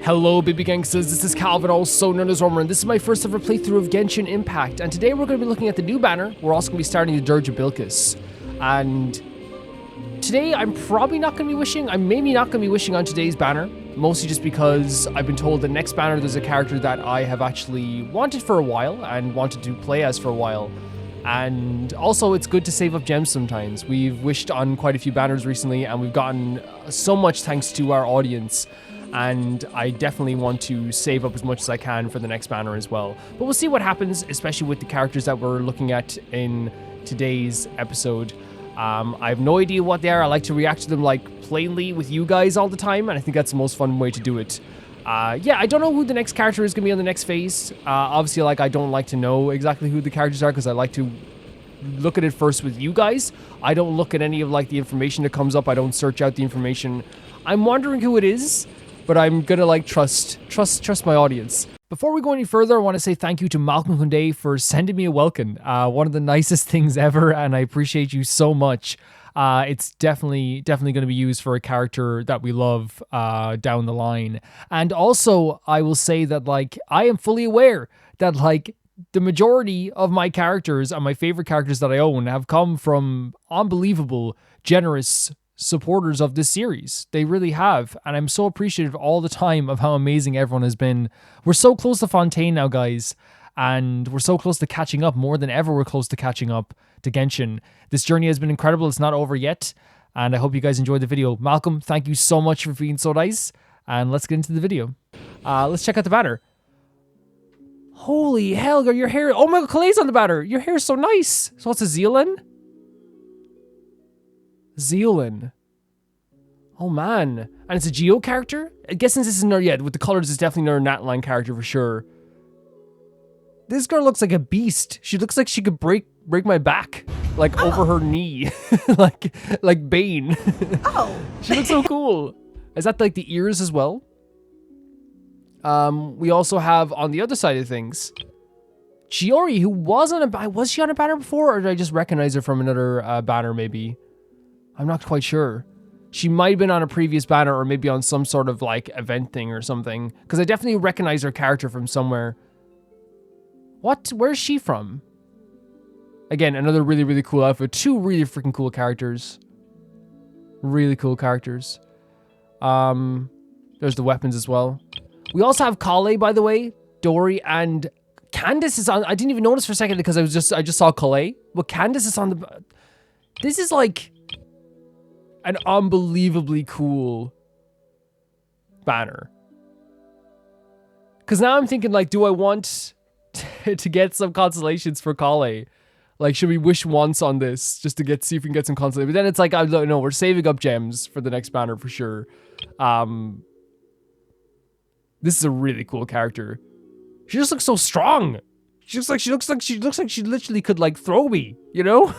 Hello baby gangsters, this is Calvin, also known as Romer, and this is my first ever playthrough of Genshin Impact, and today we're going to be looking at the new banner. We're also going to be starting the Dirge of Bilkis, and today I'm probably not going to be wishing, I'm maybe not going to be wishing on today's banner, mostly just because I've been told the next banner there's a character that I have actually wanted for a while, and wanted to play as for a while, and also it's good to save up gems sometimes. We've wished on quite a few banners recently, and we've gotten so much thanks to our audience, and I definitely want to save up as much as I can for the next banner as well. But we'll see what happens, especially with the characters that we're looking at in today's episode. I have no idea what they are. I like to react to them like plainly with you guys all the time, and I think that's the most fun way to do it. Yeah, I don't know who the next character is going to be on the next phase. Obviously, like, I don't like to know exactly who the characters are because I like to look at it first with you guys. I don't look at any of like the information that comes up. I don't search out the information. I'm wondering who it is, but I'm gonna like trust my audience. Before we go any further, I want to say thank you to Malcolm Hyundai for sending me a welcome. One of the nicest things ever, and I appreciate you so much. It's definitely going to be used for a character that we love down the line. And also, I will say that like I am fully aware that like the majority of my characters and my favorite characters that I own have come from unbelievable, generous supporters of this series. They really have, and I'm so appreciative all the time of how amazing everyone has been. We're so close to Fontaine now, guys, and we're so close to catching up, more than ever we're close to catching up to Genshin. This journey has been incredible. It's not over yet, and I hope you guys enjoyed the video. Malcolm, thank you so much for being so nice, and let's get into the video. Let's check out the banner. Holy hell, your hair, oh my god, Clay's on the banner. Your hair is so nice. So what's a Zealand? Zealand. Oh man. And it's a Geo character? I guess since this is another, yeah, with the colors, it's definitely another Natline character for sure. This girl looks like a beast. She looks like she could break my back. Like over her knee. like Bane. Oh. She looks so cool. Is that like the ears as well? We also have on the other side of things, Chiori, who was she on a banner before, or did I just recognize her from another banner maybe? I'm not quite sure. She might have been on a previous banner or maybe on some sort of like event thing or something. Because I definitely recognize her character from somewhere. What? Where's she from? Again, another really, really cool outfit. Two really freaking cool characters. Really cool characters. There's the weapons as well. We also have Kale, by the way. Dori and Candace is on. I didn't even notice for a second because I just saw Kale. But Candace is on the... This is like an unbelievably cool banner. Because now I'm thinking, like, do I want to get some constellations for Kale? Like, should we wish once on this just to see if we can get some constellations? But then it's like, I don't know, we're saving up gems for the next banner for sure. This is a really cool character. She just looks so strong. She looks like she literally could like throw me, you know?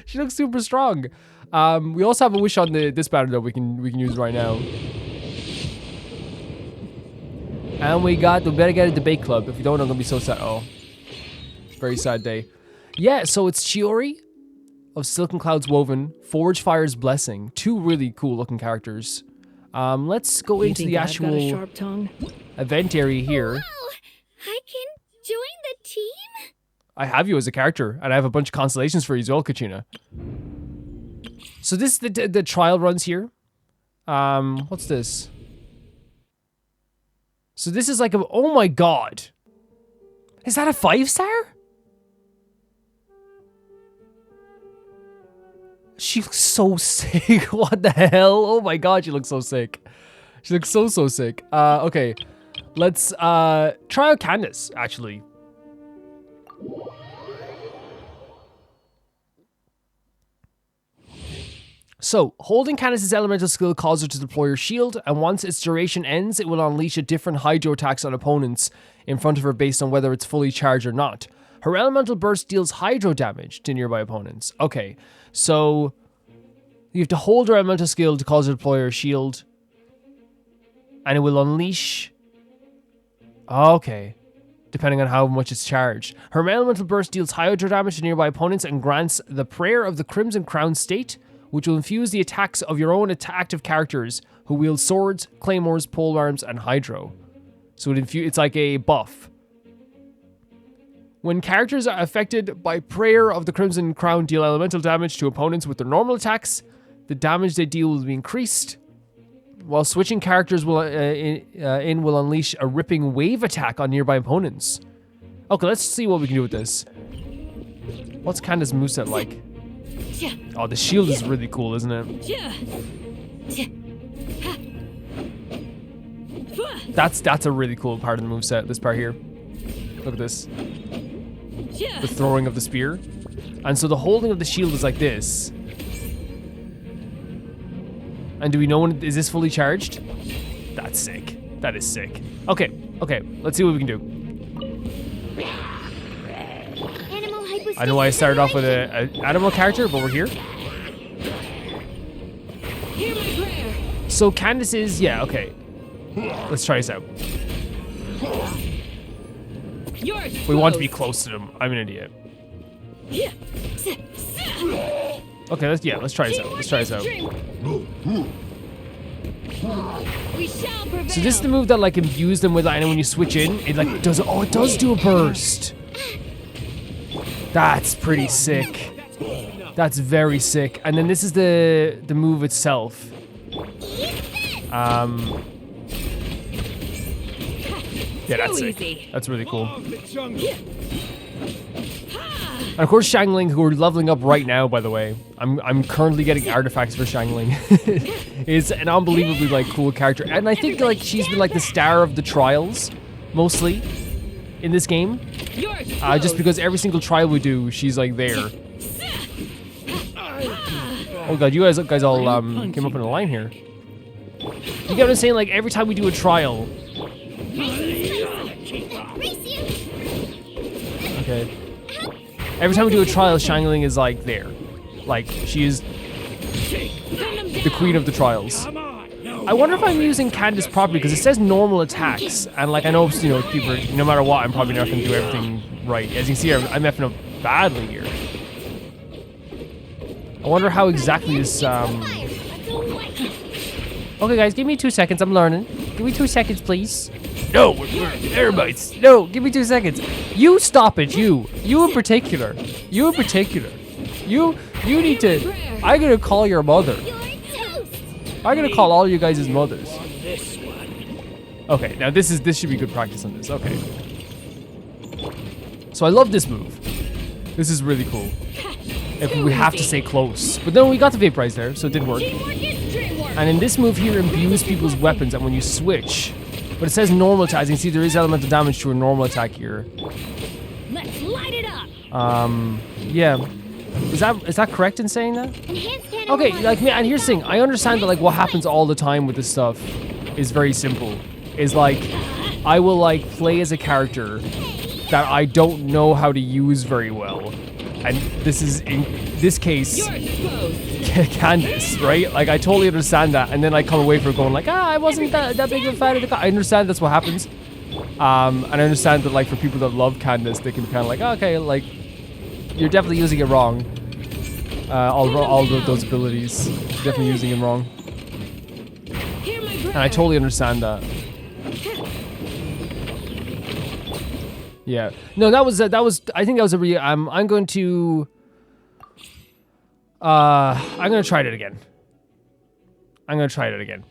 She looks super strong. We also have a wish on this banner that we can use right now. And we better get a debate club. If you don't, I'm gonna be so sad. Oh, very sad day. Yeah, so it's Chiori of Silken Clouds Woven, Forge Fire's Blessing. Two really cool looking characters. Let's go into the actual event area here. Wow, I can join the team? I have you as a character, and I have a bunch of constellations for you as well, Kachina. So this is the trial runs here. What's this? So this is like a, oh my god. Is that a 5-star? She looks so sick. What the hell? Oh my god, she looks so sick. She looks so sick. Okay. Let's try out Candace, actually. So, holding Candace's elemental skill causes her to deploy her shield, and once its duration ends, it will unleash a different hydro attacks on opponents in front of her based on whether it's fully charged or not. Her elemental burst deals hydro damage to nearby opponents. Okay, so you have to hold her elemental skill to cause her to deploy her shield, and it will unleash... Okay. Depending on how much it's charged. Her elemental burst deals hydro damage to nearby opponents and grants the Prayer of the Crimson Crown state which will infuse the attacks of your own active characters who wield swords, claymores, polearms, and hydro. So it's like a buff. When characters are affected by Prayer of the Crimson Crown deal elemental damage to opponents with their normal attacks, the damage they deal will be increased, while switching characters will unleash a ripping wave attack on nearby opponents. Okay, let's see what we can do with this. What's Candace's moveset like? Oh, the shield is really cool, isn't it? That's a really cool part of the moveset, this part here. Look at this. The throwing of the spear. And so the holding of the shield is like this. And do we know when, is this fully charged? That's sick. That is sick. Okay, let's see what we can do. I know I started off with an animal character, but we're here. So Candace is, yeah, okay. Let's try this out. We want to be close to them. I'm an idiot. Okay, let's try this out. Let's try this out. So this is the move that like imbues them with, and when you switch in, it like does, oh, it does do a burst. That's pretty sick. That's very sick. And then this is the move itself. Yeah, that's sick. That's really cool. And of course, Xiangling, who are leveling up right now, by the way. I'm currently getting artifacts for Xiangling. Is an unbelievably like cool character, and I think like she's been like the star of the trials, mostly, in this game. Just because every single trial we do, she's like there. Oh god, you guys all came up in a line here. You get what I'm saying? Like every time we do a trial. Okay. Every time we do a trial, Xiangling is like there. Like she is the queen of the trials. I wonder if I'm using Candace properly because it says normal attacks, and like I know, you know, people, no matter what, I'm probably not going to do everything right. As you can see, I'm effing up badly here. I wonder how exactly this. Okay, guys, give me 2 seconds. I'm learning. Give me 2 seconds, please. No, everybody's. No, give me 2 seconds. You stop it, you in particular. You in particular. You need to. I'm gonna call your mother. I'm gonna call all you guys' mothers. Okay, now this should be good practice on this. Okay. So I love this move. This is really cool. If we have to stay close. But then we got the vaporize there, so it did work. And in this move here, imbues people's weapons, and when you switch, but it says normal attack. As you can see, there is elemental damage to a normal attack here. Let's light it up. Yeah. Is that correct in saying that? Okay, like, and here's the thing. I understand that like what happens all the time with this stuff is very simple. Is like, I will like play as a character that I don't know how to use very well. And this is, in this case, Candace, right? Like, I totally understand that. And then I come away from it going like, I wasn't that big of a fan of the I understand that's what happens. And I understand that, like, for people that love Candace, they can be kind of like, okay, like, you're definitely using it wrong. All those abilities. Definitely using them wrong. And I totally understand that. Yeah. No, that was. I think that was a really. I'm going to try it again. I'm gonna try it again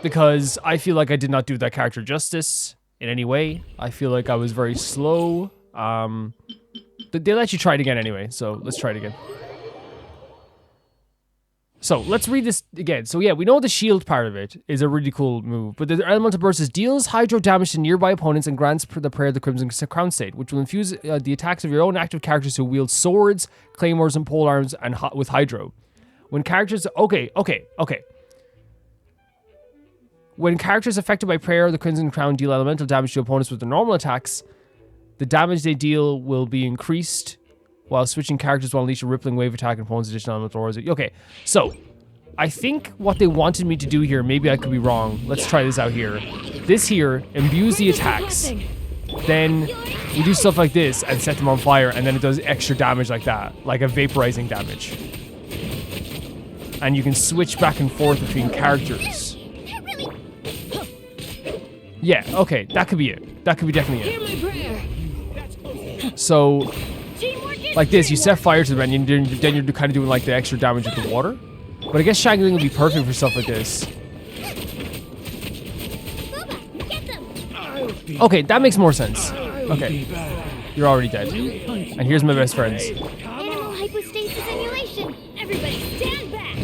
because I feel like I did not do that character justice in any way. I feel like I was very slow. They let you try it again anyway, so let's try it again. So let's read this again. So yeah, we know the shield part of it is a really cool move, but the elemental burst is deals hydro damage to nearby opponents and grants the prayer of the Crimson Crown state, which will infuse the attacks of your own active characters who wield swords, claymores, and polearms and with hydro. When characters, okay. When characters affected by prayer of the Crimson Crown deal elemental damage to opponents with their normal attacks, the damage they deal will be increased. While switching characters will unleash a rippling wave attack and opponents additional elemental auras. Okay, so I think what they wanted me to do here, maybe I could be wrong. Let's try this out here. This here imbues the attacks. then we do stuff like this and set them on fire, and then it does extra damage like that, like a vaporizing damage. And you can switch back and forth between characters. Yeah, okay, that could be it. That could be definitely it. So, like this, you set fire to them, and then you're kind of doing like the extra damage with the water. But I guess Shangling would be perfect for stuff like this. Okay, that makes more sense. Okay, you're already dead. And here's my best friends. Animal hypostasis emulation. Everybody stand back.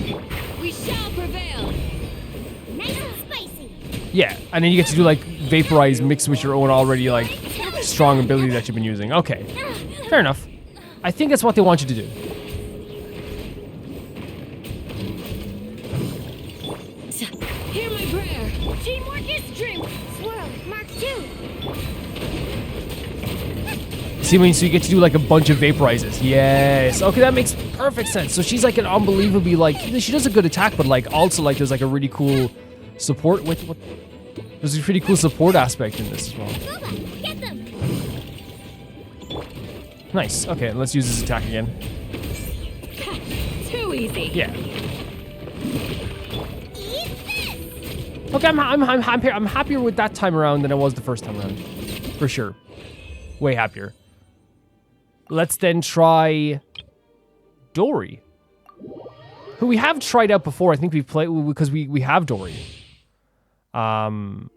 We shall prevail. Nice and spicy. Yeah, and then you get to do like vaporize mixed with your own already like strong ability that you've been using. Okay, fair enough. I think that's what they want you to do. Hear my prayer. Teamwork is strength. Swirl. Mark 2. See, I mean, so you get to do like a bunch of vaporizes. Yes. Okay, that makes perfect sense. So she's like an unbelievably like, she does a good attack, but like also like there's like a really cool support with what? There's a pretty cool support aspect in this as well. Get them. Nice. Okay, let's use this attack again. Too easy. Yeah. Okay, I'm happier with that time around than I was the first time around, for sure. Way happier. Let's then try Dori, who we have tried out before. I think we've played because we have Dori. The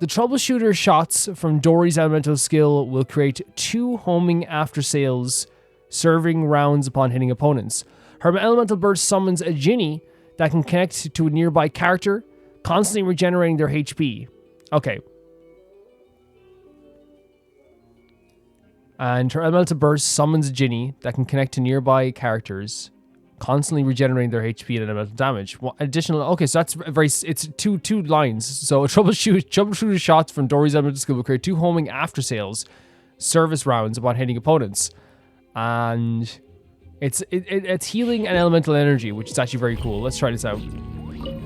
troubleshooter shots from Dori's elemental skill will create 2 homing after sales, serving rounds upon hitting opponents. Her elemental burst summons a Jinni that can connect to a nearby character, constantly regenerating their HP. Okay. And her elemental burst summons a Jinni that can connect to nearby characters, constantly regenerating their HP and elemental damage. Well, additional. Okay, so that's very. It's two lines. So troubleshooter shots from Dori's elemental skill will create 2 homing after sales, service rounds upon hitting opponents, and it's healing and elemental energy, which is actually very cool. Let's try this out.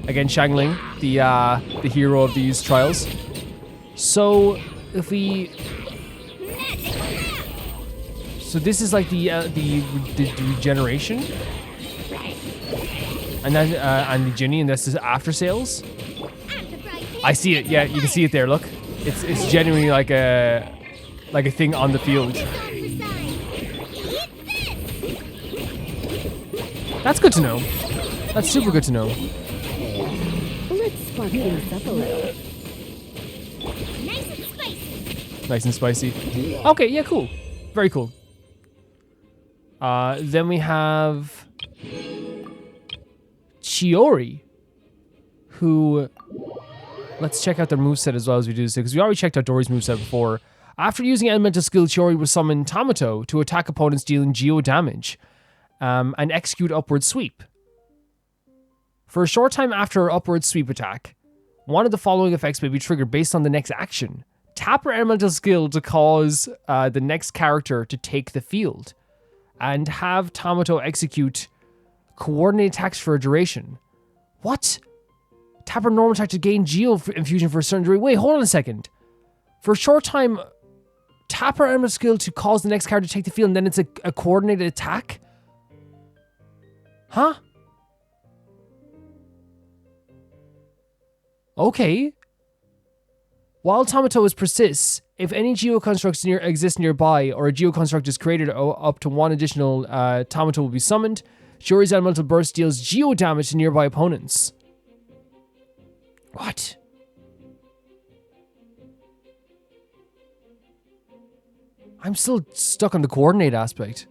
Again, Shangling, the hero of these trials. So if we, so this is like the regeneration, and then and the Jinni, and this is after sales. I see it. Yeah, you can see it there. Look, it's genuinely like a thing on the field. That's good to know. That's super good to know. Let's spark things up a little. Nice and spicy. Okay, yeah, cool. Very cool. Then we have Chiori, who, let's check out their moveset as well as we do this, because we already checked out Dori's moveset before. After using elemental skill, Chiori will summon Tamato to attack opponents dealing geo damage, and execute upward sweep. For a short time after her upward sweep attack, one of the following effects may be triggered based on the next action. Tap her elemental skill to cause the next character to take the field, and have Tamato execute coordinated attacks for a duration. What? Tap her normal attack to gain geo infusion for a certain duration. Wait, hold on a second. For a short time, tap her elemental skill to cause the next character to take the field, and then it's a coordinated attack? Huh? Okay. While Tamato persists, if any geoconstructs exist nearby, or a geoconstruct is created up to 1 additional Tamato will be summoned, Chiori's elemental burst deals geo damage to nearby opponents. What? I'm still stuck on the coordinate aspect.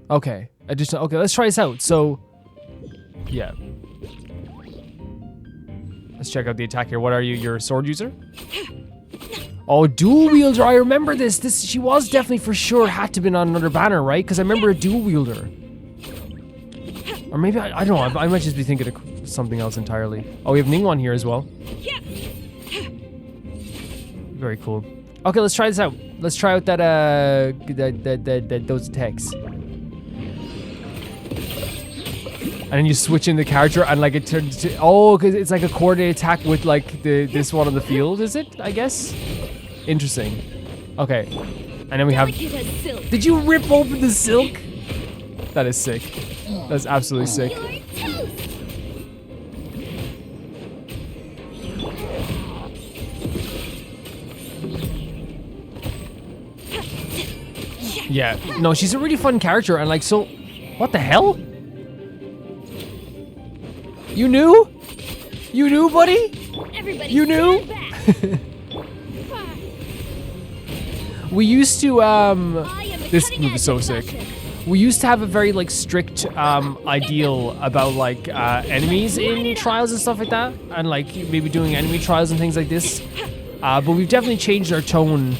Okay. Okay, let's try this out. So, yeah. Let's check out the attack here. What are you? You're a sword user? Oh, dual wielder. I remember this. She was definitely for sure had to have been on another banner, right? Because I remember a dual wielder. Or maybe, I don't know. I might just be thinking of something else entirely. Oh, we have Ningguang here as well. Very cool. Okay, let's try this out. Let's try out that those attacks. And then you switch in the character and like it turns to, oh, because it's like a coordinated attack with like this one on the field, is it? I guess. Interesting. Okay. And then we have. Did you rip open the silk? That is sick. That's absolutely sick. Yeah. No, she's a really fun character and like so. What the hell? You knew? You knew, buddy? Everybody You knew? We used to this move is so sick. We used to have a very like strict ideal about like enemies in trials and stuff like that, and like maybe doing enemy trials and things like this. But we've definitely changed our tone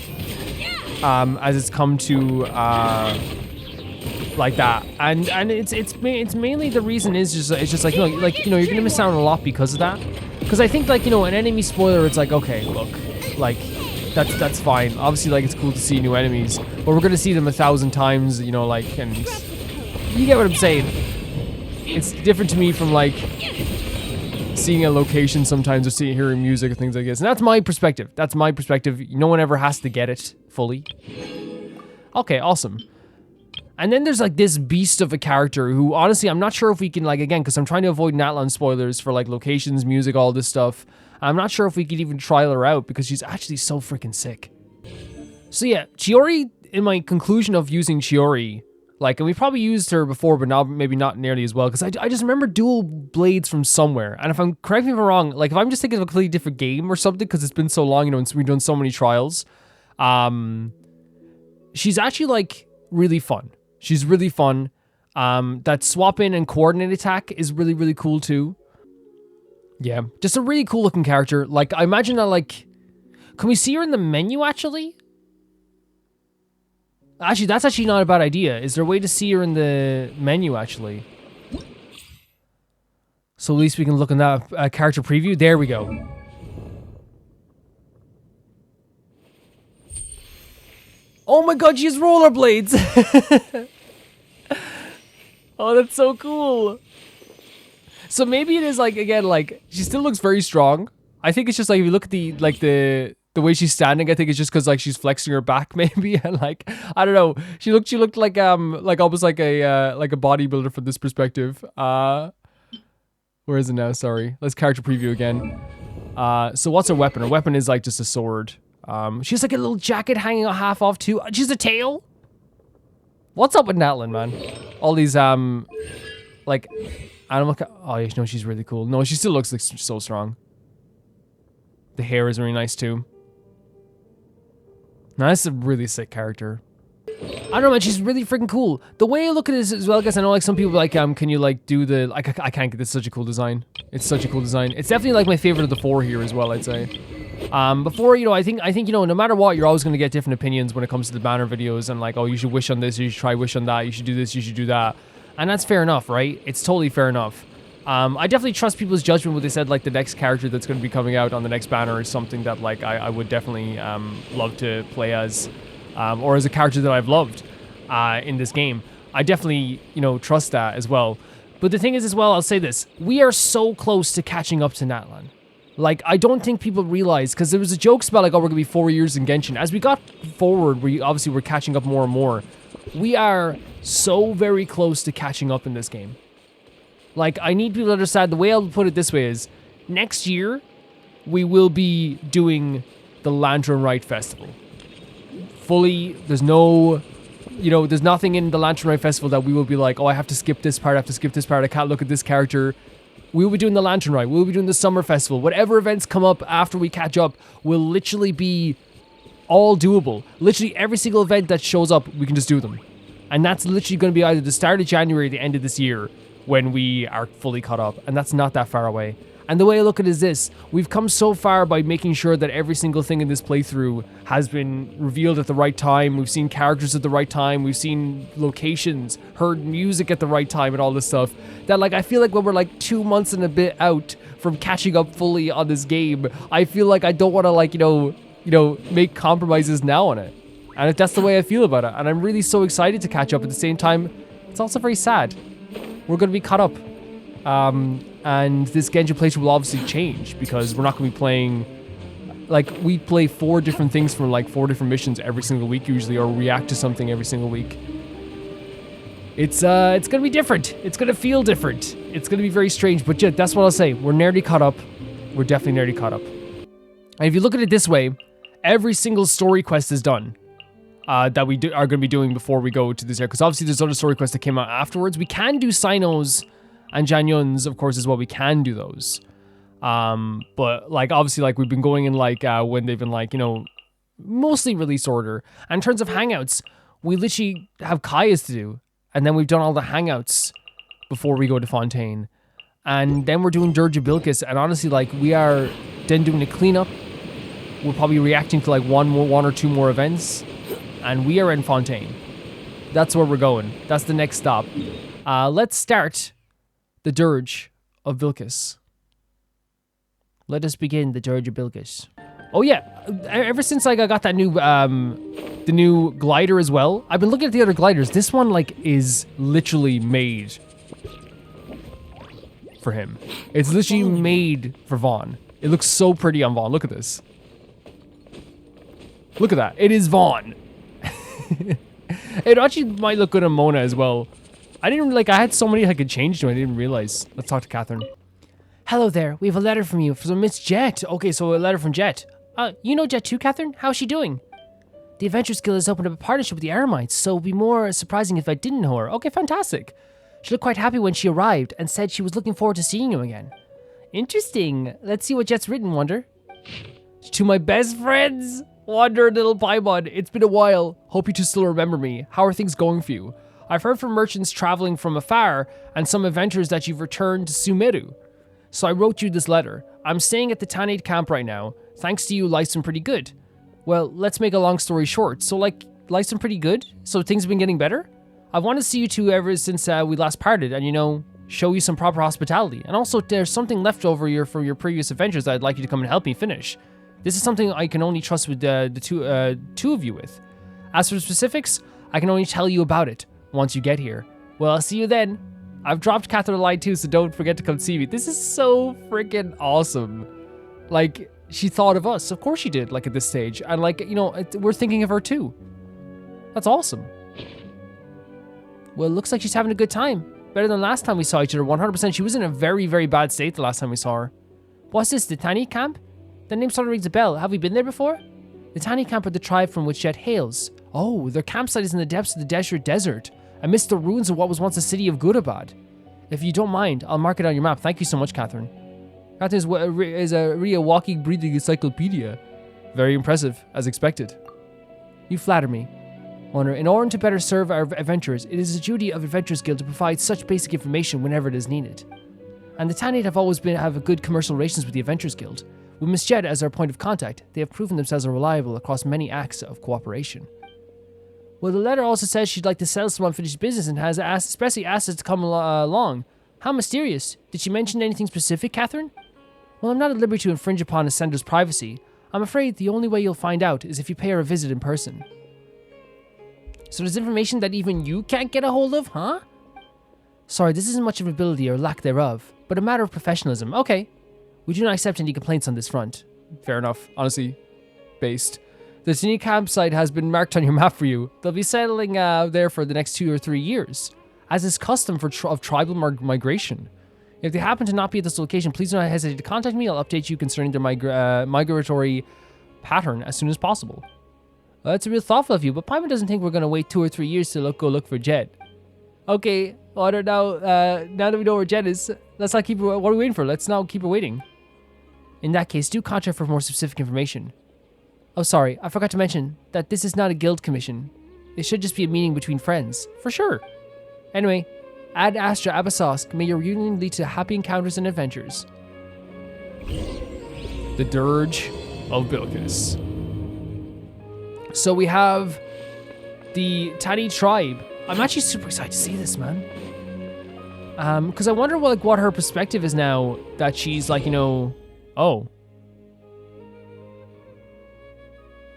as it's come to like that, and it's mainly the reason is just it's just like you're gonna miss out on a lot because of that. Because I think like an enemy spoiler, it's like okay, look, like that's fine. Obviously, like it's cool to see new enemies, but we're gonna see them 1,000 times, like, and you get what I'm saying. It's different to me from like seeing a location sometimes or hearing music or things like this, and that's my perspective. That's my perspective. No one ever has to get it fully. Okay, awesome. And then there's like this beast of a character who honestly I'm not sure if we can like, again, because I'm trying to avoid Natlan spoilers for like locations, music, all this stuff. I'm not sure if we could even trial her out because she's actually so freaking sick. So yeah, Chiori, in my conclusion of using Chiori, like, and we probably used her before, but now maybe not nearly as well, because I just remember dual blades from somewhere. And if I'm, correct me if I'm wrong, like if I'm just thinking of a completely different game or something, because it's been so long, and we've done so many trials, she's actually like really fun. She's really fun. That swap in and coordinate attack is really, really cool too. Yeah, just a really cool looking character. Like, I imagine that, like, can we see her in the menu actually? Actually, that's actually not a bad idea. Is there a way to see her in the menu actually? So at least we can look in that character preview. There we go. Oh my god, she has rollerblades! Oh, that's so cool. So maybe it is like, again, like, she still looks very strong. I think it's just like, if you look at the, like, the way she's standing, I think it's just because, like, she's flexing her back, maybe, and, like, I don't know. She looked like almost like a bodybuilder from this perspective. Where is it now? Sorry. Let's character preview again. So what's her weapon? Her weapon is, like, just a sword. She has like a little jacket hanging half off too. She's a tail. What's up with Natlan, man? All these like animal. Oh, yeah, no, she's really cool. No, she still looks like so strong. The hair is really nice too. No, that's a really sick character. I don't know, man. She's really freaking cool. The way I look at this as well, guys. I know like some people like can you like do the like I can't get this. Such a cool design. It's such a cool design. It's definitely like my favorite of the four here as well, I'd say. Before, I think, no matter what, you're always going to get different opinions when it comes to the banner videos and like, oh, you should wish on this, you should try wish on that, you should do this, you should do that. And that's fair enough, right? It's totally fair enough. I definitely trust people's judgment when they said like the next character that's going to be coming out on the next banner is something that like I would definitely love to play as, or as a character that I've loved in this game. I definitely, trust that as well. But the thing is as well, I'll say this, we are so close to catching up to Natlan. Like, I don't think people realize, because there was a jokes about like, oh, we're gonna be 4 years in Genshin. As we got forward, we're catching up more and more. We are so very close to catching up in this game. Like, I need people to understand, the way I'll put it this way is, next year, we will be doing the Lantern Rite Festival. Fully, there's no, there's nothing in the Lantern Rite Festival that we will be like, oh, I have to skip this part, I can't look at this character. We will be doing the Lantern Rite. We'll be doing the Summer Festival. Whatever events come up after we catch up will literally be all doable. Literally every single event that shows up, we can just do them. And that's literally going to be either the start of January or the end of this year when we are fully caught up. And that's not that far away. And the way I look at it is this. We've come so far by making sure that every single thing in this playthrough has been revealed at the right time. We've seen characters at the right time. We've seen locations, heard music at the right time and all this stuff. That like, I feel like when we're like 2 months and a bit out from catching up fully on this game, I feel like I don't want to like, make compromises now on it. And that's the way I feel about it. And I'm really so excited to catch up. At the same time, it's also very sad. We're going to be caught up. And this Genshin playthrough will obviously change because we're not going to be playing... Like, we play 4 different things from, like, 4 different missions every single week usually, or react to something every single week. It's gonna be different. It's gonna feel different. It's gonna be very strange, but yeah, that's what I'll say. We're nearly caught up. We're definitely nearly caught up. And if you look at it this way, every single story quest is done that we are gonna be doing before we go to this area, because obviously there's other story quests that came out afterwards. We can do Sinos and Janyuns, of course, as well. We can do those. But like, obviously, like, we've been going in, like, when they've been, like, you know, mostly release order. And in terms of hangouts, we literally have Kaya's to do. And then we've done all the hangouts before we go to Fontaine. And then we're doing Dirge-a-Bilkis. And honestly, like, we are then doing a cleanup. We're probably reacting to, like, one or two more events. And we are in Fontaine. That's where we're going. That's the next stop. Let's start the Dirge of Bilkis. Let us begin the Dirge-a-Bilkis. Oh yeah, ever since, like, I got that new, the new glider as well, I've been looking at the other gliders. This one, like, is literally made for him. It's literally made for Vaughn. It looks so pretty on Vaughn. Look at this. Look at that. It is Vaughn. It actually might look good on Mona as well. I didn't, like, I had so many I could change to, I didn't realize. Let's talk to Catherine. Hello there. We have a letter from you from Miss Jeht. Okay, so a letter from Jeht. You know Jeht too, Catherine? How's she doing? The Adventurers Guild has opened up a partnership with the Aramites, so it would be more surprising if I didn't know her. Okay, fantastic. She looked quite happy when she arrived and said she was looking forward to seeing you again. Interesting. Let's see what Jet's written, Wonder. To my best friends, Wonder and Little Paimon. It's been a while. Hope you two still remember me. How are things going for you? I've heard from merchants traveling from afar and some adventurers that you've returned to Sumeru. So I wrote you this letter. I'm staying at the Tanit camp right now. Thanks to you, life's been pretty good. Well, let's make a long story short. So, like, life's been pretty good? So things have been getting better? I've wanted to see you two ever since we last parted and, you know, show you some proper hospitality. And also, there's something left over here from your previous adventures that I'd like you to come and help me finish. This is something I can only trust with the two of you with. As for specifics, I can only tell you about it once you get here. Well, I'll see you then. I've dropped Catherine a line too, so don't forget to come see me. This is so freaking awesome. Like, she thought of us. Of course she did, like, at this stage. And, like, you know, we're thinking of her too. That's awesome. Well, it looks like she's having a good time. Better than last time we saw each other, 100%. She was in a very, very bad state the last time we saw her. What's this, the Tanit camp? The name sort of rings a bell. Have we been there before? The Tanit camp are the tribe from which Jeht hails. Oh, their campsite is in the depths of the desert, amidst the ruins of what was once a city of Gudabad. If you don't mind, I'll mark it on your map. Thank you so much, Catherine. Catherine is really a walking, breathing encyclopedia. Very impressive, as expected. You flatter me. Honor, in order to better serve our adventurers, it is the duty of Adventurers Guild to provide such basic information whenever it is needed. And the Tanit have always have a good commercial relations with the Adventurers Guild. With Miss Jeht as our point of contact, they have proven themselves reliable across many acts of cooperation. Well, the letter also says she'd like to sell some unfinished business and has especially asked us to come along. How mysterious. Did she mention anything specific, Catherine? Well, I'm not at liberty to infringe upon a sender's privacy. I'm afraid the only way you'll find out is if you pay her a visit in person. So there's information that even you can't get a hold of, huh? Sorry, this isn't much of ability or lack thereof, but a matter of professionalism. Okay. We do not accept any complaints on this front. Fair enough. Honestly, based. The Jinni campsite has been marked on your map for you. They'll be settling there for the next 2 or 3 years, as is custom for tribal migration. If they happen to not be at this location, please do not hesitate to contact me. I'll update you concerning their migratory pattern as soon as possible. Well, that's real thoughtful of you, but Paimon doesn't think we're going to wait 2 or 3 years to go look for Jeht. Okay, Otter, now that we know where Jeht is, let's not keep her. What are we waiting for? Let's now keep her waiting. In that case, do contact for more specific information. Oh, sorry, I forgot to mention that this is not a guild commission. It should just be a meeting between friends, for sure. Anyway, Ad Astra Abasosk, may your reunion lead to happy encounters and adventures. The Dirge of Bilkis. So we have the Tanit tribe. I'm actually super excited to see this, man. Because I wonder what her perspective is now that she's like, you know, oh.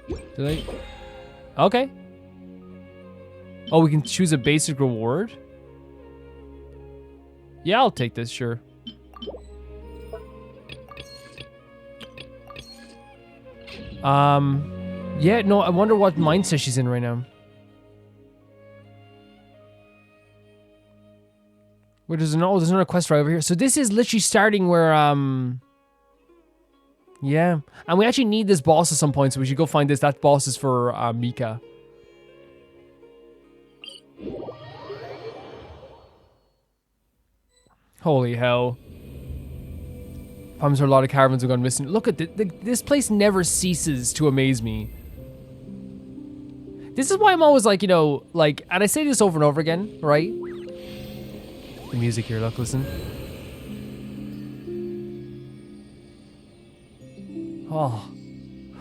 Do they? Okay. Oh, we can choose a basic reward? Yeah, I'll take this, sure. Yeah, no, I wonder what mindset she's in right now. Wait, there's another quest right over here. So this is literally starting where, yeah. And we actually need this boss at some point, so we should go find this. That boss is for, Mika. Holy hell. Problems are a lot of caravans have gone missing. Look at this place never ceases to amaze me. This is why I'm always like, you know, like, and I say this over and over again, right? The music here, look, listen. Oh.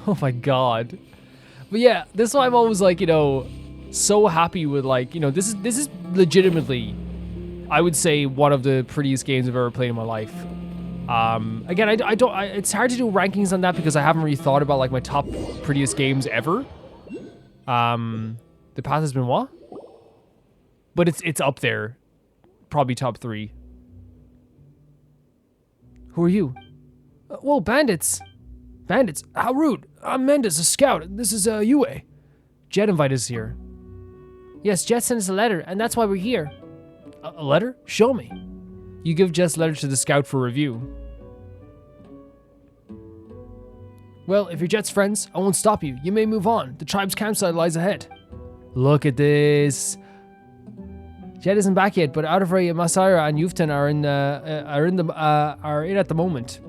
Oh my god. But yeah, this is why I'm always like, you know, so happy with like, you know, this is legitimately, I would say, one of the prettiest games I've ever played in my life. Again, it's hard to do rankings on that because I haven't really thought about like my top prettiest games ever. The path has been what? But it's up there. Probably top 3. Who are you? Whoa, bandits. Bandits, how rude. I'm Mendes, a scout. This is, Yue. Jeht invited us here. Yes, Jeht sent us a letter, and that's why we're here. A letter? Show me. You give Jeht's letter to the scout for review. Well, if you're Jeht's friends, I won't stop you. You may move on. The tribe's campsite lies ahead. Look at this. Jeht isn't back yet, but Adavray, Masara, and Yuften are in at the moment.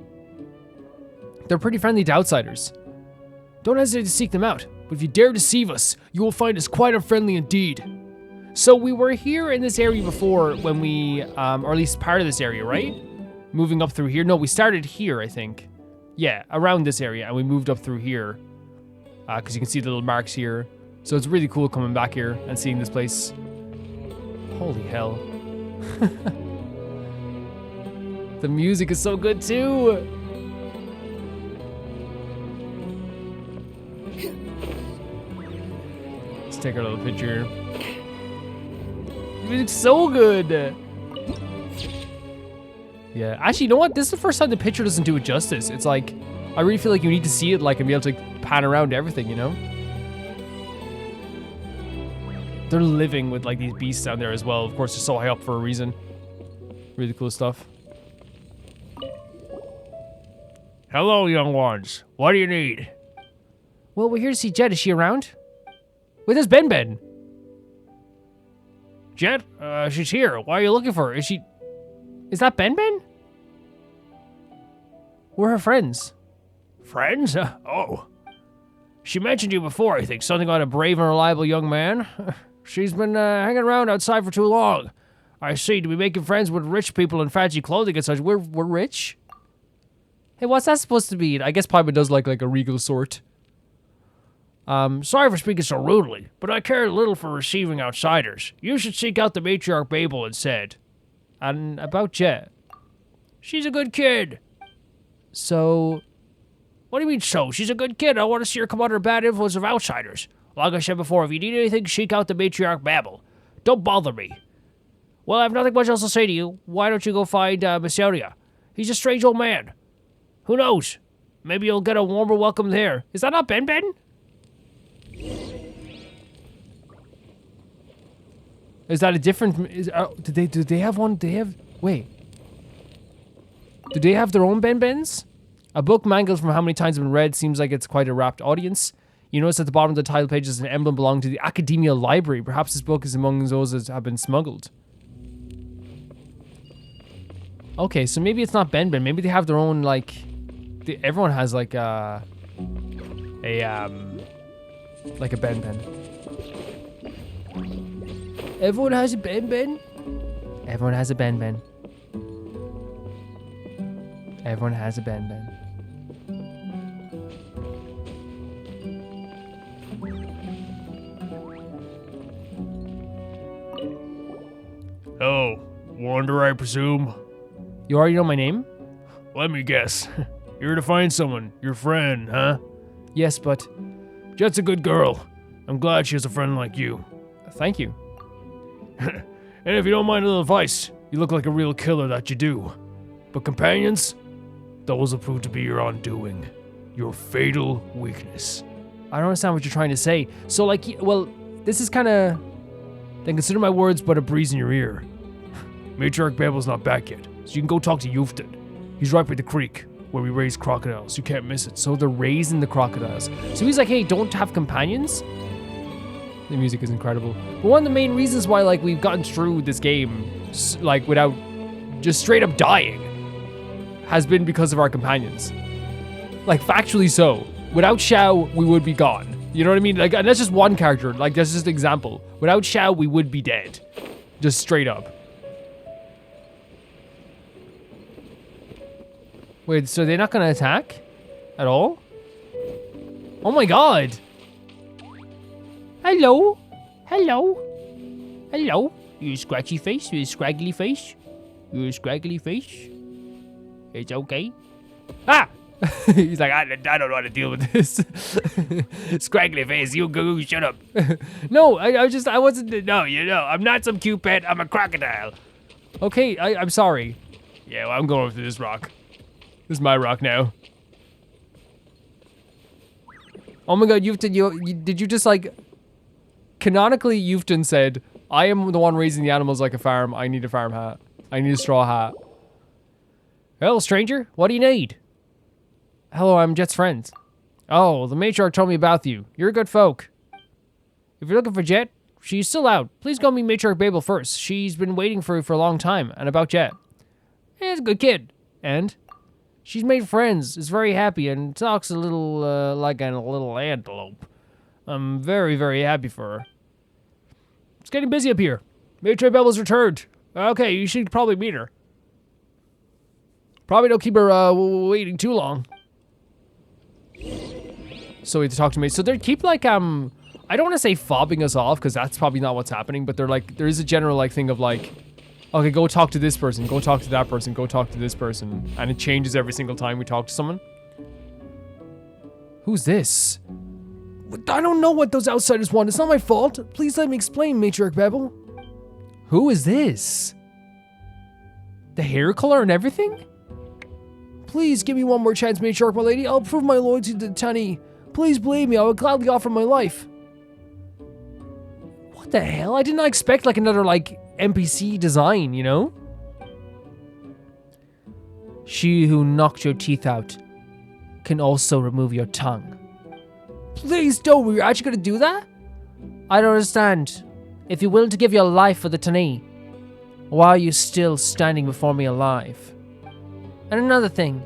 They're pretty friendly to outsiders. Don't hesitate to seek them out, but if you dare deceive us, you will find us quite unfriendly indeed. So we were here in this area before when we, or at least part of this area, right? Moving up through here. No, we started here, I think. Yeah, around this area, and we moved up through here. Because you can see the little marks here. So it's really cool coming back here and seeing this place. Holy hell. The music is so good too. Let's take our little picture. The music's so good. Yeah, actually, you know what? This is the first time the picture doesn't do it justice. It's like, I really feel like you need to see it like and be able to pan around everything, you know? They're living with like these beasts down there as well. Of course, they're so high up for a reason. Really cool stuff. Hello, young ones. What do you need? Well, we're here to see Jeht. Is she around? Wait, there's Ben. Jeht? She's here. Why are you looking for her? Is that Ben? We're her friends. Friends? Oh. She mentioned you before, I think. Something about a brave and reliable young man. She's been hanging around outside for too long. I see. To be making friends with rich people in fancy clothing and such. We're rich? Hey, what's that supposed to mean? I guess Paimon does like a regal sort. Sorry for speaking so rudely, but I care little for receiving outsiders. You should seek out the matriarch Babel instead. And about Jeht. She's a good kid. So... What do you mean so? She's a good kid. I want to see her come under bad influence of outsiders. Like I said before, if you need anything, seek out the matriarch Babel. Don't bother me. Well, I have nothing much else to say to you. Why don't you go find Mysteria? He's a strange old man. Who knows? Maybe you'll get a warmer welcome there. Is that not Ben? Is that a different... do they have one? Wait. Do they have their own Ben-Bens? A book mangled from how many times it's been read seems like it's quite a rapt audience. You notice at the bottom of the title page is an emblem belonging to the Academia Library. Perhaps this book is among those that have been smuggled. Okay, so maybe it's not Ben. Maybe they have their own, like... everyone has, like, a Ben. Everyone has a Ben? Everyone has a Ben. Everyone has a Ben. Oh, Wander, I presume? You already know my name? Let me guess. You're here to find someone. Your friend, huh? Yes, but... Jeht's a good girl. I'm glad she has a friend like you. Thank you. And if you don't mind a little advice, You look like a real killer that you do. But companions, those will prove to be your undoing. Your fatal weakness. I don't understand what you're trying to say. So, like, well, this is kind of... Then consider my words but a breeze in your ear. Matriarch Babel's not back yet, so you can go talk to Yufton. He's right by the creek, where we raise crocodiles. You can't miss it. So they're raising the crocodiles. So he's like, hey, don't have companions? The music is incredible. But one of the main reasons why, like, we've gotten through this game, like, without just straight up dying, has been because of our companions. Like, factually so. Without Xiao, we would be gone. You know what I mean? Like, and that's just one character. Like, that's just an example. Without Xiao, we would be dead. Just straight up. Wait, so they're not gonna attack? At all? Oh my god! Hello? Hello? Hello? You scratchy face? You scraggly face? You scraggly face? It's okay. Ah! He's like, I don't know how to deal with this. Scraggly face, you go, shut up. No, I wasn't, no, you know, I'm not some cute pet, I'm a crocodile. Okay, I'm sorry. Yeah, well, I'm going through this rock. This is my rock now. Oh my god, Yufton, did you just like... Canonically, Yufton said, I am the one raising the animals like a farm. I need a farm hat. I need a straw hat. Hello, stranger. What do you need? Hello, I'm Jet's friend. Oh, the matriarch told me about you. You're a good folk. If you're looking for Jet, she's still out. Please go meet Matriarch Babel first. She's been waiting for you for a long time. And about Jet. He's a good kid. And? She's made friends, is very happy, and talks a little like a little antelope. I'm very, very happy for her. It's getting busy up here. Matriarch Babel's returned. Okay, you should probably meet her. Probably don't keep her waiting too long. So we have to talk to me. So they keep like, I don't want to say fobbing us off, because that's probably not what's happening, but they're like, there is a general like thing of like, okay, go talk to this person, go talk to that person, go talk to this person. And it changes every single time we talk to someone. Who's this? I don't know what those outsiders want. It's not my fault. Please let me explain, Matriarch Babel. Who is this? The hair color and everything? Please give me one more chance, Matriarch, my lady. I'll prove my loyalty to the Tanit. Please believe me, I will gladly offer my life. What the hell? I did not expect like another like NPC design, you know? She who knocked your teeth out can also remove your tongue. Please don't, you're actually gonna do that? I don't understand. If you're willing to give your life for the Tanit, why are you still standing before me alive? And another thing,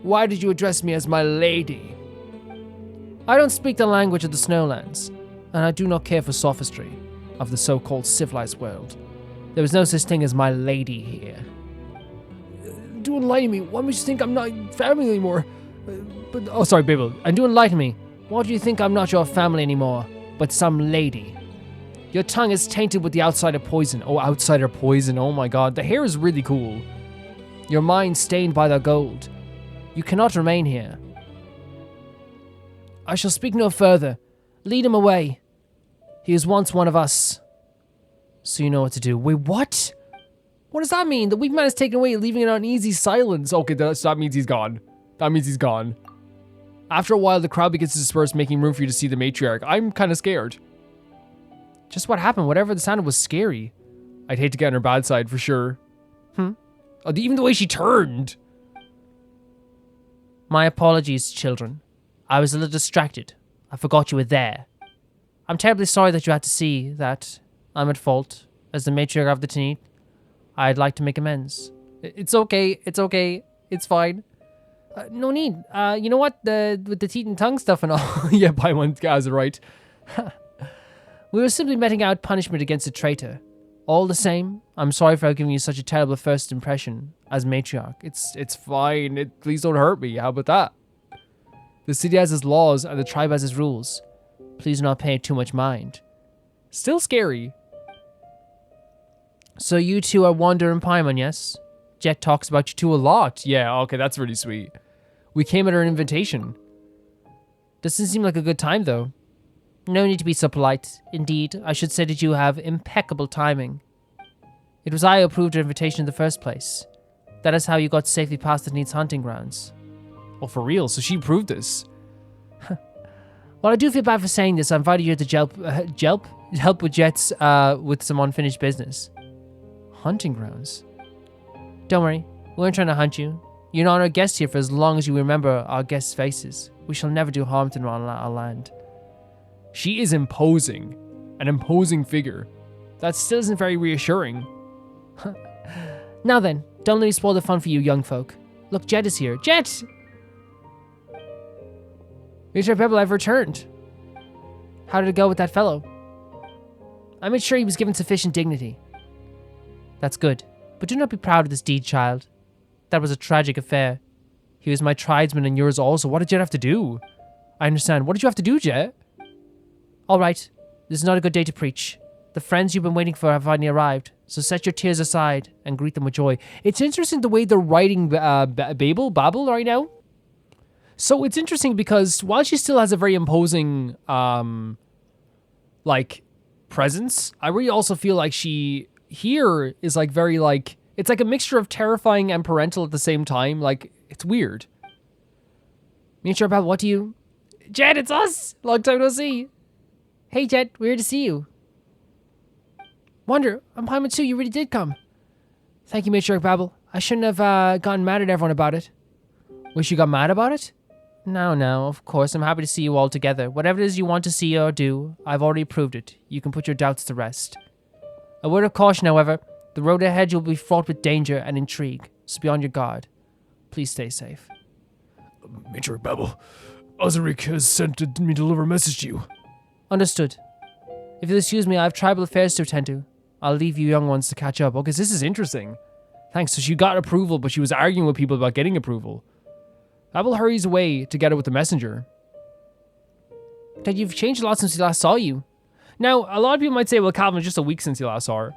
why did you address me as my lady? I don't speak the language of the Snowlands, and I do not care for sophistry of the so-called civilized world. There is no such thing as my lady here. Do enlighten me. Why makes you think I'm not family anymore? Oh, sorry, Babel. And do enlighten me. Why do you think I'm not your family anymore, but some lady? Your tongue is tainted with the outsider poison. Oh, outsider poison. Oh my god. The hair is really cool. Your mind stained by the gold. You cannot remain here. I shall speak no further. Lead him away. He was once one of us. So you know what to do. Wait, what? What does that mean? The weak man is taken away, leaving an uneasy silence. Okay, that means he's gone. That means he's gone. After a while, the crowd begins to disperse, making room for you to see the matriarch. I'm kind of scared. Just what happened? Whatever the sounded was scary. I'd hate to get on her bad side for sure. Oh, even the way she turned. My apologies, children. I was a little distracted. I forgot you were there. I'm terribly sorry that you had to see that I'm at fault. As the matriarch of the Tanit, I'd like to make amends. It's okay. It's okay. It's fine. No need. You know what? With the teeth and tongue stuff and all. Yeah, buy one guy's right. We were simply meting out punishment against a traitor. All the same, I'm sorry for giving you such a terrible first impression as matriarch. It's fine. Please don't hurt me. How about that? The city has its laws and the tribe has its rules. Please do not pay too much mind. Still scary. So you two are Wander and Paimon, yes? Jeht talks about you two a lot. Yeah, okay, that's really sweet. We came at her invitation. Doesn't seem like a good time, though. No need to be so polite. Indeed, I should say that you have impeccable timing. It was I who approved your invitation in the first place. That is how you got safely past the Tanit's hunting grounds. Oh, for real? So she proved this. Well, I do feel bad for saying this. I invited you to help with Jeht's with some unfinished business. Hunting grounds? Don't worry. We weren't trying to hunt you. You're an honored guest here for as long as you remember our guests' faces. We shall never do harm to our land. She is imposing. An imposing figure. That still isn't very reassuring. Now then, don't let me spoil the fun for you young folk. Look, Jeht is here. Jeht! Mr. Babel, I've returned. How did it go with that fellow? I made sure he was given sufficient dignity. That's good. But do not be proud of this deed, child. That was a tragic affair. He was my tribesman and yours also. What did Jeht have to do? I understand. What did you have to do, Jeht? All right. This is not a good day to preach. The friends you've been waiting for have finally arrived. So set your tears aside and greet them with joy. It's interesting the way they're writing Babel right now. So it's interesting because while she still has a very imposing, like, presence, I really also feel like she here is like very like, it's like a mixture of terrifying and parental at the same time. Like, it's weird. Mr. Babel, what do you... Jeht, it's us! Long time no see. Hey, Jeht, we're here to see you. Wonder, I'm Paimon too, you really did come. Thank you, Matriarch Babel. I shouldn't have gotten mad at everyone about it. Wish you got mad about it? No, of course, I'm happy to see you all together. Whatever it is you want to see or do, I've already approved it. You can put your doubts to rest. A word of caution, however. The road ahead will be fraught with danger and intrigue, so be on your guard. Please stay safe. Matriarch Babel, Ozaric has sent me to deliver a message to you. Understood. If you'll excuse me, I have tribal affairs to attend to. I'll leave you young ones to catch up. Okay, so this is interesting. Thanks, so she got approval, but she was arguing with people about getting approval. Babel hurries away together with the messenger. Dad, you've changed a lot since we last saw you. Now, a lot of people might say, well, Calvin, it's just a week since you last saw her.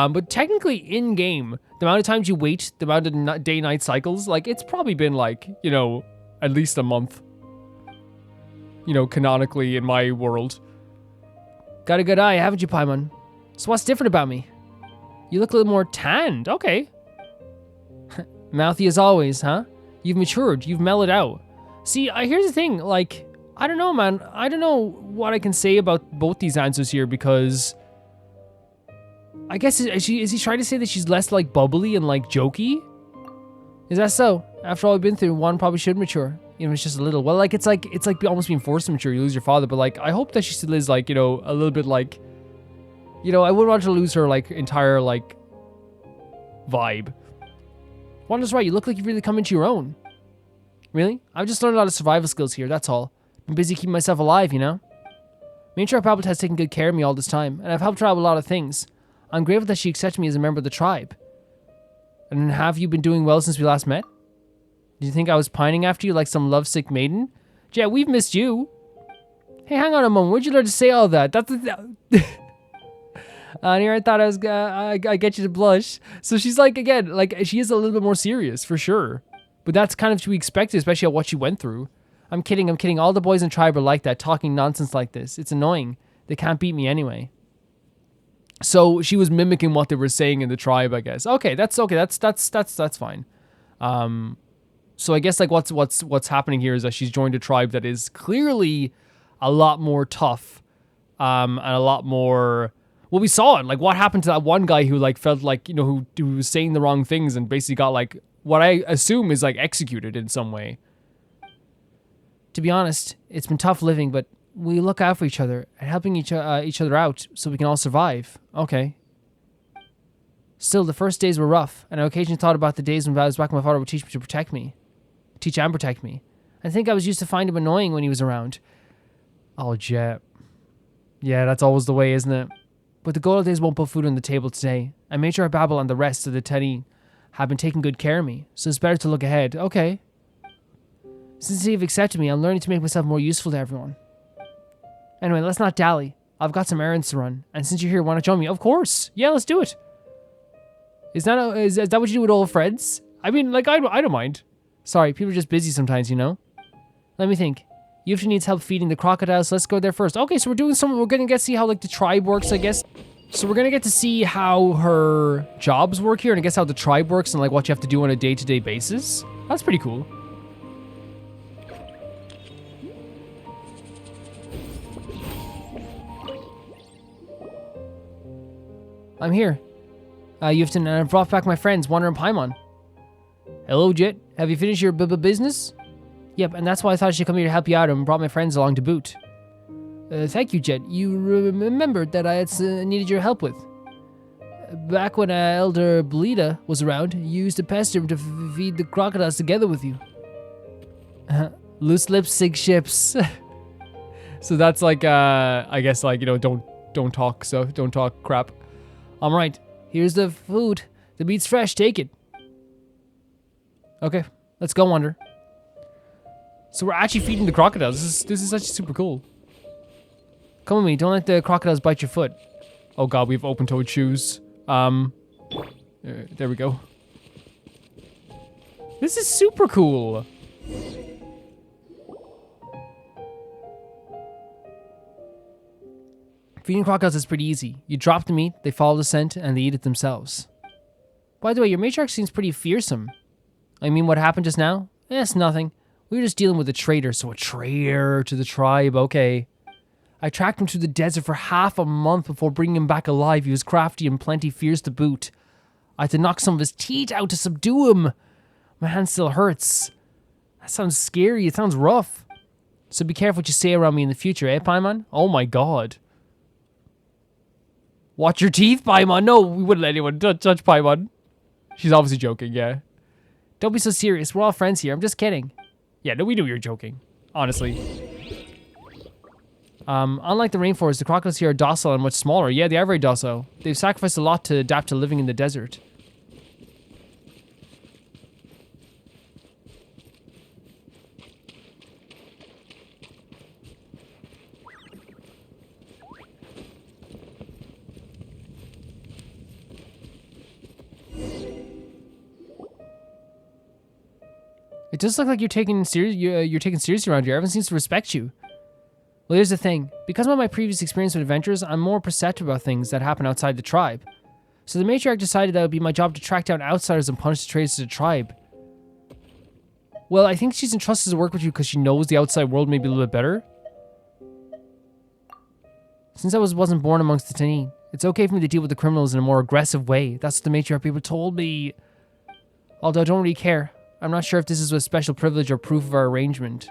But technically, in-game, the amount of times you wait, the amount of day-night cycles, like, it's probably been, like, you know, at least a month. You know, canonically in my world. Got a good eye, haven't you, Paimon? So what's different about me? You look a little more tanned. Okay. Mouthy as always, huh? You've matured. You've mellowed out. See, here's the thing. Like, I don't know, man. I don't know what I can say about both these answers here because... I guess, is he trying to say that she's less, like, bubbly and, like, jokey? Is that so? After all we've been through, one probably should mature. Even if it's just a little. Well, like, it's like almost being forced to mature. You lose your father. But, like, I hope that she still is, like, you know, a little bit, like... You know, I wouldn't want to lose her, like, entire, like... vibe. Wanda's right. You look like you've really come into your own. Really? I've just learned a lot of survival skills here. That's all. Been busy keeping myself alive, you know? Matriarch Babel has taken good care of me all this time. And I've helped her out with a lot of things. I'm grateful that she accepted me as a member of the tribe. And have you been doing well since we last met? Did you think I was pining after you like some lovesick maiden? Yeah, we've missed you. Hey, hang on a moment. Where'd you learn to say all that? That's the... And here I thought I was I get you to blush. So she's like, again, like, she is a little bit more serious, for sure. But that's kind of to be expected, especially on what she went through. I'm kidding. All the boys in tribe are like that, talking nonsense like this. It's annoying. They can't beat me anyway. So she was mimicking what they were saying in the tribe, I guess. Okay, that's fine. So I guess like what's happening here is that she's joined a tribe that is clearly a lot more tough, and a lot more. Well, we saw it. Like, what happened to that one guy who like felt like, you know, who was saying the wrong things and basically got like what I assume is like executed in some way. To be honest, it's been tough living, but we look out for each other and helping each other out so we can all survive. Okay. Still, the first days were rough, and I occasionally thought about the days when I was back my father would teach and protect me. I think I was used to find him annoying when he was around. Oh, Jeht. Yeah, that's always the way, isn't it? But the good old days won't put food on the table today. I made sure Babel and the rest of the Tanit have been taking good care of me, so it's better to look ahead. Okay. Since you've accepted me, I'm learning to make myself more useful to everyone. Anyway, let's not dally. I've got some errands to run, and since you're here, why not join me? Of course. Yeah, let's do it. Is that what you do with old friends? I mean, like, I don't mind. Sorry, people are just busy sometimes, you know? Let me think. Yuffie needs help feeding the crocodiles, so let's go there first. Okay, so we're going to see how, like, the tribe works, I guess. So we're gonna get to see how her jobs work here, and I guess how the tribe works, and like what you have to do on a day-to-day basis. That's pretty cool. I'm here. You have to brought back my friends, Wander and Paimon. Hello, Jeht. Have you finished your business? Yep, and that's why I thought I should come here to help you out and brought my friends along to boot. Thank you, Jeht. You remembered that I had needed your help with. Back when Elder Belita was around, you used to pester him to feed the crocodiles together with you. Loose lips sink ships. So that's like, I guess like, you know, don't talk crap. I'm right. Here's the food. The meat's fresh. Take it. Okay, let's go, Wander. So we're actually feeding the crocodiles. This is actually super cool. Come with me. Don't let the crocodiles bite your foot. Oh god, we have open-toed shoes. There we go. This is super cool. Feeding crocodiles is pretty easy. You drop the meat, they follow the scent, and they eat it themselves. By the way, your matriarch seems pretty fearsome. I mean, what happened just now? It's nothing. We were just dealing with a traitor, so a traitor to the tribe, okay. I tracked him through the desert for half a month before bringing him back alive. He was crafty and plenty fierce to boot. I had to knock some of his teeth out to subdue him. My hand still hurts. That sounds scary. It sounds rough. So be careful what you say around me in the future, eh, Paimon? Oh my god. Watch your teeth, Paimon. No, we wouldn't let anyone touch Paimon. She's obviously joking, yeah. Don't be so serious. We're all friends here. I'm just kidding. Yeah, no, we knew you were joking. Honestly. Unlike the rainforest, the crocodiles here are docile and much smaller. Yeah, they are very docile. They've sacrificed a lot to adapt to living in the desert. It does look like you're taking seriously around here. Everyone seems to respect you. Well, here's the thing. Because of my previous experience with adventurers, I'm more perceptive about things that happen outside the tribe. So the matriarch decided that it would be my job to track down outsiders and punish the traitors to the tribe. Well, I think she's entrusted to work with you because she knows the outside world may be a little bit better. Since I wasn't born amongst the Tanit, it's okay for me to deal with the criminals in a more aggressive way. That's what the matriarch people told me. Although I don't really care. I'm not sure if this is a special privilege or proof of our arrangement.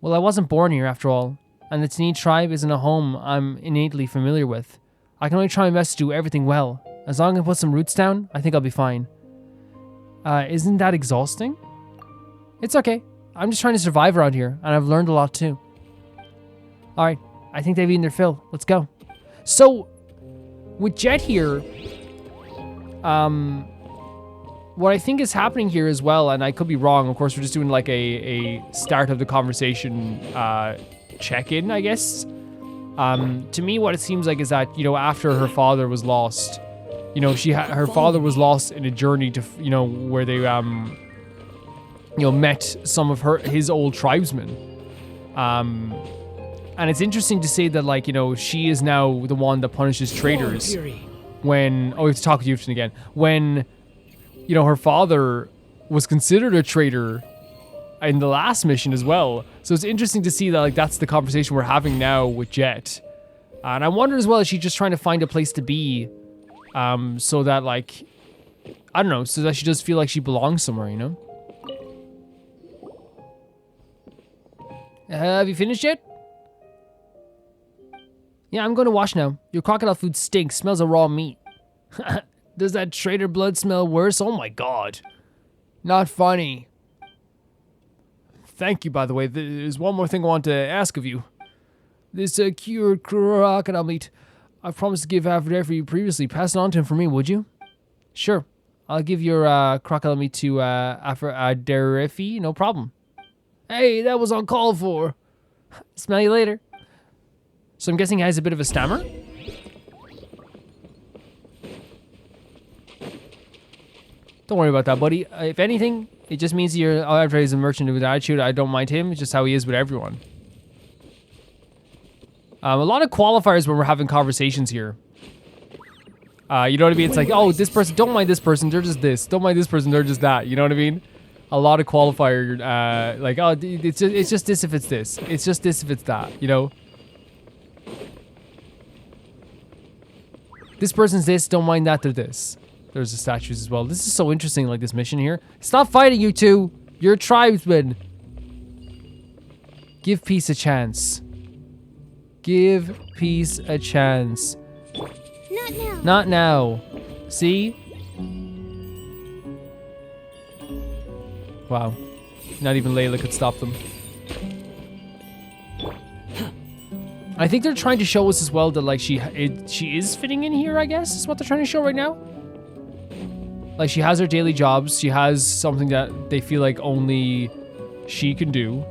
Well, I wasn't born here after all, and the Tanit tribe isn't a home I'm innately familiar with. I can only try my best to do everything well. As long as I put some roots down, I think I'll be fine. Isn't that exhausting? It's okay. I'm just trying to survive around here, and I've learned a lot too. Alright, I think they've eaten their fill. Let's go. So, with Jeht here, what I think is happening here as well, and I could be wrong, of course, we're just doing like a start of the conversation check-in, I guess. To me, what it seems like is that, you know, after her father was lost, you know, her father was lost in a journey to, you know, where they, you know, met some of his old tribesmen. And it's interesting to say that, like, you know, she is now the one that punishes traitors. When, oh, we have to talk with Houston again. When, you know, her father was considered a traitor in the last mission as well. So it's interesting to see that, like, that's the conversation we're having now with Jeht. And I wonder as well, is she just trying to find a place to be, so that, like, I don't know, so that she does feel like she belongs somewhere, you know? Have you finished yet? Yeah, I'm going to wash now. Your crocodile food stinks, smells of raw meat. Does that traitor blood smell worse? Oh my god. Not funny. Thank you, by the way. There's one more thing I want to ask of you. This cured crocodile meat, I promised to give after you previously. Pass it on to him for me, would you? Sure. I'll give your crocodile meat to Derifi, no problem. Hey, that was uncalled for. Smell you later. So I'm guessing he has a bit of a stammer? Don't worry about that, buddy. If anything, it just means you're always a merchant with attitude. I don't mind him. It's just how he is with everyone. A lot of qualifiers when we're having conversations here. You know what I mean? It's like, oh, this person, don't mind this person, they're just this. Don't mind this person, they're just that. You know what I mean? A lot of qualifier, like, oh, it's just this if it's this. It's just this if it's that, you know? This person's this, don't mind that, they're this. There's the statues as well. This is so interesting, like this mission here. Stop fighting, you two! You're tribesmen! Give peace a chance. Give peace a chance. Not now. Not now. See? Wow. Not even Layla could stop them. I think they're trying to show us as well that like she is fitting in here, I guess, is what they're trying to show right now. Like she has her daily jobs, she has something that they feel like only she can do.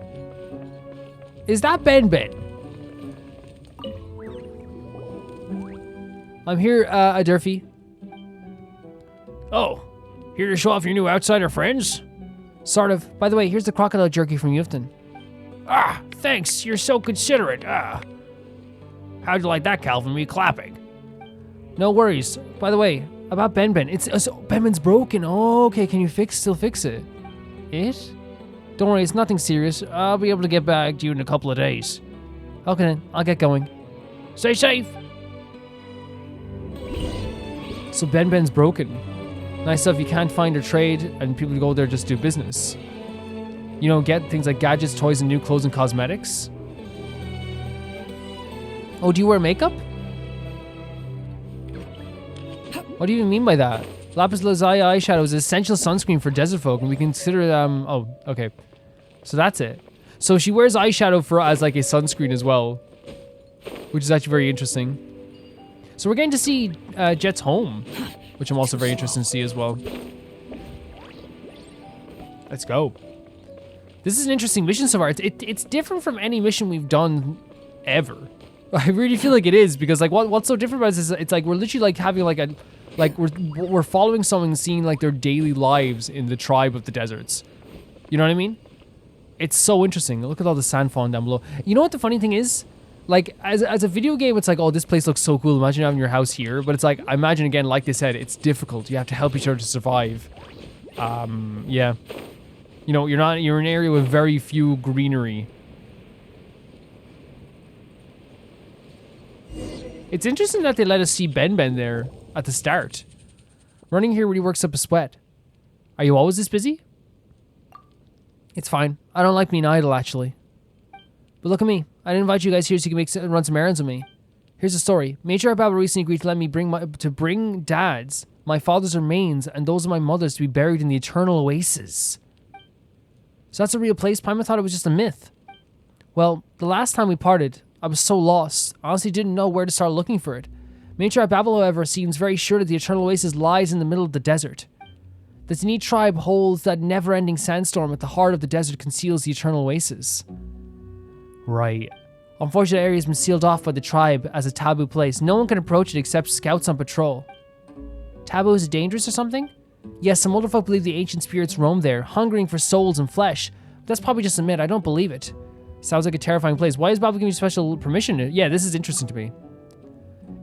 Is that Ben? I'm here, Durfee. Oh, here to show off your new outsider friends? Sort of. By the way, here's the crocodile jerky from Yufton. Ah, thanks. You're so considerate. How'd you like that, Calvin? Me clapping. No worries. By the way, about Ben. It's Ben's broken. Oh, okay. Can you still fix it? It? Don't worry. It's nothing serious. I'll be able to get back to you in a couple of days. Okay then. I'll get going. Stay safe. So Ben's broken. Nice stuff. You can't find or trade, and people go there just do business. You don't get things like gadgets, toys, and new clothes and cosmetics. Oh, do you wear makeup? What do you even mean by that? Lapis lazuli eyeshadow is an essential sunscreen for desert folk, and we consider them. Oh, okay. So that's it. So she wears eyeshadow as like a sunscreen as well, which is actually very interesting. So we're getting to see Jeht's home, which I'm also very interested to see as well. Let's go. This is an interesting mission so far. It's different from any mission we've done ever. I really feel like it is, because like what's so different about this is it's like we're literally like having like we're following someone, seeing like their daily lives in the tribe of the deserts. You know what I mean? It's so interesting. Look at all the sand falling down below. You know what the funny thing is? Like, as a video game, it's like, oh, this place looks so cool. Imagine having your house here. But it's like, I imagine, again, like they said, it's difficult. You have to help each other to survive. Yeah. You know, you're in an area with very few greenery. It's interesting that they let us see Ben there at the start. Running here really works up a sweat. Are you always this busy? It's fine. I don't like being idle, actually. But look at me. I didn't invite you guys here so you can run some errands with me. Here's the story. Major Babel recently agreed to let me bring Dad's, my father's remains, and those of my mother's to be buried in the eternal oasis. So that's a real place? Paimon thought it was just a myth. Well, the last time we parted, I was so lost. I honestly didn't know where to start looking for it. Major Babel, however, seems very sure that the eternal oasis lies in the middle of the desert. The Tanit tribe holds that never-ending sandstorm at the heart of the desert conceals the eternal oasis. Right. Unfortunately, the area has been sealed off by the tribe as a taboo place. No one can approach it except scouts on patrol. Taboo is dangerous or something? Yes, some older folk believe the ancient spirits roam there, hungering for souls and flesh. But that's probably just a myth. I don't believe it. Sounds like a terrifying place. Why is Babel giving you special permission? Yeah, this is interesting to me.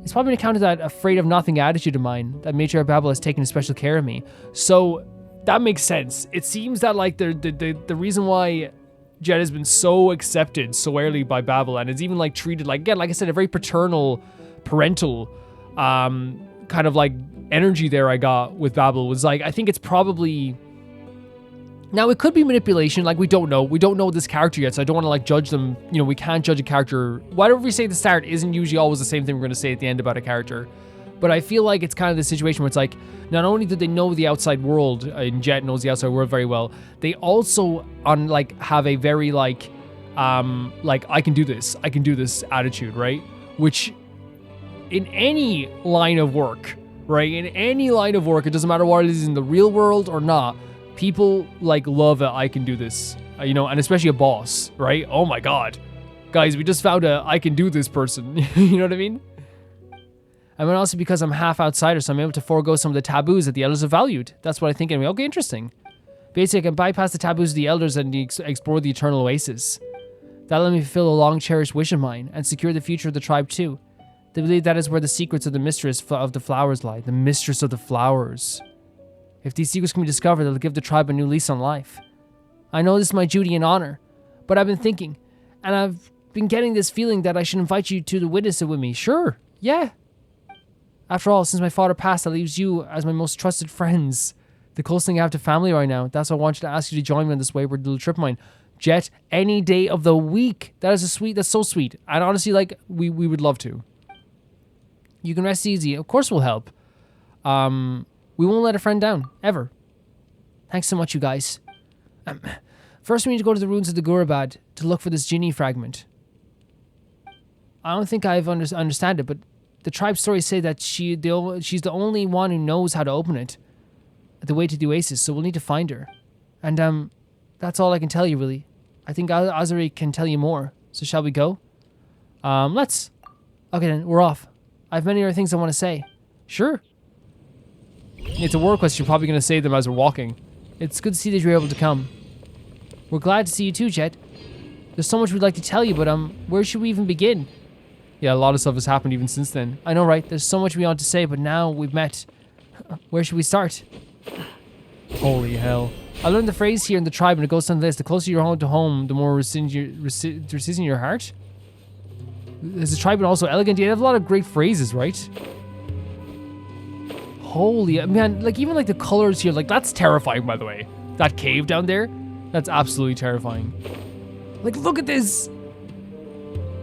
It's probably an account of that afraid of nothing attitude of mine that Major Babel has taken special care of me. So that makes sense. It seems that like the reason why Jeht has been so accepted so early by Babel, and is even like treated like, again, like I said, a very parental kind of like energy there I got with Babel was like, I think it's probably, now it could be manipulation, like we don't know this character yet, so I don't want to like judge them. You know, we can't judge a character. Whatever we say at the start isn't usually always the same thing we're going to say at the end about a character. But I feel like it's kind of the situation where it's like, not only did they know the outside world, and Jeht knows the outside world very well, they also have a very like I can do this attitude, right? Which in any line of work, right? In any line of work, it doesn't matter what it is in the real world or not, people like love a I can do this, you know, and especially a boss, right? Oh my God, guys, we just found a I can do this person. You know what I mean? I mean, also because I'm half outsider, so I'm able to forego some of the taboos that the elders have valued. That's what I think anyway. Okay, interesting. Basically, I can bypass the taboos of the elders and explore the eternal oasis. That let me fulfill a long-cherished wish of mine and secure the future of the tribe too. They believe that is where the secrets of the mistress of the flowers lie. The mistress of the flowers. If these secrets can be discovered, they'll give the tribe a new lease on life. I know this is my duty and honor, but I've been thinking, and I've been getting this feeling that I should invite you to witness it with me. Sure, yeah. After all, since my father passed, that leaves you as my most trusted friends. The closest thing I have to family right now. That's why I wanted to ask you to join me on this wayward little trip of mine. Jeht, any day of the week. That's so sweet. And honestly, like, we would love to. You can rest easy. Of course we'll help. We won't let a friend down, ever. Thanks so much, you guys. First, we need to go to the ruins of the Gurabad to look for this Jinni fragment. I don't think I've understand it, but the tribe's stories say that she's the only one who knows how to open it. The way to the oasis, so we'll need to find her. And, that's all I can tell you, really. I think Azari can tell you more. So shall we go? Let's. Okay then, we're off. I have many other things I want to say. Sure. It's a war quest, you're probably going to say them as we're walking. It's good to see that you're able to come. We're glad to see you too, Jeht. There's so much we'd like to tell you, but where should we even begin? Yeah, a lot of stuff has happened even since then. I know, right? There's so much we want to say, but now we've met. Where should we start? Holy hell. I learned the phrase here in the tribe, and it goes something like this. The closer you're home to home, the more resides in your heart. Is the tribe also elegant? Yeah, they have a lot of great phrases, right? Holy, man, like, even like the colors here, like, that's terrifying, by the way. That cave down there, that's absolutely terrifying. Like, look at this.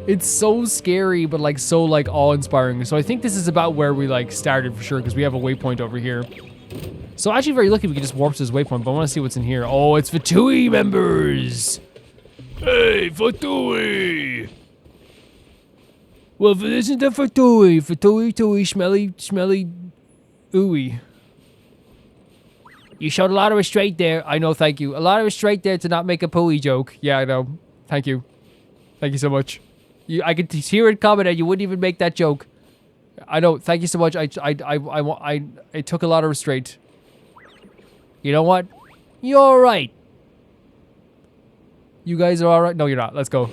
It's so scary, but like so like awe-inspiring. So I think this is about where we like started for sure, because we have a waypoint over here. So actually very lucky we can just warp to this waypoint, but I want to see what's in here. Oh, it's Fatui members. Hey, Fatui. Well, if it isn't the Fatui, Fatui, smelly, ooey. You showed a lot of restraint there. I know, thank you. A lot of restraint there to not make a pooey joke. Yeah, I know. Thank you. Thank you so much. I could hear it coming and you wouldn't even make that joke. I know, thank you so much. I took a lot of restraint. You know what? You're alright. You guys are alright? No, you're not. Let's go.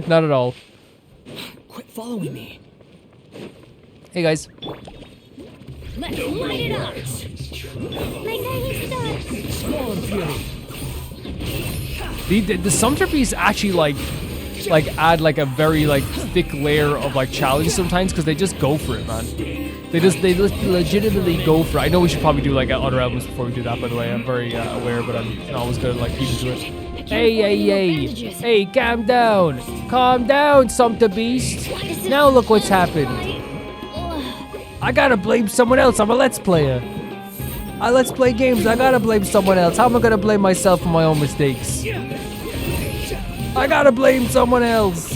Not at all. Quit following me. Hey guys. Let's light it up. Like how you start. Storm Fury. The Sumter Beasts actually like add like a very like thick layer of like challenge sometimes, because they just go for it, man. They legitimately go for it. I know we should probably do like other albums before we do that, by the way. I'm very aware, but I'm always gonna like keep into it. Hey, calm down, Sumter Beast. Now look what's happened. I gotta blame someone else. I'm a Let's Player. I Let's Play games. I gotta blame someone else. How am I gonna blame myself for my own mistakes? I gotta blame someone else.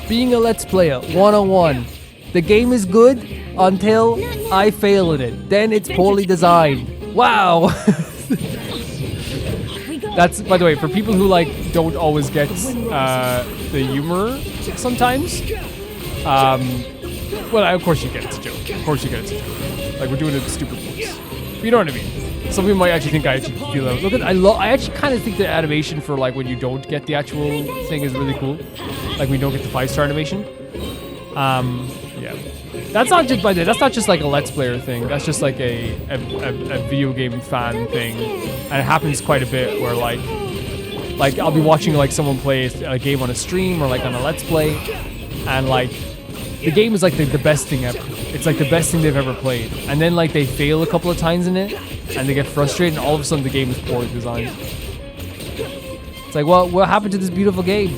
Being a Let's Player 101. The game is good until I fail at it. Then it's poorly designed. Wow. That's, by the way, for people who like don't always get the humor sometimes. Well, of course you get it, it's a joke. Of course you get it, it's a joke. Like, we're doing it in stupid voice. But you know what I mean? Some people might actually think I actually feel it. Look at, I actually kind of think the animation for like when you don't get the actual thing is really cool. Like we don't get the 5-star animation. Yeah. That's not just, by the way, that's not just like a Let's Player thing. That's just like a video game fan thing. And it happens quite a bit where like I'll be watching like someone play a game on a stream or like on a Let's Play, and like the game is like the best thing ever. It's like the best thing they've ever played. And then like they fail a couple of times in it and they get frustrated, and all of a sudden the game is poorly designed. It's like, well, what happened to this beautiful game?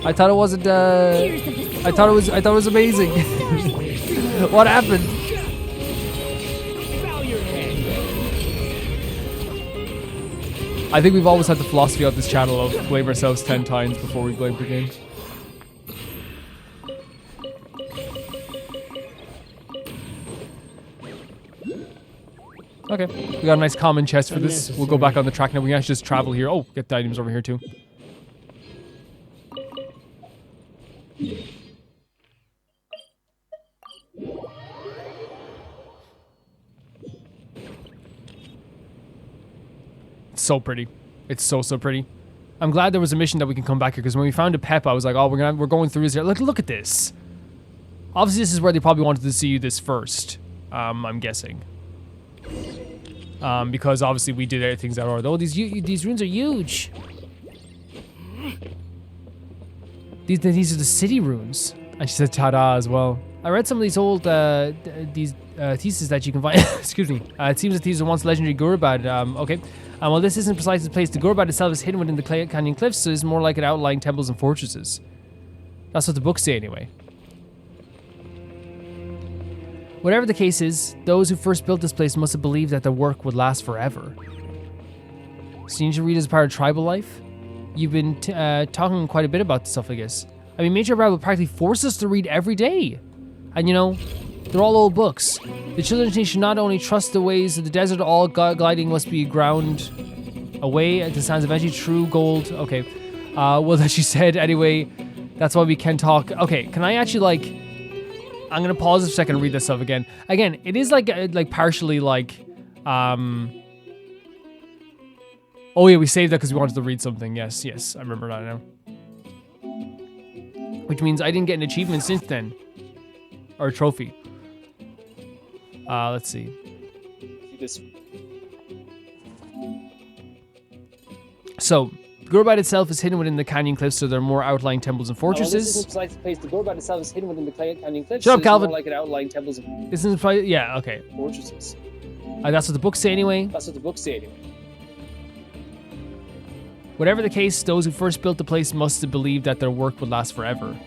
I thought it wasn't I thought it was amazing. What happened? I think we've always had the philosophy of this channel of blame ourselves 10 times before we blame the game. Okay, we got a nice common chest for this. We'll go back on the track now. We can actually just travel here. Oh, get the items over here too. so pretty. It's so pretty. I'm glad there was a mission that we can come back here, because when we found a Pep, I was like, oh, we're going through this here. Look at this. Obviously, this is where they probably wanted to see you this first. I'm guessing. Because obviously we did things out of order. Oh, these runes are huge. These are the city runes. And she said ta-da as well. I read some of these old theses that you can find. Excuse me. It seems that these are once legendary Gurubad. Okay. Well, this isn't precisely the place. The Gurubad itself is hidden within the canyon cliffs, so it's more like an outlying temples and fortresses. That's what the books say anyway. Whatever the case is, those who first built this place must have believed that their work would last forever. So you need to read as part of tribal life? You've been talking quite a bit about this stuff, I guess. I mean, Major Babel practically forces us to read every day. And you know, they're all old books. The children's team should not only trust the ways of the desert, all gliding must be ground away at the sounds eventually true gold. Okay. Well, that she said anyway. That's why we can talk. Okay, can I actually like... I'm gonna pause for a second and read this stuff again. Again, it is like partially like... Oh yeah, we saved that because we wanted to read something. Yes, I remember that now. Which means I didn't get an achievement since then. Or a trophy. Let's see. So, Gurubad itself is hidden within the canyon cliffs, so there are more outlying temples and fortresses. This isn't precise place. The Gurubad itself is hidden within the canyon cliffs. Shut up, Calvin. More like an outlying temples and This isn't probably... Yeah, okay. fortresses. That's what the books say anyway. That's what the books say anyway. Whatever the case, those who first built the place must have believed that their work would last forever.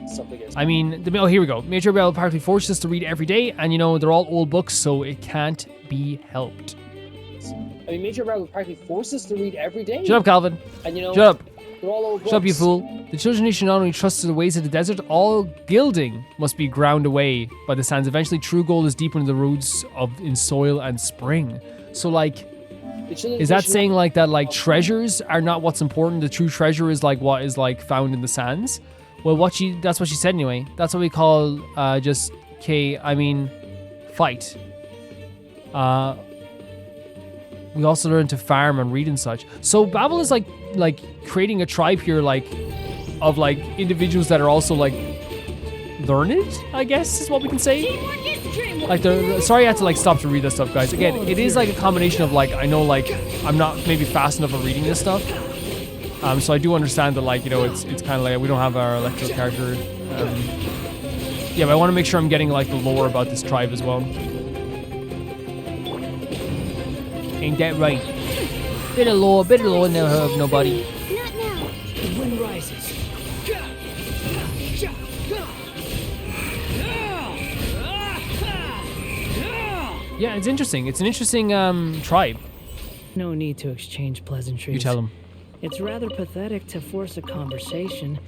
Something is. I mean, oh, here we go. Major Babel practically forces us to read every day, and you know, they're all old books, so it can't be helped. I mean, Major Babel practically forces us to read every day. Shut up, Calvin. And you know, Shut up. they're all old books. Shut up, you fool. The children should not only trust to the ways of the desert, all gilding must be ground away by the sands. Eventually, true gold is deeper in the roots in soil and spring. So, like, is that saying like that, like, treasures are not what's important? The true treasure is like what is like found in the sands? Well, that's what she said anyway. That's what we call fight. We also learn to farm and read and such. So Babel is like creating a tribe here, like, of like individuals that are also like learned, I guess is what we can say. Like, sorry I had to like stop to read this stuff, guys. Again, it is like a combination of like, I know like I'm not maybe fast enough at reading this stuff. So I do understand that, like, you know, it's kind of like we don't have our electro character. Yeah, but I want to make sure I'm getting like the lore about this tribe as well. Ain't that right? Bit of lore never heard of nobody. Not now. The wind rises. Yeah, it's interesting. It's an interesting tribe. No need to exchange pleasantries. You tell them. It's rather pathetic to force a conversation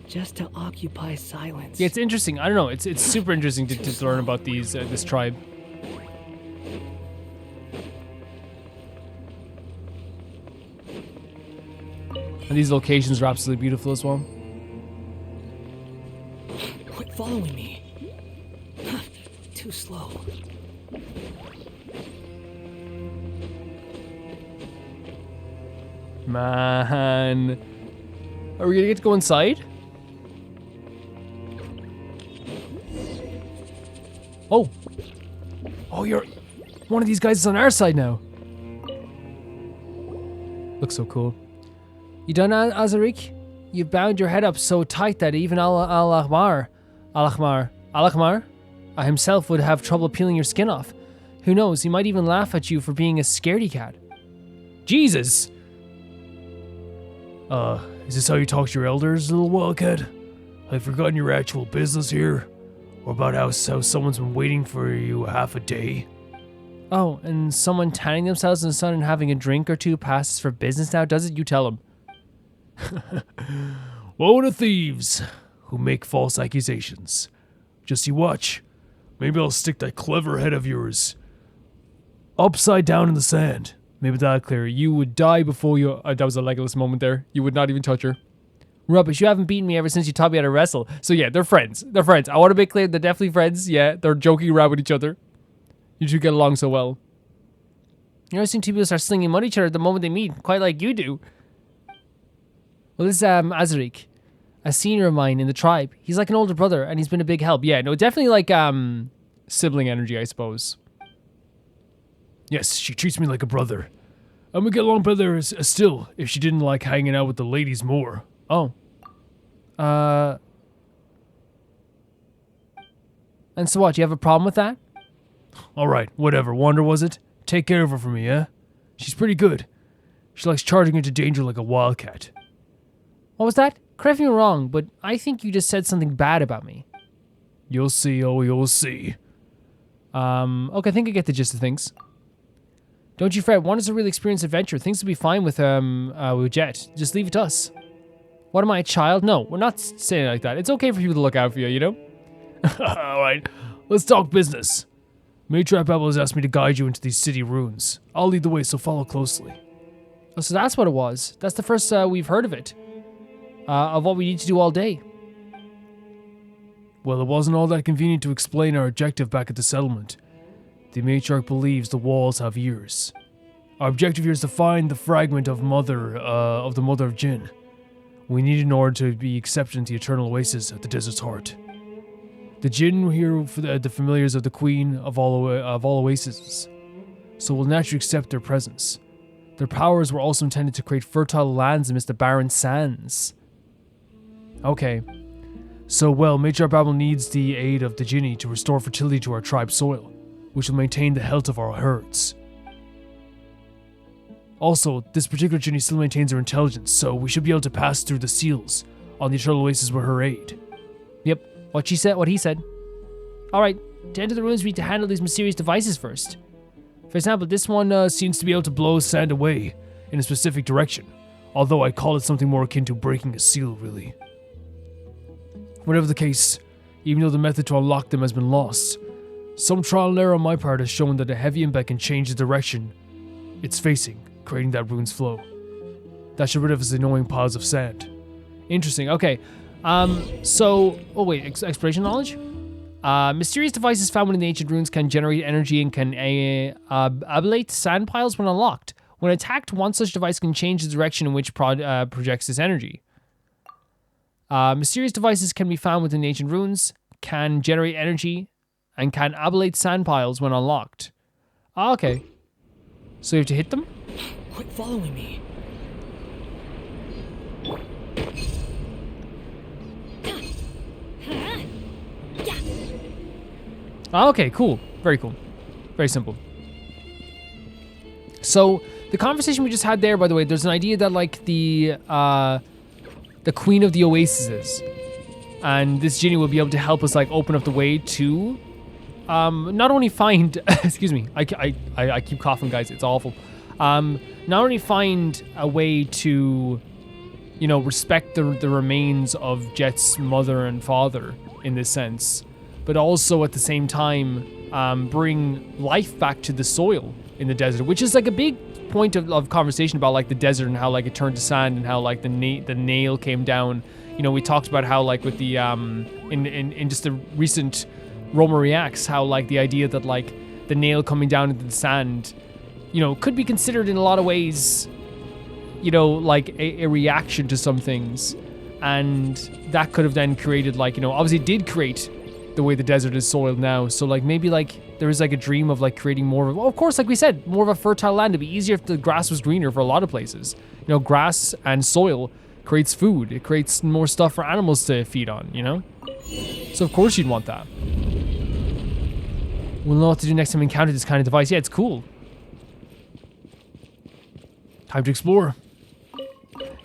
just to occupy silence. Yeah, it's interesting. I don't know. It's super interesting to learn about this tribe. And these locations are absolutely beautiful as well. Quit following me. Too slow. Man. Are we gonna get to go inside? Oh. Oh, you're... One of these guys is on our side now. Looks so cool. You done, Azarik? You've bound your head up so tight that even Al-Ahmar himself would have trouble peeling your skin off. Who knows, he might even laugh at you for being a scaredy cat. Jesus! Is this how you talk to your elders, little wildcat? I've forgotten your actual business here. Or about how someone's been waiting for you half a day. Oh, and someone tanning themselves in the sun and having a drink or two passes for business now, does it? You tell them. Woe to thieves who make false accusations. Just you watch. Maybe I'll stick that clever head of yours upside down in the sand. Maybe that'll clear. You would die before you... that was a Legolas moment there. You would not even touch her. Rubbish, you haven't beaten me ever since you taught me how to wrestle. So yeah, they're friends. They're friends. I want to make clear they're definitely friends. Yeah, they're joking around with each other. You two get along so well. You never seen two people start slinging money at each other the moment they meet, quite like you do. Well, this is Azarik, a senior of mine in the tribe. He's like an older brother, and he's been a big help. Yeah, no, definitely like sibling energy, I suppose. Yes, she treats me like a brother. And we get along better still if she didn't like hanging out with the ladies more. Oh. And so what, do you have a problem with that? Alright, whatever. Wander, was it? Take care of her for me, eh? She's pretty good. She likes charging into danger like a wildcat. What was that? Correct me if I'm wrong, but I think you just said something bad about me. You'll see, oh, you'll see. Okay, I think I get the gist of things. Don't you fret, Wander's a really experienced adventurer. Things will be fine with Jeht. Just leave it to us. What am I, a child? No, we're not saying it like that. It's okay for people to look out for you, you know? Alright, let's talk business. Matriarch Babel has asked me to guide you into these city ruins. I'll lead the way, so follow closely. Oh, so that's what it was. That's the first we've heard of it. Of what we need to do all day. Well, it wasn't all that convenient to explain our objective back at the settlement. The matriarch believes the walls have ears. Our objective here is to find the fragment of the mother of Jinn. We need it in order to be accepted into the eternal oasis at the desert's heart. The Jinn were here for the familiars of the queen of all oases, so we'll naturally accept their presence. Their powers were also intended to create fertile lands amidst the barren sands. Okay. So, well, Matriarch Babel needs the aid of the Jinni to restore fertility to our tribe's soil, which will maintain the health of our herds. Also, this particular Jinni still maintains her intelligence, so we should be able to pass through the seals on the Eternal Oasis with her aid. Yep, what he said. Alright, to enter the ruins we need to handle these mysterious devices first. For example, this one seems to be able to blow sand away in a specific direction, although I'd call it something more akin to breaking a seal, really. Whatever the case, even though the method to unlock them has been lost, some trial and error on my part has shown that a heavy impact can change the direction it's facing, creating that rune's flow. That should rid us of annoying piles of sand. Interesting, okay. Exploration knowledge? Mysterious devices found within the ancient runes can generate energy and can ablate sand piles when unlocked. When attacked, one such device can change the direction in which projects this energy. Mysterious devices can be found within the ancient runes, can generate energy, and can ablate sand piles when unlocked. Okay. So you have to hit them? Quit following me. Okay, cool. Very cool. Very simple. So, the conversation we just had there, by the way, there's an idea that, like, the queen of the oases, and this Jinni will be able to help us, like, open up the way to, not only find, excuse me, I keep coughing, guys, it's awful. Not only find a way to, you know, respect the remains of Jeht's mother and father, in this sense, but also at the same time, bring life back to the soil in the desert, which is like a big point of conversation about like the desert and how like it turned to sand and how like the nail came down. You know, we talked about how like with the in just the recent Roma Reacts, how like the idea that like the nail coming down into the sand, you know, could be considered in a lot of ways, you know, like a reaction to some things, and that could have then created like, you know, obviously it did create the way the desert is soiled now. So like maybe like there is like a dream of like creating more of, well, of course, like we said, more of a fertile land. It'd be easier if the grass was greener for a lot of places. You know, grass and soil creates food. It creates more stuff for animals to feed on, you know? So of course you'd want that. We'll know what to do next time we encounter this kind of device. Yeah, it's cool. Time to explore.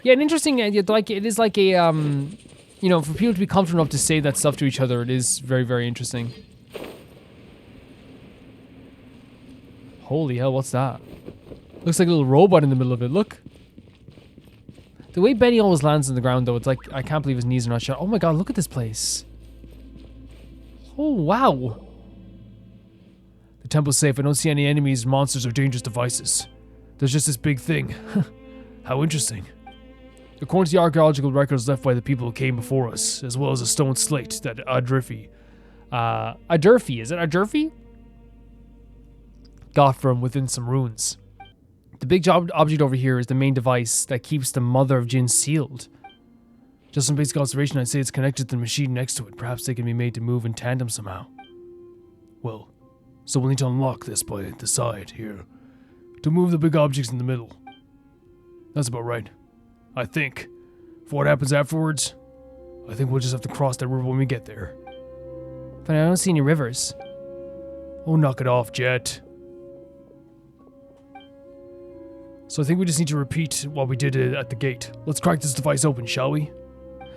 Yeah, an interesting, like it is like a, you know, for people to be comfortable enough to say that stuff to each other, it is very, very interesting. Holy hell, what's that? Looks like a little robot in the middle of it, look. The way Benny always lands on the ground, though, it's like, I can't believe his knees are not shut. Oh my god, look at this place. Oh, wow. The temple's safe. I don't see any enemies, monsters, or dangerous devices. There's just this big thing. How interesting. According to the archaeological records left by the people who came before us, as well as a stone slate that Adurfi, Adurfi, is it Adurfi? got from within some ruins. The big object over here is the main device that keeps the Mother of Jinn sealed. Just some basic observation, I'd say it's connected to the machine next to it. Perhaps they can be made to move in tandem somehow. Well, so we'll need to unlock this by the side here. To move the big objects in the middle. That's about right. I think. For what happens afterwards, I think we'll just have to cross that river when we get there. But I don't see any rivers. Oh, knock it off, Jeht. So I think we just need to repeat what we did at the gate. Let's crack this device open, shall we?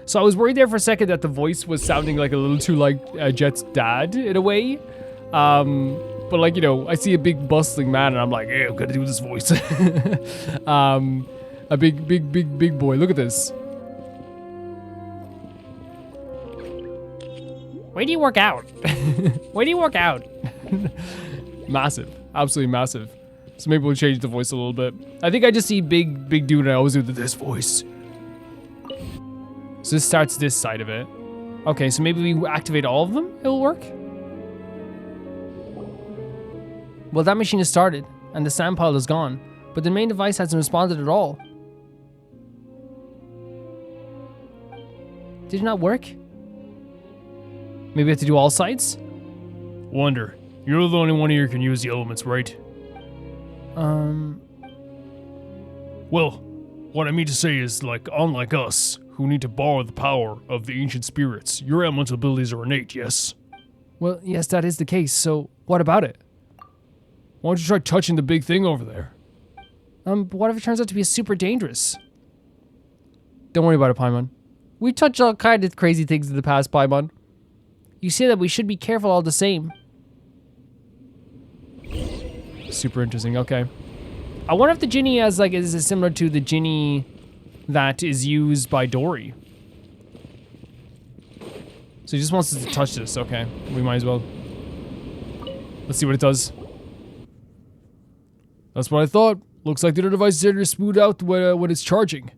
So I was worried there for a second that the voice was sounding like a little too like Jet's dad in a way. But like, you know, I see a big bustling man and I'm like, yeah, I'm gonna do this voice. A big boy. Look at this. Where do you work out? Where do you work out? Massive. Absolutely massive. So maybe we'll change the voice a little bit. I think I just see big dude and I always do this voice. So this starts this side of it. Okay, so maybe we activate all of them, it'll work? Well, that machine has started, and the sand pile is gone, but the main device hasn't responded at all. Did it not work? Maybe we have to do all sides? Wonder, you're the only one here who can use the elements, right? Well, what I mean to say is, like, unlike us, who need to borrow the power of the ancient spirits, your elemental abilities are innate, yes? Well, yes, that is the case, so what about it? Why don't you try touching the big thing over there? But what if it turns out to be super dangerous? Don't worry about it, Paimon. We've touched all kind of crazy things in the past, Paimon. You say that we should be careful all the same. Super interesting, okay. I wonder if the Jinni is similar to the Jinni that is used by Dori. So he just wants us to touch this, okay. We might as well. Let's see what it does. That's what I thought. Looks like the other device is here to smooth out when it's charging.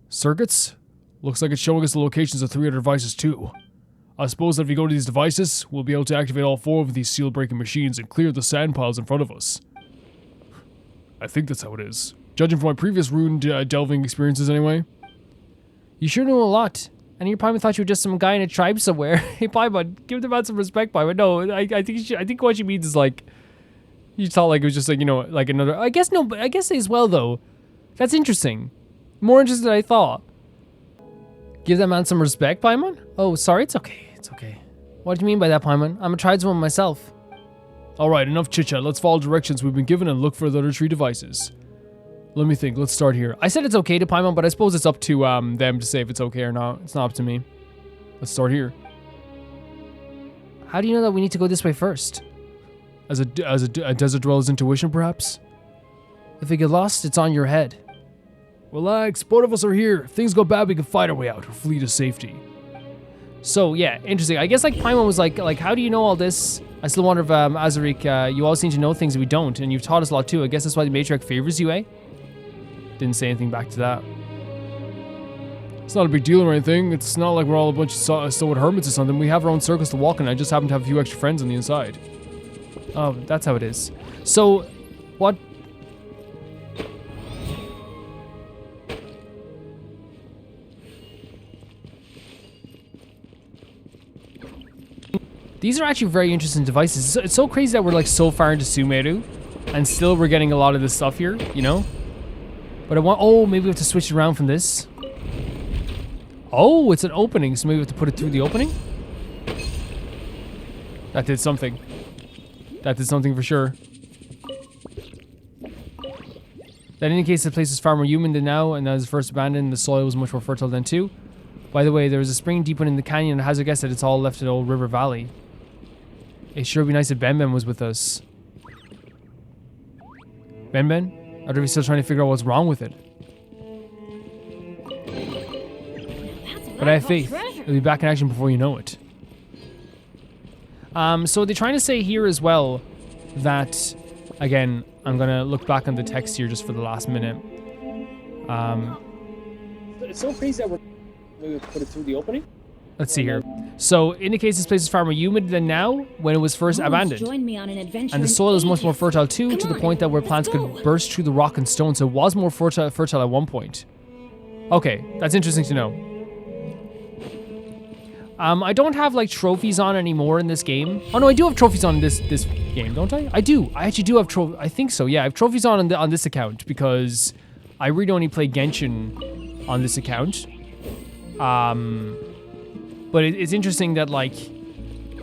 Circuits? Looks like it's showing us the locations of 3 other devices too. I suppose that if we go to these devices, we'll be able to activate all 4 of these seal-breaking machines and clear the sand piles in front of us. I think that's how it is. Judging from my previous rune delving experiences anyway. You sure know a lot. And you probably thought you were just some guy in a tribe somewhere. Hey, Paimon, give the man some respect, Paimon. No, I think what she means is like, you thought like it was just like, you know, like another, I guess as well though. That's interesting. More interesting than I thought. Give that man some respect, Paimon? Oh, sorry, it's okay, it's okay. What do you mean by that, Paimon? I'm a tribeswoman myself. Alright, enough chit-chat. Let's follow directions we've been given and look for the other 3 devices. Let me think, let's start here. I said it's okay to Paimon, but I suppose it's up to them to say if it's okay or not. It's not up to me. Let's start here. How do you know that we need to go this way first? As a desert dweller's intuition, perhaps? If we get lost, it's on your head. Relax, both of us are here. If things go bad, we can fight our way out or flee to safety. So, yeah, interesting. I guess, like, Paimon was like, how do you know all this? I still wonder if, Azarik, you all seem to know things we don't, and you've taught us a lot, too. I guess that's why the matriarch favors you, eh? Didn't say anything back to that. It's not a big deal or anything. It's not like we're all a bunch of stalwart hermits or something. We have our own circles to walk in. I just happen to have a few extra friends on the inside. Oh, that's how it is. So, what... These are actually very interesting devices. It's so crazy that we're like so far into Sumeru, and still we're getting a lot of this stuff here, you know? But I want, oh, maybe we have to switch it around from this. Oh, it's an opening, so maybe we have to put it through the opening? That did something. That did something for sure. That indicates the place is far more human than now, and as first abandoned, the soil was much more fertile then too. By the way, there was a spring deep in the canyon, and I hazard guess that it's all left at Old River Valley. It sure would be nice if Ben was with us. Ben? Or are we still trying to figure out what's wrong with it? But I have faith. It'll be back in action before you know it. So they're trying to say here as well that, again, I'm gonna look back on the text here just for the last minute. It's so crazy that we're maybe put it through the opening. Let's see here. So indicates this place is far more humid than now when it was first abandoned. Join me on an adventure And the in soil is much more Egypt. fertile too, Come to the on, point that where let's plants go. could burst through the rock and stone. So it was more fertile at one point. Okay, that's interesting to know. I don't have like trophies on anymore in this game. Oh no, I do have trophies on this game, don't I? I do. I actually do have trophies. I think so. Yeah, I have trophies on this account because I really only play Genshin on this account. But it's interesting that like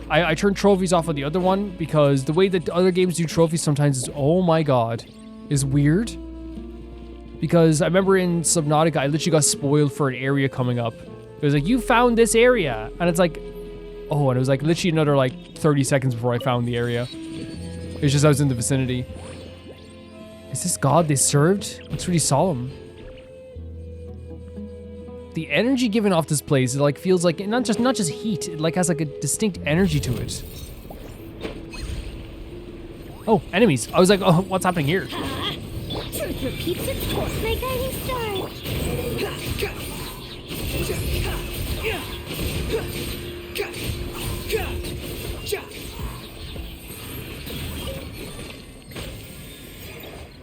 I turn trophies off on the other one because the way that other games do trophies sometimes is, oh my god, is weird. Because I remember in Subnautica, I literally got spoiled for an area coming up. It was like, you found this area. And it's like, oh, and it was like literally another like 30 seconds before I found the area. It's just I was in the vicinity. Is this God they served? Looks really solemn. The energy given off this place, it like feels like not just heat, it like has like a distinct energy to it. Oh, enemies. I was like, oh, what's happening here? Truth repeats its course. My guiding star.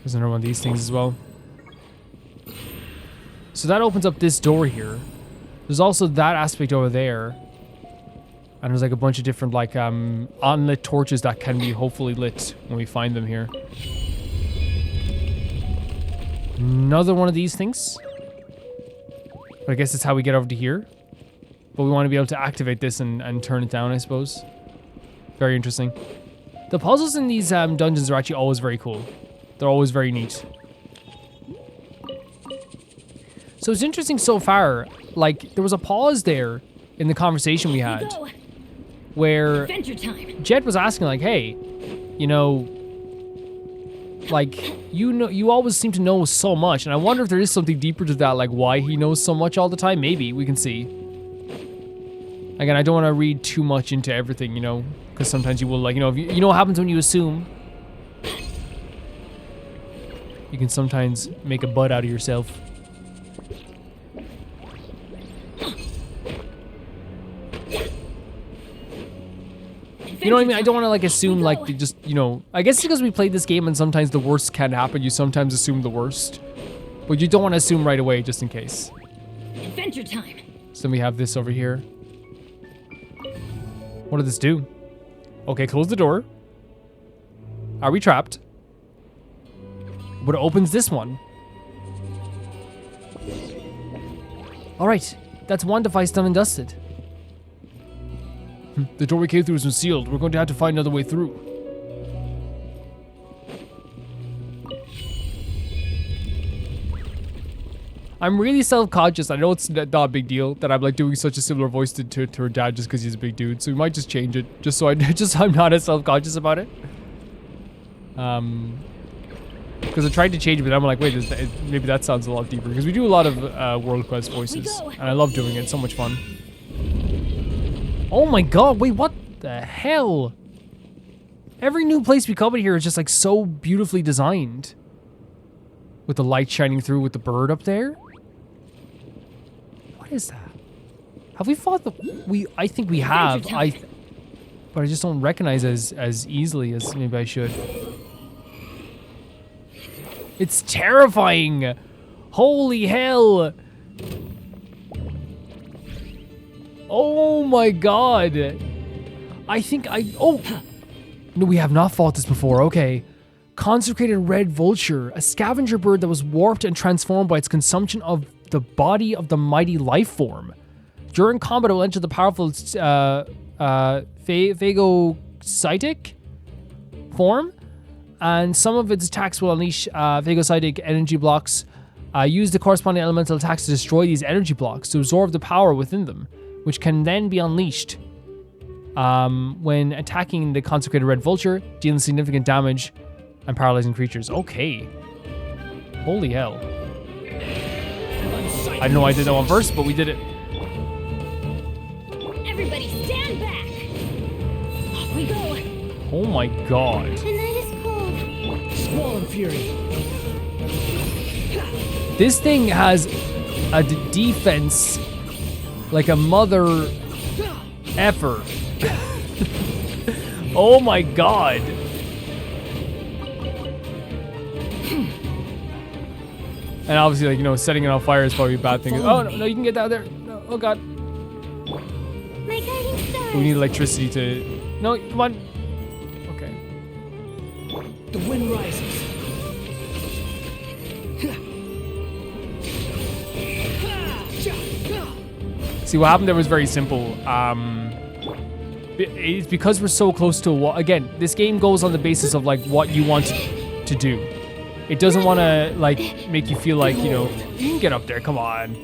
There's another one of these things as well. So that opens up this door here. There's also that aspect over there. And there's like a bunch of different like unlit torches that can be hopefully lit when we find them here. Another one of these things. But I guess that's how we get over to here. But we want to be able to activate this and turn it down, I suppose. Very interesting. The puzzles in these dungeons are actually always very cool. They're always very neat. So it's interesting so far. Like, there was a pause there in the conversation we had. Go. Where Adventure time. Jeht was asking like, hey, you know, like, you always seem to know so much. And I wonder if there is something deeper to that, like why he knows so much all the time. Maybe, we can see. Again, I don't want to read too much into everything, you know, because sometimes you will, like, you know, if you know what happens when you assume. You can sometimes make a butt out of yourself. You know what I mean? I don't want to like assume like they just, you know, I guess because we played this game and sometimes the worst can happen, you sometimes assume the worst. But you don't want to assume right away just in case. Adventure time. So then we have this over here. What did this do? Okay, close the door. Are we trapped? But it opens this one. Alright, that's one device done and dusted. The door we came through is sealed. We're going to have to find another way through. I'm really self-conscious. I know it's not a big deal that I'm like doing such a similar voice to her dad just because he's a big dude. So we might just change it just so I'm not as self-conscious about it. Because I tried to change it, but I'm like, wait, maybe that sounds a lot deeper. Because we do a lot of World Quest voices, and I love doing it. It's so much fun. Oh my god, wait, what the hell? Every new place we come in here is just like so beautifully designed. With the light shining through with the bird up there. What is that? Have we fought the... I think we have. But I just don't recognize as easily as maybe I should. It's terrifying! Holy hell! Oh my god! I think oh! No, we have not fought this before, okay. Consecrated red vulture, a scavenger bird that was warped and transformed by its consumption of the body of the mighty life form. During combat, it will enter the powerful phagocytic form, and some of its attacks will unleash phagocytic energy blocks. Use the corresponding elemental attacks to destroy these energy blocks to absorb the power within them, which can then be unleashed when attacking the consecrated red vulture, dealing significant damage and paralyzing creatures. Okay. Holy hell. I know I did that one first, but we did it. Everybody stand back. Off we go. Oh my god. The night is cold. Squall and fury. This thing has a defense like a mother Effort. Oh my god. And obviously, like, you know, setting it on fire is probably a bad thing. Oh, no, you can get down there. No, oh god. My guiding star. We need electricity to... No, come on. Okay. The wind rises. See, what happened there was very simple. It's because we're so close to a wall. Again, this game goes on the basis of, like, what you want to do. It doesn't want to, like, make you feel like, you know, you can get up there, come on.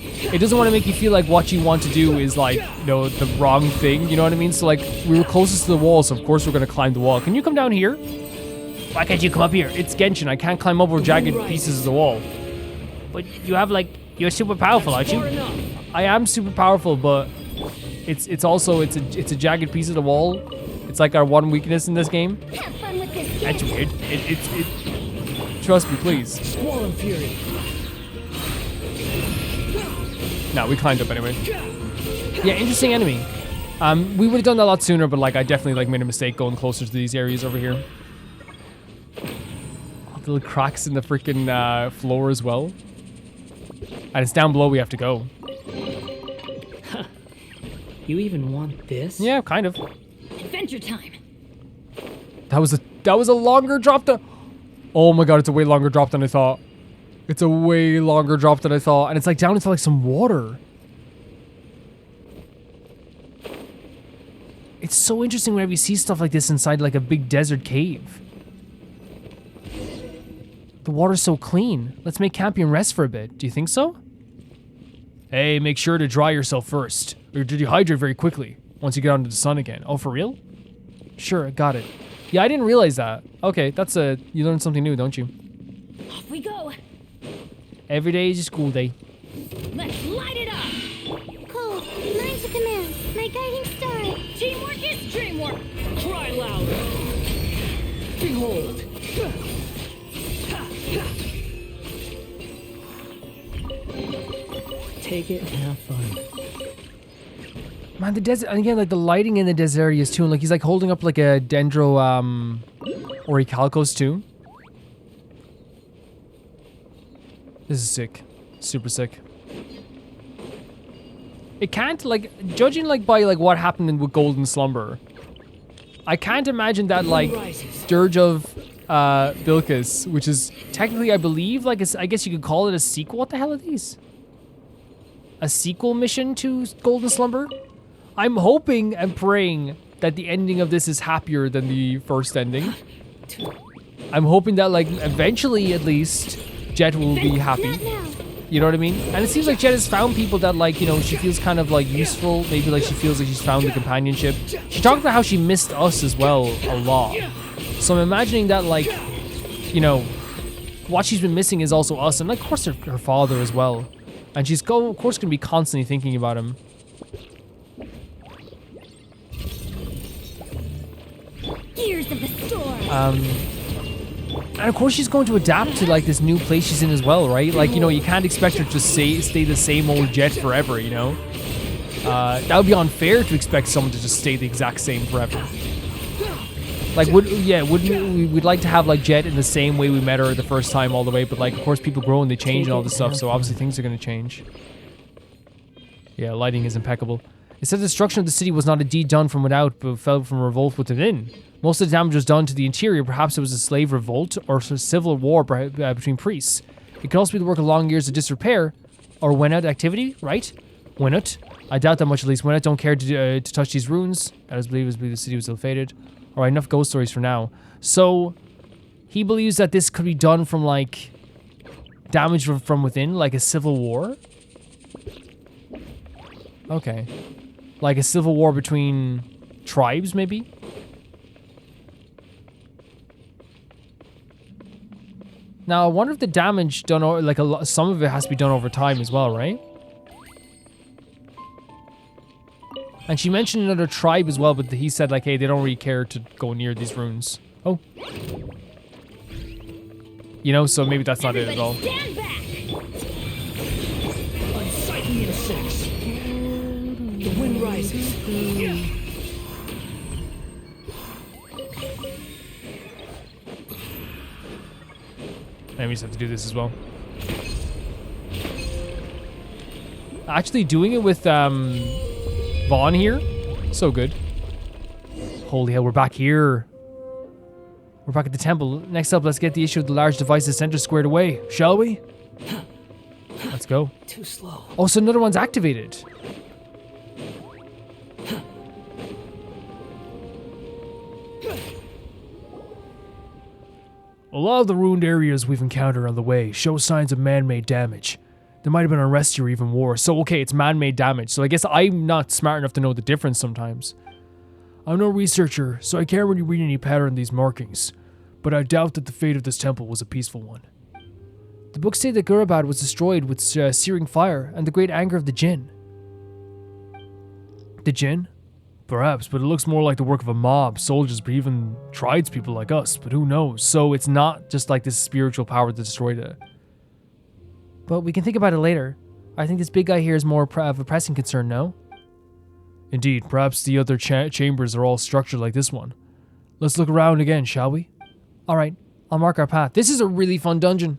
It doesn't want to make you feel like what you want to do is, like, you know, the wrong thing, you know what I mean? So, like, we were closest to the wall, so of course we're going to climb the wall. Can you come down here? Why can't you come up here? It's Genshin, I can't climb over jagged pieces of the wall. But you have, like, you're super powerful, aren't you? I am super powerful, but it's also, it's a jagged piece of the wall. It's like our one weakness in this game. Have fun with this. That's weird. Trust me, please. Squall and fury. No, we climbed up anyway. Yeah, interesting enemy. We would have done that a lot sooner, but like I definitely like made a mistake going closer to these areas over here. Little cracks in the freaking floor as well. And it's down below we have to go. You even want this? Yeah, kind of. Adventure time. That was a longer drop than... Oh my god, it's a way longer drop than I thought. It's a way longer drop than I thought. And it's like down into like some water. It's so interesting whenever you see stuff like this inside like a big desert cave. The water's so clean. Let's make camp and rest for a bit. Do you think so? Hey, make sure to dry yourself first. Or dehydrate very quickly once you get onto the sun again. Oh, for real? Sure, got it. Yeah, I didn't realize that. Okay, that's you learn something new, don't you? Off we go. Every day is a school day. Let's light it up. Cold, mine's a command. My guiding star. Teamwork is dreamwork. Cry louder. Behold. Take it and have fun. Man, the desert, and again, like the lighting in the desert areas too, and like he's like holding up like a dendro, orichalcos too. This is sick. Super sick. It can't, like, judging like by like what happened with Golden Slumber, I can't imagine that like Dirge of Bilkis, which is technically I believe like I guess you could call it a sequel. What the hell are these? A sequel mission to Golden Slumber? I'm hoping and praying that the ending of this is happier than the first ending. I'm hoping that, like, eventually, at least, Jeht will be happy. You know what I mean? And it seems like Jeht has found people that, like, you know, she feels kind of, like, useful. Maybe, like, she feels like she's found the companionship. She talked about how she missed us as well a lot. So I'm imagining that, like, you know, what she's been missing is also us. And, like, of course, her father as well. And she's, of course, going to be constantly thinking about him. Gears of the storm. And of course she's going to adapt to like this new place she's in as well, right? Like, you know, you can't expect her to stay the same old Jeht forever, you know? That would be unfair to expect someone to just stay the exact same forever. Like, we'd like to have like Jeht in the same way we met her the first time all the way, but like, of course people grow and they change and all this stuff, so obviously things are going to change. Yeah, lighting is impeccable. It said the destruction of the city was not a deed done from without, but fell from a revolt within. Most of the damage was done to the interior. Perhaps it was a slave revolt or a civil war between priests. It could also be the work of long years of disrepair or Wenat activity, right? Wenat. I doubt that much, at least. Wenat don't care to touch these ruins. As believed the city was ill-fated. Alright, enough ghost stories for now. So, he believes that this could be done from, like, damage from within, like a civil war? Okay. Like a civil war between tribes, maybe? Now, I wonder if the damage done, like some of it has to be done over time as well, right? And she mentioned another tribe as well, but he said like, hey, they don't really care to go near these ruins. Oh. You know, so maybe that's not it at all. Stand back. Unsightly insects. The wind rises. Maybe we just have to do this as well. Actually doing it with Vaughn here, so good. Holy hell, we're back here. We're back at the temple. Next up, let's get the issue of the large devices center squared away, shall we? Let's go. Too slow. Oh, so another one's activated. A lot of the ruined areas we've encountered on the way show signs of man-made damage. There might have been unrest or even war. So, okay, it's man-made damage. So I guess I'm not smart enough to know the difference sometimes. I'm no researcher, so I can't really read any pattern in these markings. But I doubt that the fate of this temple was a peaceful one. The books say that Gurabad was destroyed with searing fire and the great anger of the Jinn. The Jinn? Perhaps, but it looks more like the work of a mob, soldiers, but even tradespeople like us, but who knows? So it's not just like this spiritual power that destroyed it. But we can think about it later. I think this big guy here is more of a pressing concern, no? Indeed, perhaps the other chambers are all structured like this one. Let's look around again, shall we? Alright, I'll mark our path. This is a really fun dungeon.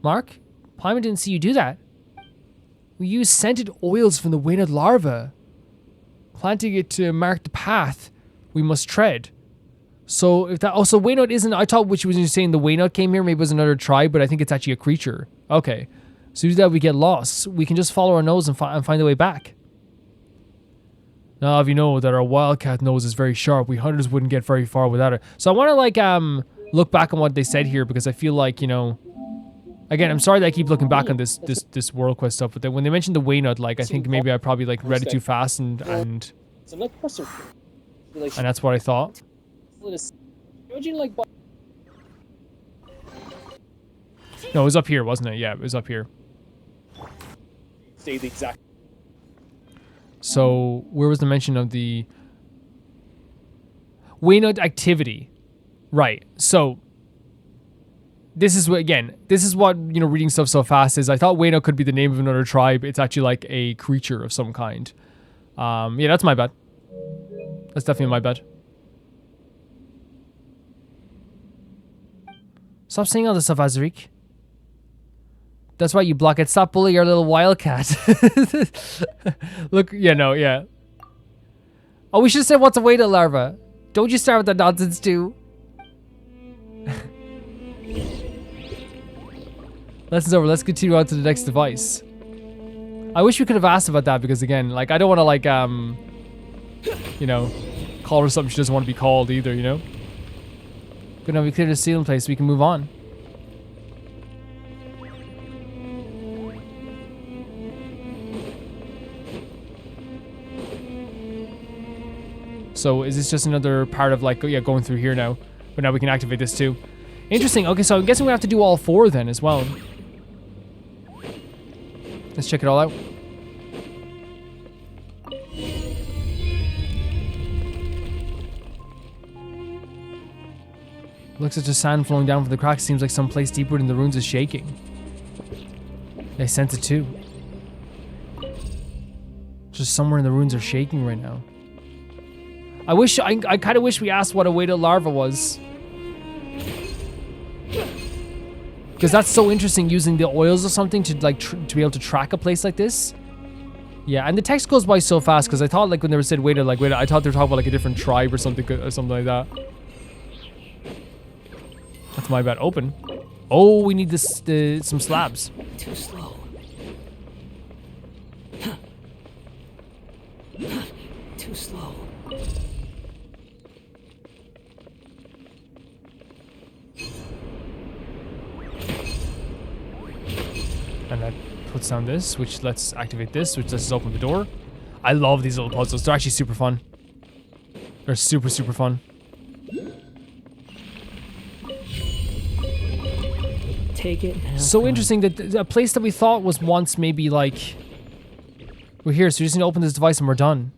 Mark? Paimon didn't see you do that. We use scented oils from the Waynod larva, planting it to mark the path we must tread. So if that, so Waynod isn't, I thought which was you saying the Waynod came here, maybe it was another tribe, but I think it's actually a creature. Okay. So do that we get lost. We can just follow our nose and find the way back. Now if you know that our wildcat nose is very sharp, we hunters wouldn't get very far without it. So I want to like look back on what they said here because I feel like, you know, again, I'm sorry that I keep looking back on this World Quest stuff, but then when they mentioned the Waynod, like I think maybe I probably like read it too fast and that's what I thought. No, it was up here, wasn't it? Yeah, it was up here. Stay the exact. So where was the mention of the Waynod activity? Right. So this is what, again, this is what, you know, reading stuff so fast is. I thought Waynod could be the name of another tribe. It's actually like a creature of some kind. Yeah, that's my bad. That's definitely my bad. Stop saying all this stuff, Azarik. That's why you block it. Stop bullying your little wildcat. Look, yeah, no, yeah. Oh, we should have said what's a Waynod larva. Don't you start with that nonsense too. Lesson's over. Let's continue on to the next device. I wish we could have asked about that because again, like I don't want to like you know, call her something she doesn't want to be called either, you know? Good, now we cleared the ceiling place so we can move on. So is this just another part of like, yeah, going through here now? But now we can activate this too. Interesting. Okay, so I'm guessing we have to do all four then as well. Let's check it all out. Looks like just sand flowing down from the cracks. Seems like some place deeper in the ruins is shaking. I sense it too. Just somewhere in the ruins are shaking right now. I kind of wish we asked what a Waynod larva was. Because that's so interesting, using the oils or something to like to be able to track a place like this. Yeah, and the text goes by so fast because I thought like when they said Waynod, like Waynod, I thought they were talking about like a different tribe or something like that. That's my bad. Open. Oh, we need this some slabs. Too slow. Too slow. And that puts down this, which lets activate this, which lets us open the door. I love these little puzzles. They're actually super fun. They're super, super fun. Take it and have So fun. interesting that a place that we thought was once maybe like... We're here, so we just need to open this device and we're done.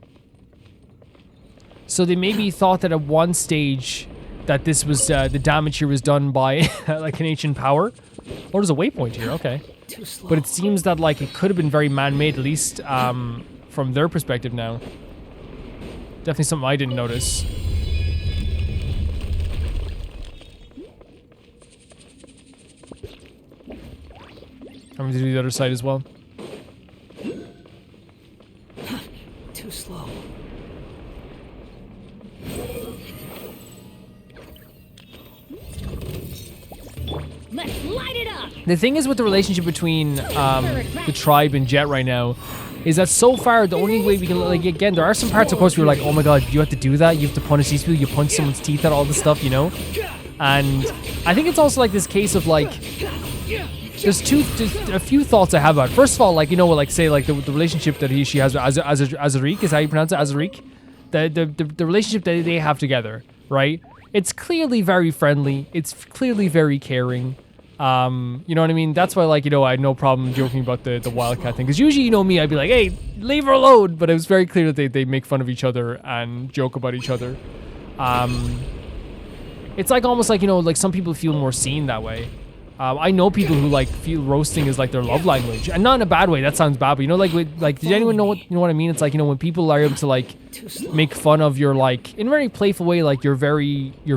So they maybe thought that at one stage that this was, the damage here was done by like an ancient power. Oh, there's a waypoint here, okay. Too slow. but it seems that like it could have been very man-made, at least from their perspective now. Definitely something I didn't notice. I'm going to do the other side as well. Too slow. Let's light it up. The thing is with the relationship between the tribe and Jeht right now is that so far the only way we can, like, again, there are some parts of course where we're like, oh my god, you have to do that, you have to punish these people, you punch someone's teeth out, all this stuff, you know? And I think it's also like this case of like, there's a few thoughts I have about it. First of all, like, you know, like say like the relationship that she has with Azariq, is how you pronounce it, Azariq? The relationship that they have together, right? It's clearly very friendly, it's clearly very caring. You know what I mean? That's why, like, you know, I had no problem joking about the Wildcat thing. Because usually, you know me, I'd be like, hey, leave her alone. But it was very clear that they make fun of each other and joke about each other. It's like almost like, you know, like some people feel more seen that way. I know people who like feel roasting is like their love language, and not in a bad way. That sounds bad, but you know, like did anyone know what I mean? It's like, you know, when people are able to like make fun of your, like, in a very playful way, like your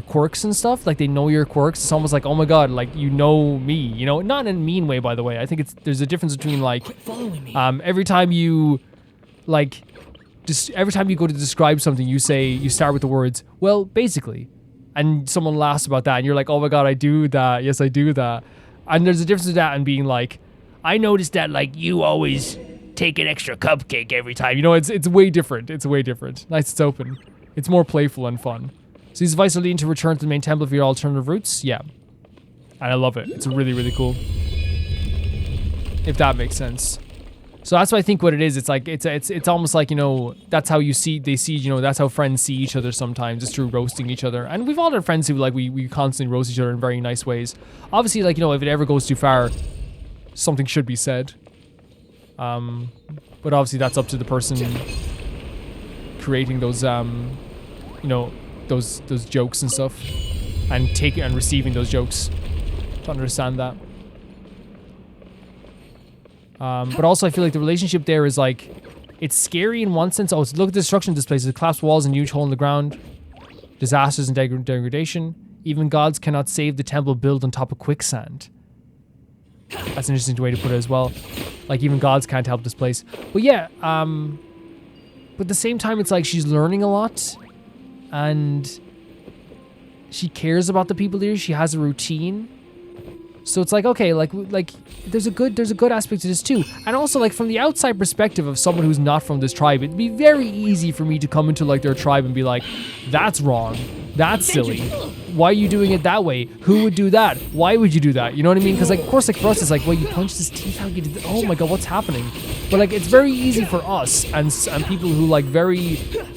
quirks and stuff. Like they know your quirks. It's almost like, oh my god, like you know me. You know, not in a mean way, by the way. I think there's a difference between like every time you like just every time you go to describe something, you start with the words, well, basically. And someone laughs about that, and you're like, oh my god, I do that. Yes, I do that. And there's a difference with that and being like, I noticed that, like, you always take an extra cupcake every time. You know, it's way different. It's way different. Nice, it's open. It's more playful and fun. So these advice are leading to return to the main temple of your alternative routes? Yeah. And I love it. It's really, really cool. If that makes sense. So that's what I think what it is. It's like, it's almost like, you know, that's how they see, you know, that's how friends see each other sometimes. It's through roasting each other. And we've all had friends who, like, we constantly roast each other in very nice ways. Obviously, like, you know, if it ever goes too far, something should be said. But obviously that's up to the person creating those, you know, those jokes and stuff. And taking and receiving those jokes. To understand that. But also I feel like the relationship there is like, it's scary in one sense. Oh, look at the destruction of this place. It collapsed walls and huge hole in the ground. Disasters and degradation. Even gods cannot save the temple built on top of quicksand. That's an interesting way to put it as well. Like even gods can't help this place. But yeah, but at the same time it's like she's learning a lot. And she cares about the people there. She has a routine. So it's like, okay, like there's a good aspect to this too. And also, like, from the outside perspective of someone who's not from this tribe, it'd be very easy for me to come into like their tribe and be like, that's wrong, that's silly, why are you doing it that way, who would do that, why would you do that, you know what I mean? Because like, of course, like for us it's like, well, you punched his teeth out, you did, oh my god, what's happening? But like, it's very easy for us and people who like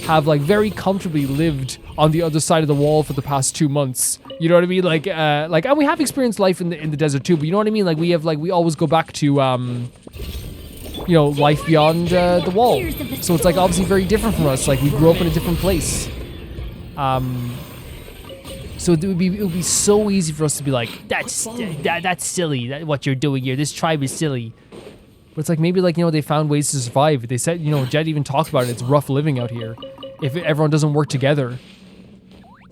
have very comfortably lived on the other side of the wall for the past 2 months. You know what I mean? Like, and we have experienced life in the desert too. But you know what I mean? Like, we always go back to, you know, life beyond the wall. So it's like obviously very different from us. Like we grew up in a different place. So it would be so easy for us to be like, that's silly. What you're doing here. This tribe is silly. But it's like maybe like, you know, they found ways to survive. They said, you know, Jeht even talked about it. It's rough living out here. If everyone doesn't work together.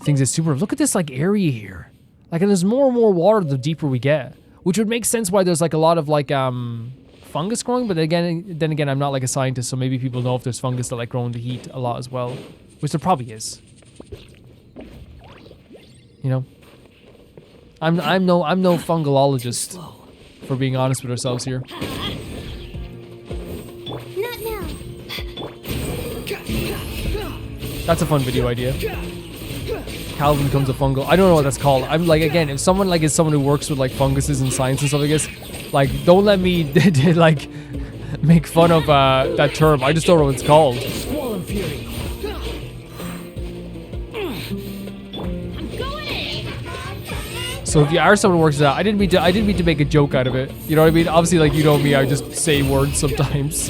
Things is super. Look at this like area here. Like, and there's more and more water the deeper we get, which would make sense why there's like a lot of like fungus growing. But then again, I'm not like a scientist, so maybe people know if there's fungus that like grow in the heat a lot as well, which there probably is. You know, I'm no fungalologist, for being honest with ourselves here. Not now. That's a fun video idea. Calvin becomes a fungal. I don't know what that's called. I'm like, again, if someone like is someone who works with like funguses and science and stuff like this, like don't let me like make fun of that term. I just don't know what it's called. Swollen fury. I'm going in. So if you are someone who works with that, I didn't mean to make a joke out of it. You know what I mean? Obviously, like, you know me, I just say words sometimes.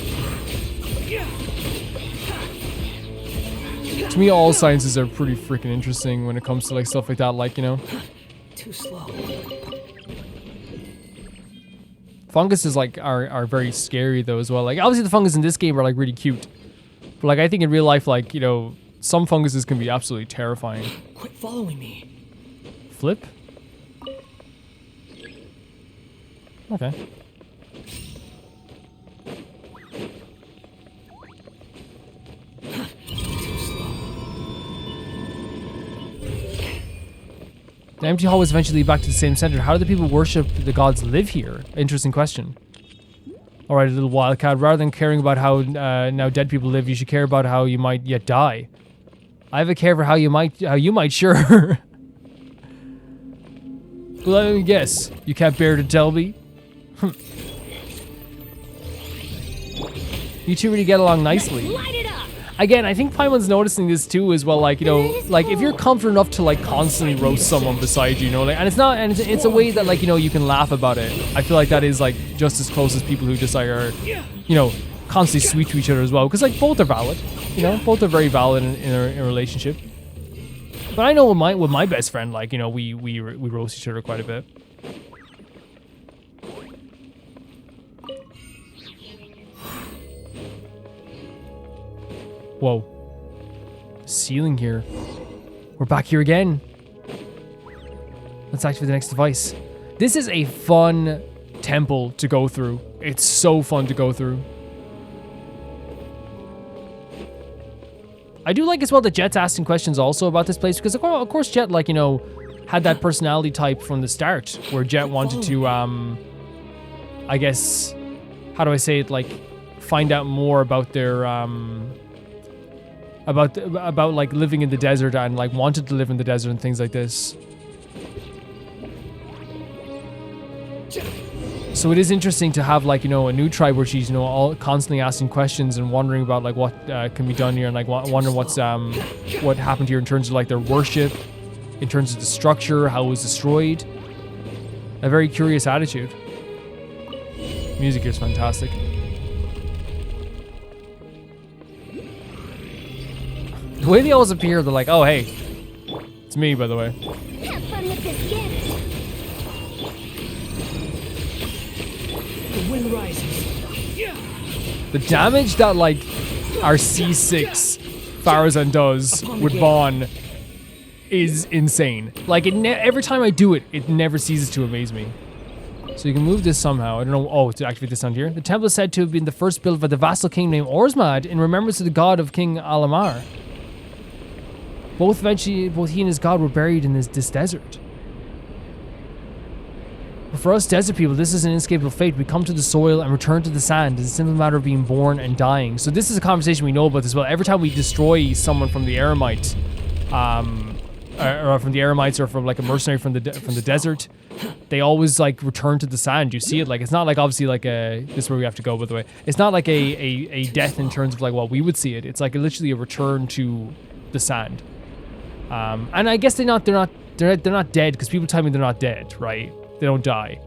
To me, all sciences are pretty freaking interesting when it comes to like stuff like that, like, you know. Too slow. Funguses like are very scary though as well. Like obviously the fungus in this game are like really cute, but like I think in real life, like, you know, some funguses can be absolutely terrifying. Quit following me. Flip. Okay. The empty hall was eventually back to the same center. How do the people worship the gods live here? Interesting question. Alright, a little wildcat. Rather than caring about how now dead people live, you should care about how you might yet die. I have a care for how you might sure. Well, let me guess. You can't bear to tell me? You two really get along nicely. Light it up. Again, I think Paimon's noticing this too as well, like, you know, like if you're confident enough to like constantly roast someone beside you, you know, like, and it's not, and it's a way that like, you know, you can laugh about it. I feel like that is like just as close as people who just like are, you know, constantly sweet to each other as well, because like both are valid, you know, both are very valid in a relationship. But I know with my best friend, like, you know, we roast each other quite a bit. Whoa. Ceiling here. We're back here again. Let's activate the next device. This is a fun temple to go through. It's so fun to go through. I do like as well that Jeht's asking questions also about this place, because of course Jeht, like, you know, had that personality type from the start where Jeht wanted to, I guess, how do I say it, like, find out more about their, about like living in the desert and like wanted to live in the desert and things like this. So it is interesting to have like, you know, a new tribe where she's, you know, all constantly asking questions and wondering about like what can be done here, and like wondering what's what happened here in terms of like their worship, in terms of the structure, how it was destroyed. A very curious attitude. Music here is fantastic. The way they always appear, they're like, oh, hey. It's me, by the way. Have fun with this gift. The wind rises. The damage that, like, our C6 Farazan does with Vaughn is insane. Like, every time I do it, it never ceases to amaze me. So you can move this somehow. I don't know. Oh, to activate this down here. The temple is said to have been the first built by the vassal king named Orzmad in remembrance of the god of King Alamar. Both he and his god were buried in this desert. But for us desert people, this is an inescapable fate. We come to the soil and return to the sand. It's a simple matter of being born and dying. So this is a conversation we know about as well. Every time we destroy someone from the Eremite, or from the Eremites, or from like a mercenary from the desert, they always like return to the sand. You see it, like, it's not like obviously like this is where we have to go, by the way. It's not like a death in terms of like what we would see it. It's like literally a return to the sand. And I guess they're not dead, because people tell me they're not dead, right? They don't die,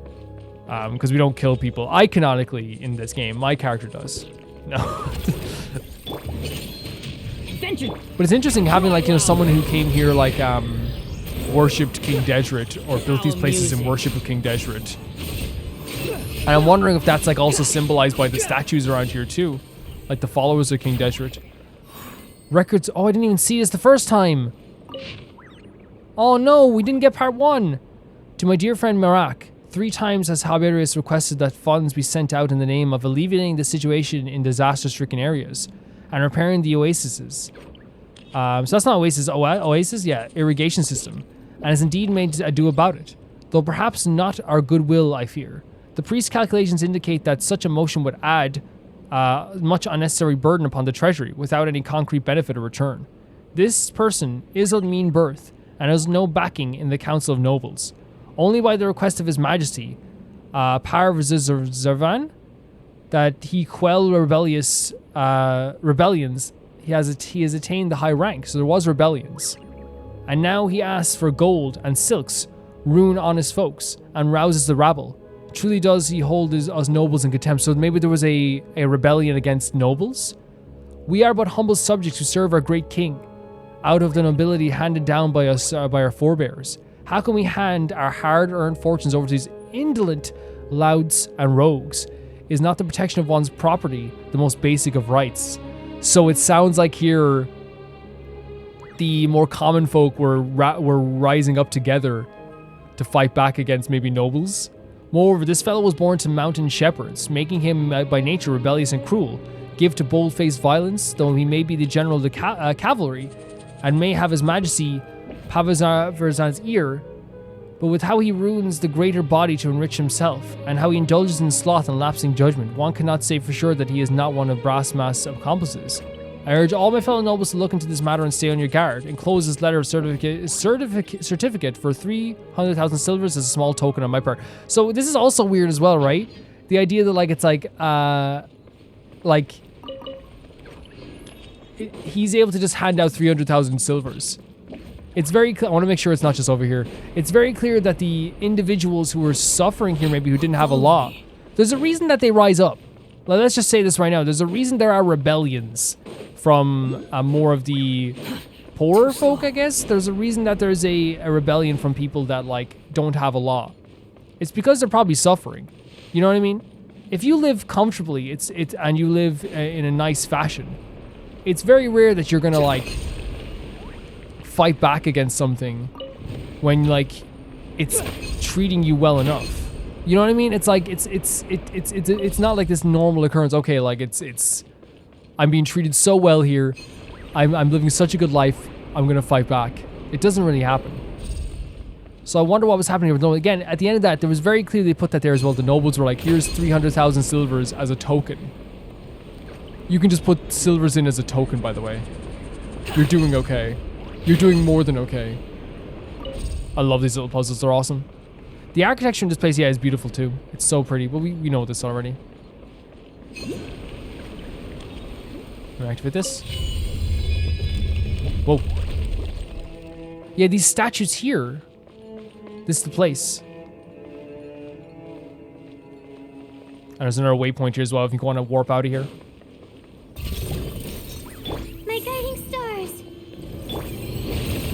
because we don't kill people. I canonically in this game, my character does. No. But it's interesting having like, you know, someone who came here like worshipped King Jeht, or built these places in worship of King Jeht. And I'm wondering if that's like also symbolized by the statues around here too, like the followers of King Jeht. Records. Oh, I didn't even see this the first time. Oh no, we didn't get part 1. To my dear friend Merak, 3 times has Haberius requested that funds be sent out in the name of alleviating the situation in disaster-stricken areas and repairing the oases. So that's not oasis, oasis? Yeah, irrigation system. And has indeed made ado about it. Though perhaps not our goodwill, I fear. The priest's calculations indicate that such a motion would add much unnecessary burden upon the treasury without any concrete benefit or return. This person is of mean birth and has no backing in the Council of Nobles. Only by the request of His Majesty, Parvzervan, that he quell rebellions, he has attained the high rank. So there was rebellions. And now he asks for gold and silks, ruin honest folks, and rouses the rabble. Truly does he hold us nobles in contempt. So maybe there was a rebellion against nobles? We are but humble subjects who serve our great king, out of the nobility handed down by us, by our forebears. How can we hand our hard-earned fortunes over to these indolent louts, and rogues. Is not the protection of one's property the most basic of rights? So it sounds like here the more common folk were rising up together to fight back against maybe nobles. Moreover, this fellow was born to mountain shepherds, making him by nature rebellious and cruel. Give to bold-faced violence, though he may be the general of the cavalry, and may have his majesty Pavazan's ear, but with how he ruins the greater body to enrich himself, and how he indulges in sloth and lapsing judgment, one cannot say for sure that he is not one of Brassmass' accomplices. I urge all my fellow nobles to look into this matter and stay on your guard. Enclose this letter of certificate for 300,000 silvers as a small token on my part. So this is also weird as well, right? The idea that he's able to just hand out 300,000 silvers. It's very clear. I want to make sure it's not just over here. It's very clear that the individuals who are suffering here, maybe who didn't have a law, there's a reason that they rise up. Let's just say this right now. There's a reason there are rebellions from more of the poorer folk, I guess. There's a reason that there's a rebellion from people that don't have a law. It's because they're probably suffering. You know what I mean? If you live comfortably, and you live in a nice fashion, it's very rare that you're gonna fight back against something when it's treating you well enough. You know what I mean? It's not like this normal occurrence. Okay, I'm being treated so well here. I'm living such a good life. I'm gonna fight back. It doesn't really happen. So I wonder what was happening with nobles. Again, at the end of that, there was very clearly put that there as well. The nobles were like, here's 300,000 silvers as a token. You can just put silvers in as a token, by the way. You're doing okay. You're doing more than okay. I love these little puzzles. They're awesome. The architecture in this place, yeah, is beautiful too. It's so pretty. But we know this already. Can we activate this? Whoa. Yeah, these statues here. This is the place. And there's another waypoint here as well if you want to warp out of here. My guiding stars.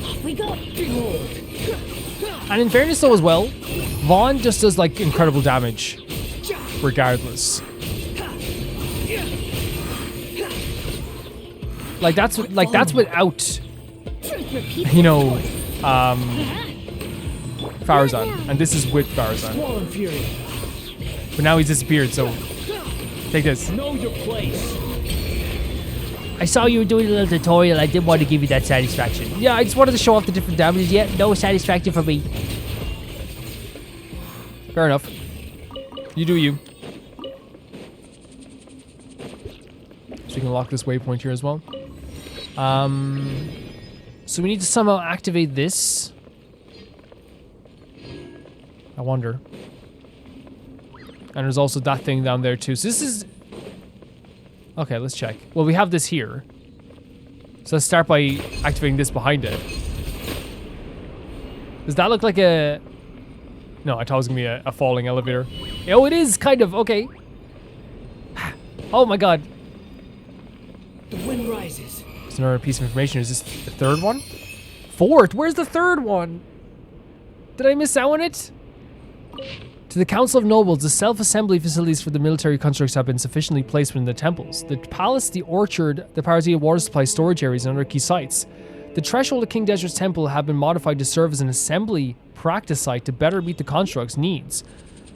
Off we go. Behold. And in fairness though as well, Vaughn just does incredible damage. Regardless. That's without, you know, Farazan. And this is with Farazan. But now he's disappeared, so take this. Know your place. I saw you were doing a little tutorial. I didn't want to give you that satisfaction. Yeah, I just wanted to show off the different damages. Yeah, no satisfaction for me. Fair enough. You do you. So we can lock this waypoint here as well. So we need to somehow activate this. I wonder. And there's also that thing down there too. So this is... Okay, let's check. Well, we have this here. So let's start by activating this behind it. Does that look like a... No, I thought it was going to be a falling elevator. Oh, it is, kind of. Okay. Oh my god. The wind rises. There's another piece of information. Is this the third one? Fourth? Where's the third one? Did I miss out on it? To the Council of Nobles, the self-assembly facilities for the military constructs have been sufficiently placed within the temples. The palace, the orchard, the Parazia water supply storage areas, and other key sites. The threshold of King Desert's temple have been modified to serve as an assembly practice site to better meet the construct's needs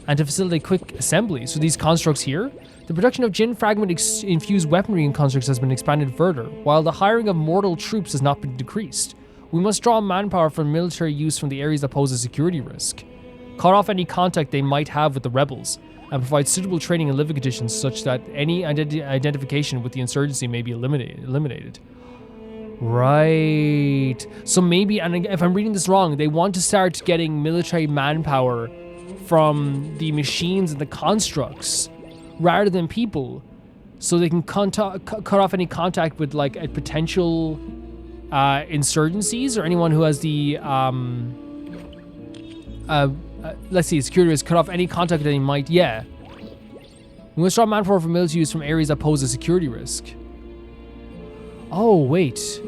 and to facilitate quick assembly. So these constructs here, the production of Jinn fragment-infused weaponry in constructs has been expanded further, while the hiring of mortal troops has not been decreased. We must draw manpower for military use from the areas that pose a security risk. Cut off any contact they might have with the rebels, and provide suitable training and living conditions such that any identification with the insurgency may be eliminated. Right. So maybe, and if I'm reading this wrong, they want to start getting military manpower from the machines and the constructs rather than people, so they can cut off any contact with a potential insurgencies or anyone who has the let's see, security risk, cut off any contact that they might, yeah. We must draw manpower for military use from areas that pose a security risk. Oh, wait.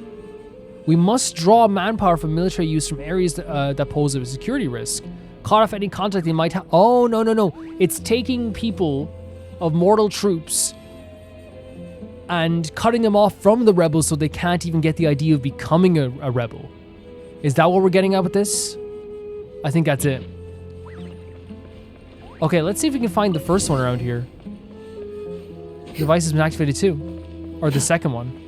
We must draw manpower for military use from areas that pose a security risk. Cut off any contact they might have. Oh, no, no, no. It's taking people of mortal troops and cutting them off from the rebels so they can't even get the idea of becoming a rebel. Is that what we're getting at with this? I think that's it. Okay, let's see if we can find the first one around here. The device has been activated too. Or the second one.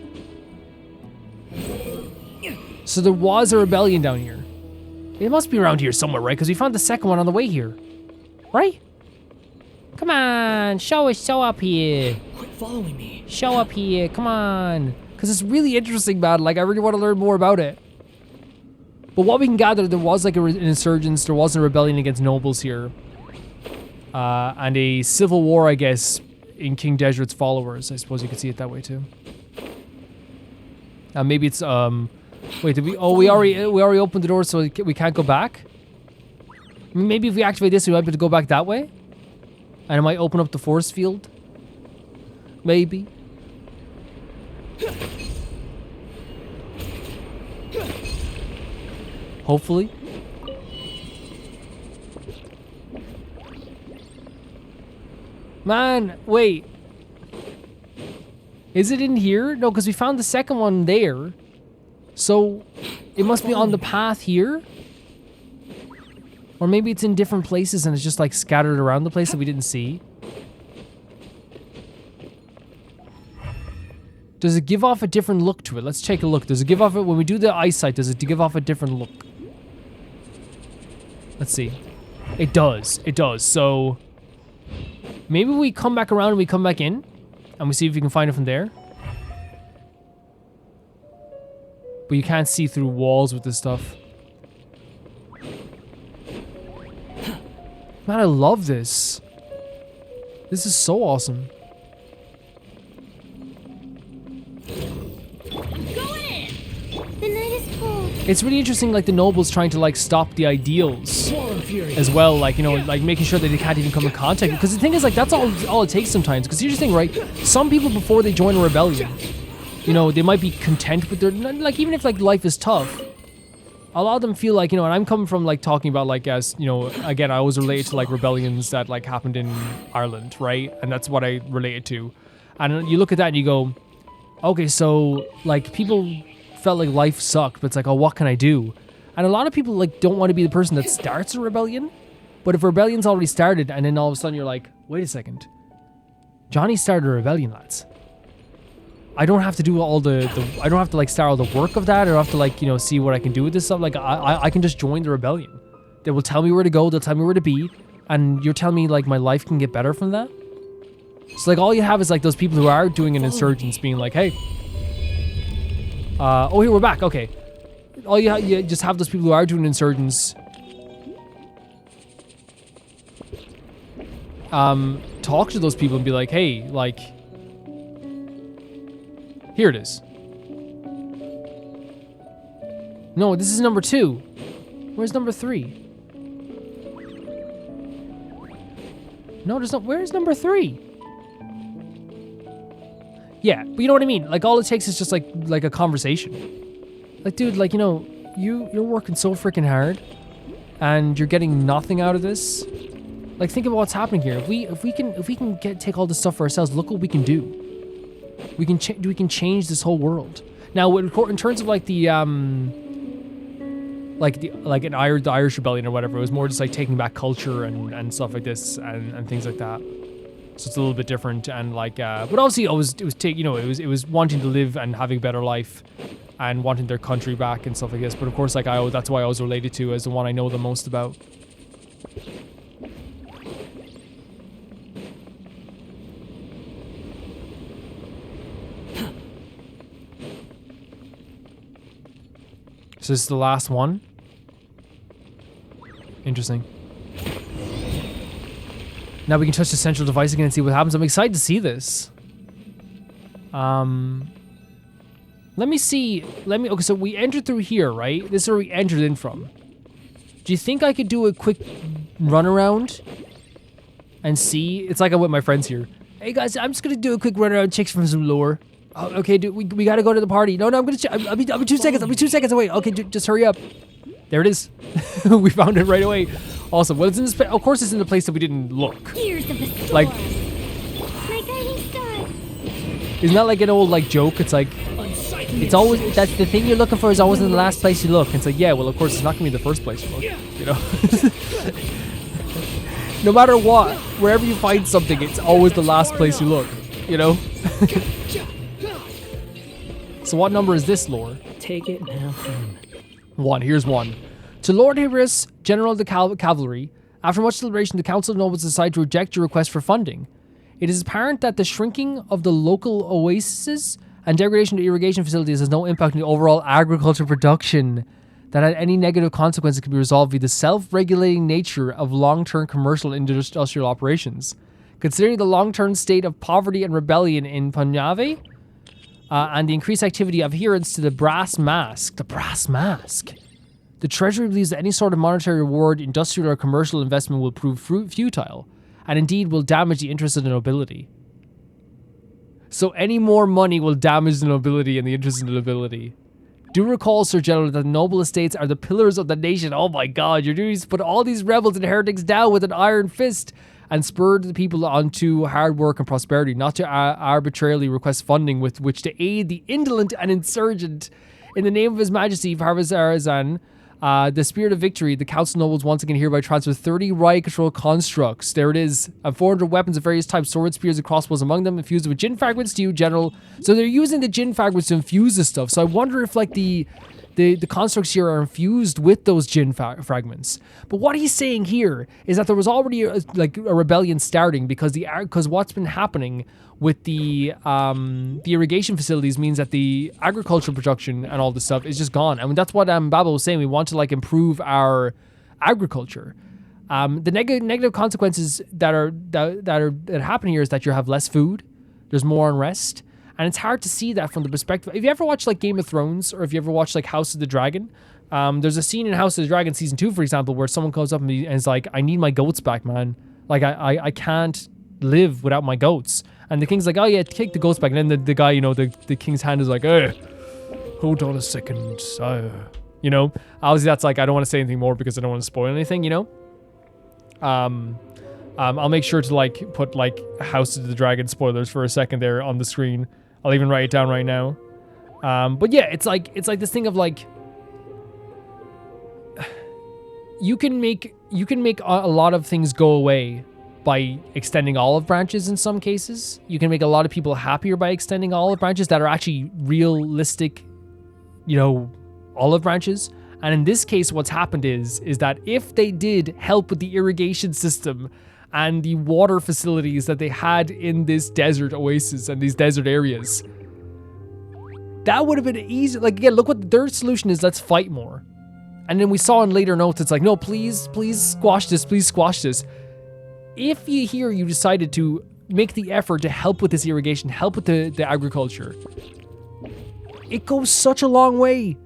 So there was a rebellion down here. It must be around here somewhere, right? Because we found the second one on the way here. Right? Come on, show up here. Quit following me. Show up here, come on. Because it's really interesting, man. Like, I really want to learn more about it. But what we can gather, there was like an insurgence, there was a rebellion against nobles here. And a civil war, I guess, in King Desert's followers. I suppose you could see it that way too. Maybe it's, wait, did we, oh, we already opened the door so we can't go back? Maybe if we activate this, we might be able to go back that way? And it might open up the force field? Maybe. Hopefully. Man, wait. Is it in here? No, because we found the second one there. So, it must be on the path here? Or maybe it's in different places and it's just like scattered around the place that we didn't see. Does it give off a different look to it? Let's take a look. Does it give off it, when we do the eyesight, does it give off a different look? Let's see. It does. It does. So, maybe we come back around and we come back in and we see if we can find it from there. But you can't see through walls with this stuff. Man, I love this. This is so awesome. Going in! The night is cold. It's really interesting, like, the nobles trying to, like, stop the ideals as well. Like, you know, like, making sure that they can't even come in contact. Because the thing is, like, that's all it takes sometimes. Because here's the thing, right? Some people, before they join a rebellion, you know, they might be content with their, like, even if, like, life is tough, a lot of them feel like, you know, and I'm coming from, like, talking about, like, as, you know, again, I always relate to, like, rebellions that, like, happened in Ireland, right? And that's what I related to. And you look at that and you go, okay, so, like, people felt like life sucked, but it's like, oh, what can I do? And a lot of people, like, don't want to be the person that starts a rebellion. But if a rebellion's already started, and then all of a sudden you're like, wait a second. Johnny started a rebellion, lads. I don't have to do all I don't have to, like, start all the work of that. I don't have to, like, you know, see what I can do with this stuff. Like, I can just join the rebellion. They will tell me where to go. They'll tell me where to be. And you're telling me, like, my life can get better from that? So, like, all you have is, like, those people who are doing an insurgence being like, hey. Oh, here, we're back. Okay. All you just have those people who are doing insurgents. Talk to those people and be like, hey, like, here it is. No, this is number 2. Where's number 3? No, there's no, where's number 3? Yeah, but you know what I mean? Like, all it takes is just like a conversation. Like, dude, like, you know, you're working so freaking hard and you're getting nothing out of this. Like, think about what's happening here. If we can take all this stuff for ourselves, look what we can do. We can change this whole world. Now, in terms of, like, the Irish rebellion or whatever, it was more just like taking back culture and stuff like this and things like that. So it's a little bit different, and like, but obviously it was wanting to live and having a better life and wanting their country back and stuff like this. But of course, like, that's why I was related to as the one I know the most about. So this is the last one. Interesting. Now we can touch the central device again and see what happens. I'm excited to see this. Let me see. Okay, so we entered through here, right? This is where we entered in from. Do you think I could do a quick run around and see? It's like I'm with my friends here. Hey guys, I'm just gonna do a quick run around, check from some lore. Oh, okay, dude, we gotta go to the party. No, I'm gonna check. I'll be 2 seconds. I'll be 2 seconds away. Okay, just hurry up. There it is. We found it right away. Awesome. Well, it's in this. Of course, it's in the place that we didn't look. Gears of the storm. Like, My guiding star. isn't that like an old like joke? It's like, it's always, that's the thing you're looking for is always in the last place you look. And it's like, yeah, well, of course, it's not gonna be the first place you look. You know. No matter what, wherever you find something, it's always the last place you look. You know. So what number is this, lore? Take it now. 1. Here's 1. To Lord Hybris, General of the Cavalry, after much deliberation, the Council of Nobles decided to reject your request for funding. It is apparent that the shrinking of the local oases and degradation of irrigation facilities has no impact on the overall agriculture production. That any negative consequences can be resolved via the self-regulating nature of long-term commercial and industrial operations. Considering the long-term state of poverty and rebellion in Punjab, and the increased activity of adherence to the brass mask, the Treasury believes that any sort of monetary reward, industrial or commercial investment will prove futile, and indeed will damage the interests of the nobility. So any more money will damage the nobility and the interests of the nobility. Do recall, Sir General, that the noble estates are the pillars of the nation. Oh my god, your duty is to put all these rebels and heretics down with an iron fist and spur the people onto hard work and prosperity, not to arbitrarily request funding with which to aid the indolent and insurgent. In the name of His Majesty, Farvazarazan, the spirit of victory, the Council Nobles once again hereby transfer 30 riot control constructs. There it is. And 400 weapons of various types, swords, spears, and crossbows among them, infused with Jinn fragments to you, General. So they're using the Jinn fragments to infuse this stuff. So I wonder if like the constructs here are infused with those Jinn fragments. But what he's saying here is that there was already a rebellion starting because what's been happening with the irrigation facilities means that the agricultural production and all this stuff is just gone. I mean, that's what Babel was saying. We want to like improve our agriculture. The negative consequences that happen here is that you have less food. There's more unrest. And it's hard to see that from the perspective. If you ever watched like Game of Thrones, or if you ever watched like House of the Dragon, there's a scene in House of the Dragon season 2, for example, where someone comes up and is like, "I need my goats back, man. Like I can't live without my goats." And the king's like, "Oh yeah, take the goats back." And then the guy, you know, the king's hand is like, hold on a second, sire." You know, obviously that's like, I don't want to say anything more because I don't want to spoil anything, you know. I'll make sure to like put like House of the Dragon spoilers for a second there on the screen. I'll even write it down right now. But yeah, it's like this thing of like, you can make a lot of things go away by extending olive branches in some cases. You can make a lot of people happier by extending olive branches that are actually realistic, you know, olive branches. And in this case, what's happened is that if they did help with the irrigation system and the water facilities that they had in this desert oasis and these desert areas, that would have been easy. Like, again, look what their solution is. Let's fight more. And then we saw in later notes, it's like, no, please squash this. Please squash this. If you decided to make the effort to help with this irrigation, help with the agriculture, it goes such a long way.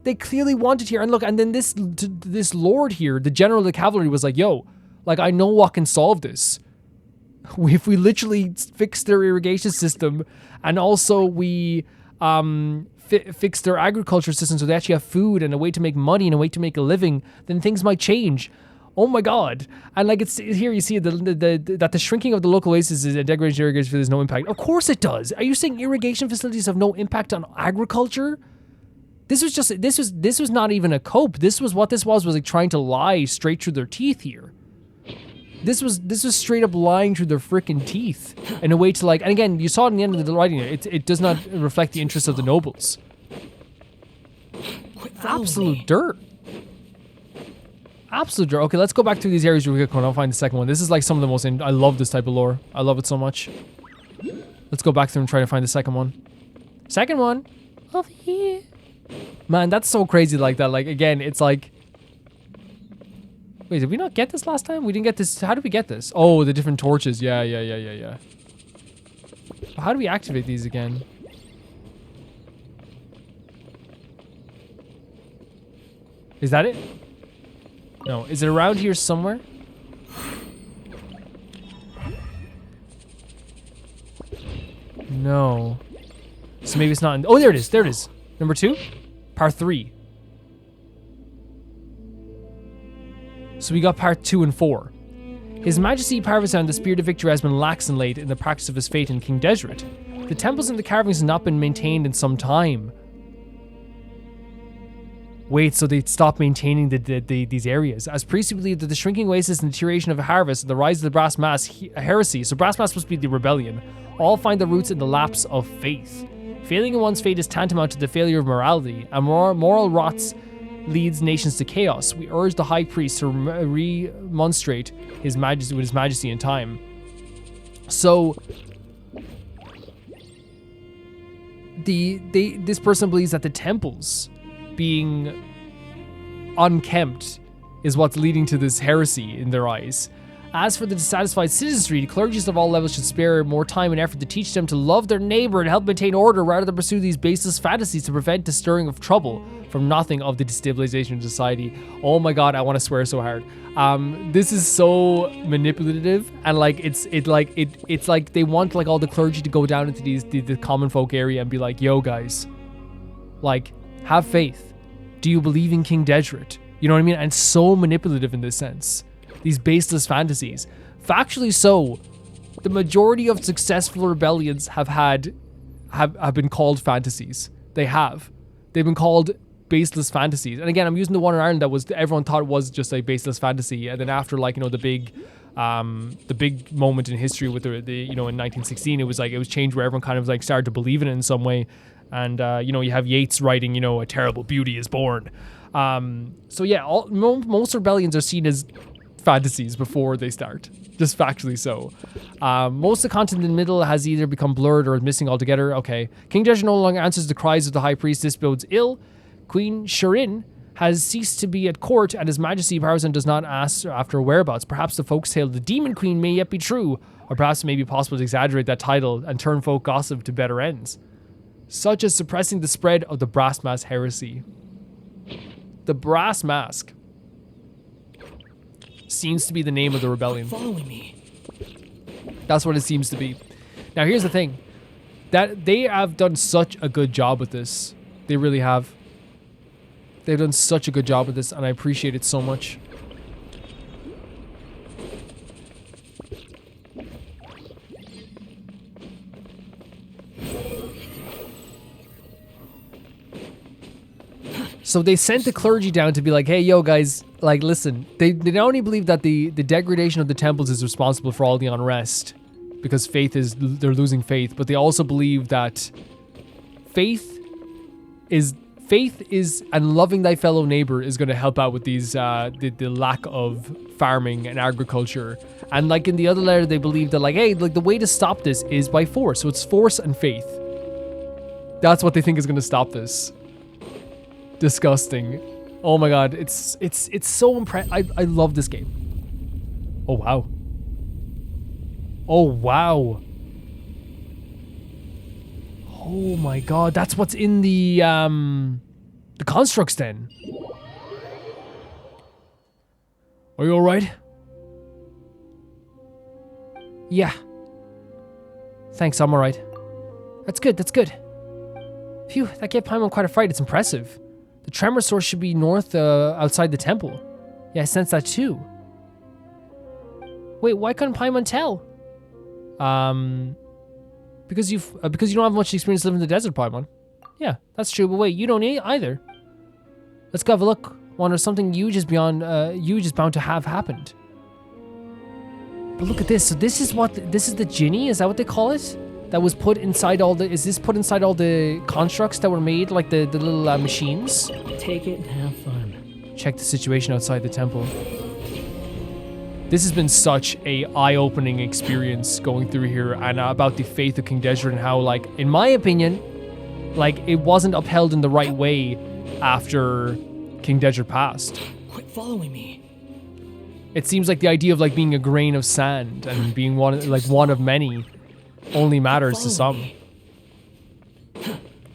They clearly wanted here. And look, and then this lord here, the general of the cavalry, was like, yo, like, I know what can solve this. If we literally fix their irrigation system, and also we fix their agriculture system so they actually have food and a way to make money and a way to make a living, then things might change. Oh my god. And like, it's here you see that the shrinking of the local oases and degradation of irrigation has no impact. Of course it does. Are you saying irrigation facilities have no impact on agriculture? This was not even a cope. This was like trying to lie straight through their teeth here. This was straight up lying through their freaking teeth in a way to like, and again, you saw it in the end of the writing. It does not reflect the interests of the nobles. Absolute dirt. Absolute dirt. Okay, let's go back through these areas real quick and I'll find the second one. This is like some of the most, I love this type of lore. I love it so much. Let's go back through and try to find the second one. Second one. Over here. Man, that's so crazy like that. Like, again, it's like, wait, did we not get this last time? We didn't get this. How did we get this? Oh, the different torches. Yeah. How do we activate these again? Is that it? No. Is it around here somewhere? No. So maybe it's not in... Oh, there it is. There it is. Number 2? Part 3. So we got part 2 and 4. His Majesty Parvizan, the Spirit of Victory, has been lax and late in the practice of his faith in King Deseret. The temples and the carvings have not been maintained in some time. Wait, so they stopped maintaining these areas. As previously believed that the shrinking oasis and deterioration of a harvest and the rise of the Brass Mask heresy, so Brass Mask must be the rebellion, all find their roots in the lapse of faith. Failing in one's faith is tantamount to the failure of morality, and moral rots leads nations to chaos. We urge the High Priest to remonstrate with His Majesty in time. So, this person believes that the temples being unkempt is what's leading to this heresy in their eyes. As for the dissatisfied citizenry, the clergies of all levels should spare more time and effort to teach them to love their neighbor and help maintain order rather than pursue these baseless fantasies to prevent the stirring of trouble from nothing of the destabilization of society. Oh my god, I want to swear so hard. This is so manipulative, and like it's like they want like all the clergy to go down into the common folk area and be like, yo guys, like, have faith. Do you believe in King Deseret? You know what I mean? And so manipulative in this sense. These baseless fantasies. Factually so, the majority of successful rebellions have been called fantasies. They have. They've been called baseless fantasies. And again, I'm using the one in Ireland that was everyone thought was just a baseless fantasy. And then after, like, you know, the big moment in history with the you know, in 1916, it was changed where everyone kind of like started to believe in it in some way. And you know, you have Yeats writing, you know, a terrible beauty is born. So yeah, most rebellions are seen as fantasies before they start, just factually so. Most of the content in the middle has either become blurred or is missing altogether. Okay, King Deseret no longer answers the cries of the High Priest. This bodes ill. Queen Shirin has ceased to be at court, and His Majesty Parvizan does not ask after whereabouts. Perhaps the folk's tale of the Demon Queen may yet be true, or perhaps it may be possible to exaggerate that title and turn folk gossip to better ends, such as suppressing the spread of the Brass Mask heresy. The Brass Mask seems to be the name of the rebellion. Following me. That's what it seems to be. Now here's the thing. That they have done such a good job with this. They really have. They've done such a good job with this, and I appreciate it so much. So they sent the clergy down to be like, hey, yo, guys, like, listen, they not only believe that the degradation of the temples is responsible for all the unrest because they're losing faith, but they also believe that faith is, and loving thy fellow neighbor is going to help out with these, the lack of farming and agriculture. And like in the other letter, they believe that like, hey, like the way to stop this is by force. So it's force and faith. That's what they think is going to stop this. Disgusting. Oh my god, it's so impressive. I love this game. Oh wow. Oh wow. Oh my god, that's what's in the constructs then. Are you alright? Yeah. Thanks, I'm alright. That's good, that's good. Phew, that gave Paimon quite a fright. It's impressive. The tremor source should be north, outside the temple. Yeah, I sense that too. Wait, why couldn't Paimon tell? Because you don't have much experience living in the desert, Paimon. Yeah, that's true, but wait, you don't either. Let's go have a look. Wonder something huge is bound to have happened. But look at this. So this is the Jinni? Is that what they call it? That was put inside all the... Is this put inside all the constructs that were made? Like the little machines? Take it and have fun. Check the situation outside the temple. This has been such a eye-opening experience going through here, and about the faith of King Deseret and how, like, in my opinion, like, it wasn't upheld in the right way after King Deseret passed. Quit following me. It seems like the idea of like being a grain of sand and being one of many only matters to some.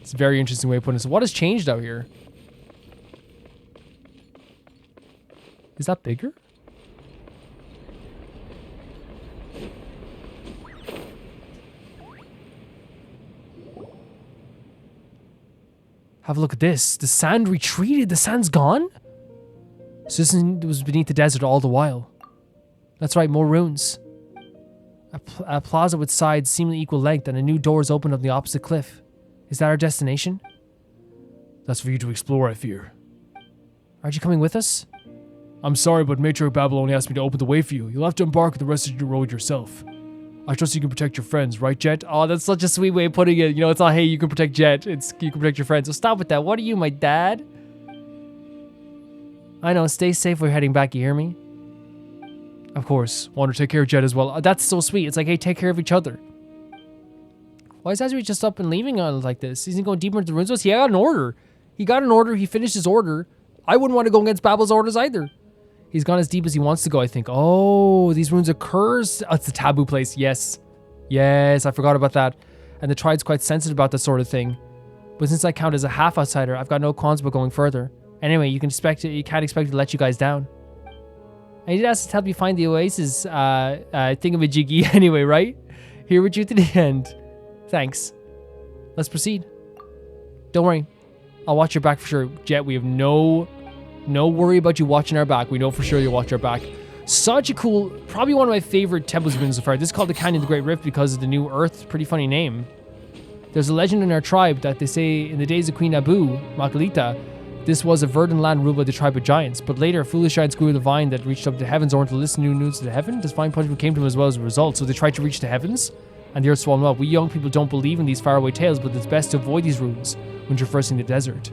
It's a very interesting way of putting it. So what has changed out here? Is that bigger? Have a look at this. The sand retreated. The sand's gone? So this was beneath the desert all the while. That's right, more ruins. A plaza with sides seemingly equal length and a new door is opened on the opposite cliff. Is that our destination? That's for you to explore, I fear. Aren't you coming with us? I'm sorry, but Matriarch Babel only asked me to open the way for you. You'll have to embark on the rest of your road yourself. I trust you can protect your friends, right, Jeht? Oh, that's such a sweet way of putting it. You know, it's not, hey, you can protect Jeht. It's, you can protect your friends. So stop with that. What are you, my dad? I know, stay safe while you're heading back, you hear me? Of course. Want to take care of Jeht as well. That's so sweet. It's like, hey, take care of each other. Why is Azuri just up and leaving on like this? He's going deeper into the ruins. He got an order. He got an order. He finished his order. I wouldn't want to go against Babel's orders either. He's gone as deep as he wants to go, I think. Oh, these ruins are cursed. Oh, it's a taboo place. Yes. Yes, I forgot about that. And the tribe's quite sensitive about that sort of thing. But since I count as a half outsider, I've got no qualms about going further. Anyway, you can't expect it to let you guys down. I did ask to help you find the oasis thingamajiggy anyway, right? Here with you to the end. Thanks. Let's proceed. Don't worry. I'll watch your back for sure. Jeht, we have no worry about you watching our back. We know for sure you'll watch our back. Such a cool, probably one of my favorite temples ruins so far. This is called the Canyon of the Great Rift because of the New Earth. Pretty funny name. There's a legend in our tribe that they say in the days of Queen Abu, Makalita, this was a verdant land ruled by the tribe of giants, but later foolish giants grew the vine that reached up to the heavens or to listen to new news to the heaven. This vine punishment came to them as well as a result, so they tried to reach the heavens, and the earth swallowed them up. We young people don't believe in these faraway tales, but it's best to avoid these ruins when traversing the desert.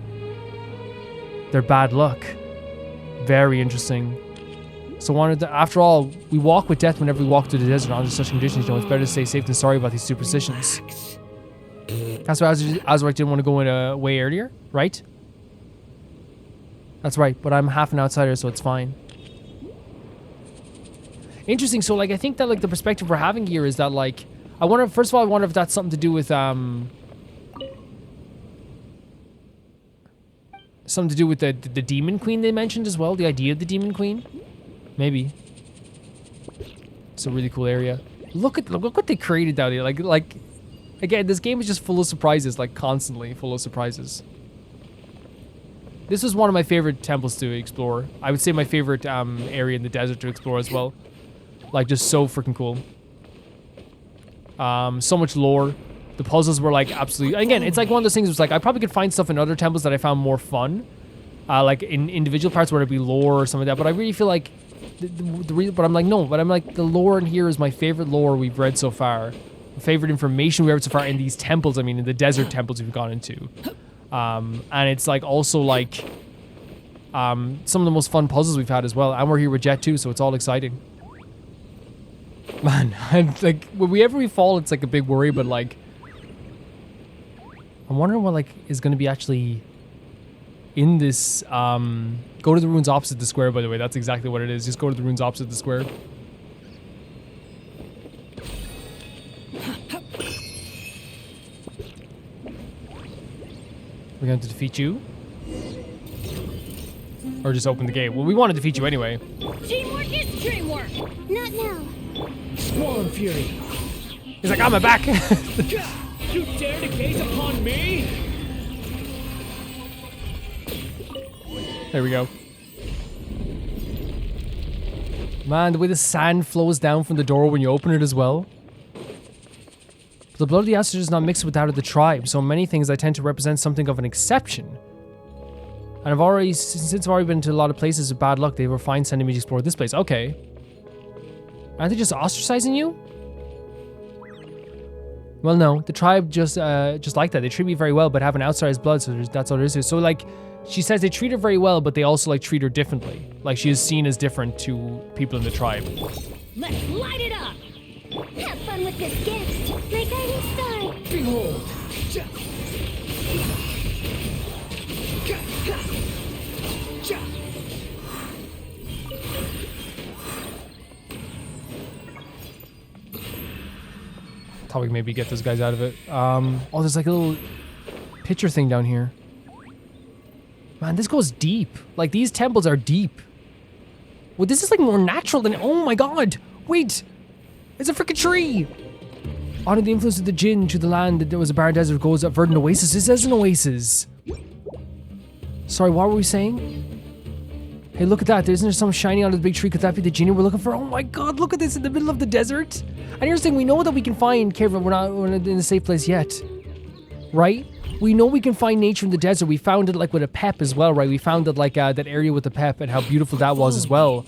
They're bad luck. Very interesting. So after all, we walk with death whenever we walk through the desert under such conditions. You know, it's better to stay safe than sorry about these superstitions. That's why Azurite didn't want to go in way earlier, right? That's right, but I'm half an outsider, so it's fine. Interesting. So, like, I think that like the perspective we're having here is that like, I wonder. First of all, I wonder if that's something to do with something to do with the demon queen they mentioned as well. The idea of the demon queen, maybe. It's a really cool area. Look what they created down here. Like, again, this game is just full of surprises. Like constantly full of surprises. This was one of my favorite temples to explore. I would say my favorite area in the desert to explore as well. Like, just so freaking cool. So much lore. The puzzles were like absolutely... Again, it's like one of those things where it's like, I probably could find stuff in other temples that I found more fun. Like in individual parts where it'd be lore or something like that. But I really feel like... But I'm like, no. But I'm like, the lore in here is my favorite lore we've read so far. Favorite information we've read so far in these temples. I mean, in the desert temples we've gone into. And it's like also like some of the most fun puzzles we've had as well. And we're here with Jeht too, so it's all exciting. Man, like whenever we fall, it's like a big worry, but like I'm wondering what like is going to be actually in this. Go to the ruins opposite the square, by the way. That's exactly what it is. Just go to the ruins opposite the square. We're going to defeat you? Or just open the gate? Well, we want to defeat you anyway. Teamwork is dreamwork. Not now. Squall and Fury. He's like, I'm back. You dare to gaze upon me? There we go. Man, the way the sand flows down from the door when you open it as well. The blood of the ancestors is not mixed with that of the tribe, so many things I tend to represent something of an exception. And since I've already been to a lot of places with bad luck, they were fine sending me to explore this place. Okay. Aren't they just ostracizing you? Well, no. The tribe just like that. They treat me very well, but have an outsized blood, so that's all there is. So, like, she says they treat her very well, but they also, like, treat her differently. Like, she is seen as different to people in the tribe. Let's light it up. Have fun with this gift. My guiding star. Behold. Thought we could maybe get those guys out of it. Oh, there's like a little picture thing down here. Man, this goes deep. Like, these temples are deep. Well, this is like more natural than... Oh my god! Wait! It's a freaking tree! Under the influence of the Jinn to the land that there was a barren desert goes a verdant oasis. This is an oasis. Sorry, what were we saying? Hey, look at that. Isn't there something shiny under the big tree? Could that be the Jinni we're looking for? Oh my god, look at this in the middle of the desert. And here's the thing, we know that we can find cave, we're not in a safe place yet. Right? We know we can find nature in the desert. We found it like with a pep as well, right? We found it like that area with the pep and how beautiful that was as well.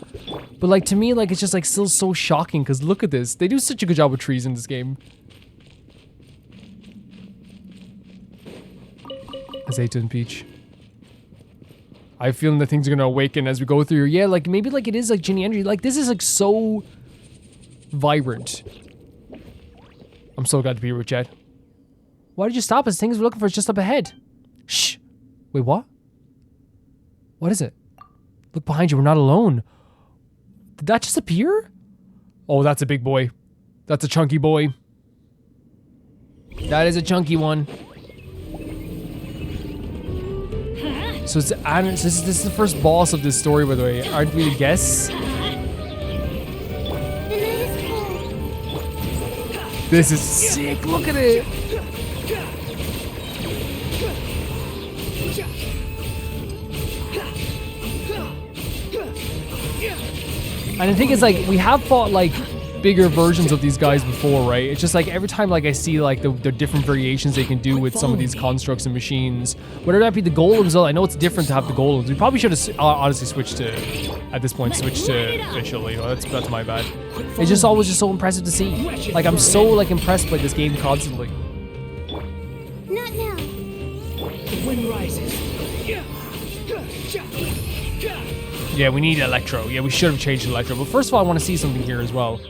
But like to me, like it's just like still so shocking because look at this. They do such a good job with trees in this game. Azayton Peach. I have a feeling that things are gonna awaken as we go through. Yeah, like maybe like it is like Jinni energy. Like this is like so vibrant. I'm so glad to be here with Jeht. Why did you stop us? Things we're looking for is just up ahead. Shh. Wait, what? What is it? Look behind you. We're not alone. Did that just appear? Oh, that's a big boy. That's a chunky boy. That is a chunky one. So it's this is the first boss of this story, by the way. Aren't we to guess? The night is cold. This is sick. Look at it. And the thing is, like, we have fought, like, bigger versions of these guys before, right? It's just, like, every time, like, I see, like, the different variations they can do with some of these constructs and machines. Whether that be the golems, though, I know it's different to have the golems. We probably should have, honestly, switched to, at this point, switched to official, you know, that's my bad. It's just always just so impressive to see. Like, I'm so, like, impressed by this game constantly. Not now. The wind rises. Yeah, we need Electro. Yeah, we should have changed Electro. But first of all, I want to see something here as well.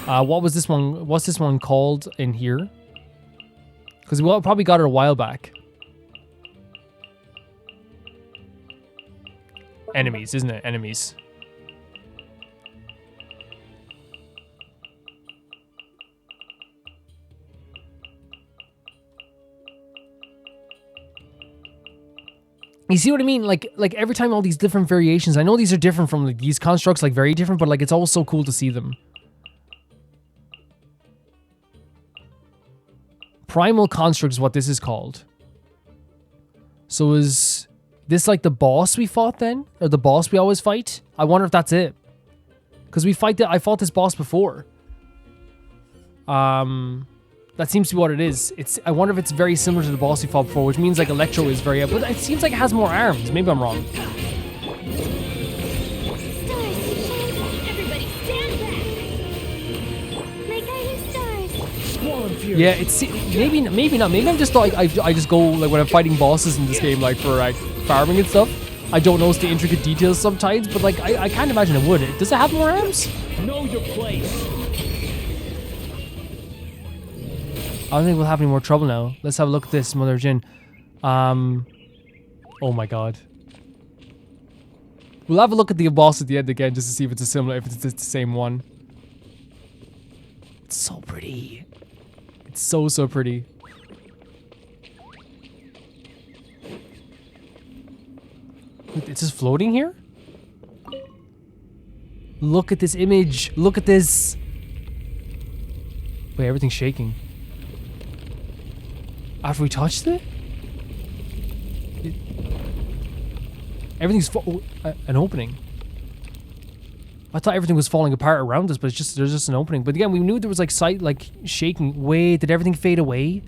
What was this one? What's this one called in here? Because we probably got it a while back. Enemies, isn't it? Enemies. You see what I mean? Like every time all these different variations, I know these are different from like these constructs, like very different, but like it's always so cool to see them. Primal Construct is what this is called. So is this like the boss we fought then? Or the boss we always fight? I wonder if that's it. Because I fought this boss before. That seems to be what it is. I wonder if it's very similar to the boss we fought before, which means like Electro is very up. But it seems like it has more arms. Maybe I'm wrong. Stars, everybody stand back. My guiding stars. Squall and fury. Yeah, it's maybe not. Maybe I'm just like I just go like when I'm fighting bosses in this game, like for like farming and stuff. I don't notice the intricate details sometimes, but like I can't imagine it would. Does it have more arms? Know your place. I don't think we'll have any more trouble now. Let's have a look at this, Mother Jin. Oh my god. We'll have a look at the boss at the end again just to see if it's if it's the same one. It's so pretty. It's so pretty. It's just floating here? Look at this image. Look at this. Wait, everything's shaking. After we touched it? Everything's an opening. I thought everything was falling apart around us, but there's just an opening. But again, we knew there was like shaking. Wait, did everything fade away?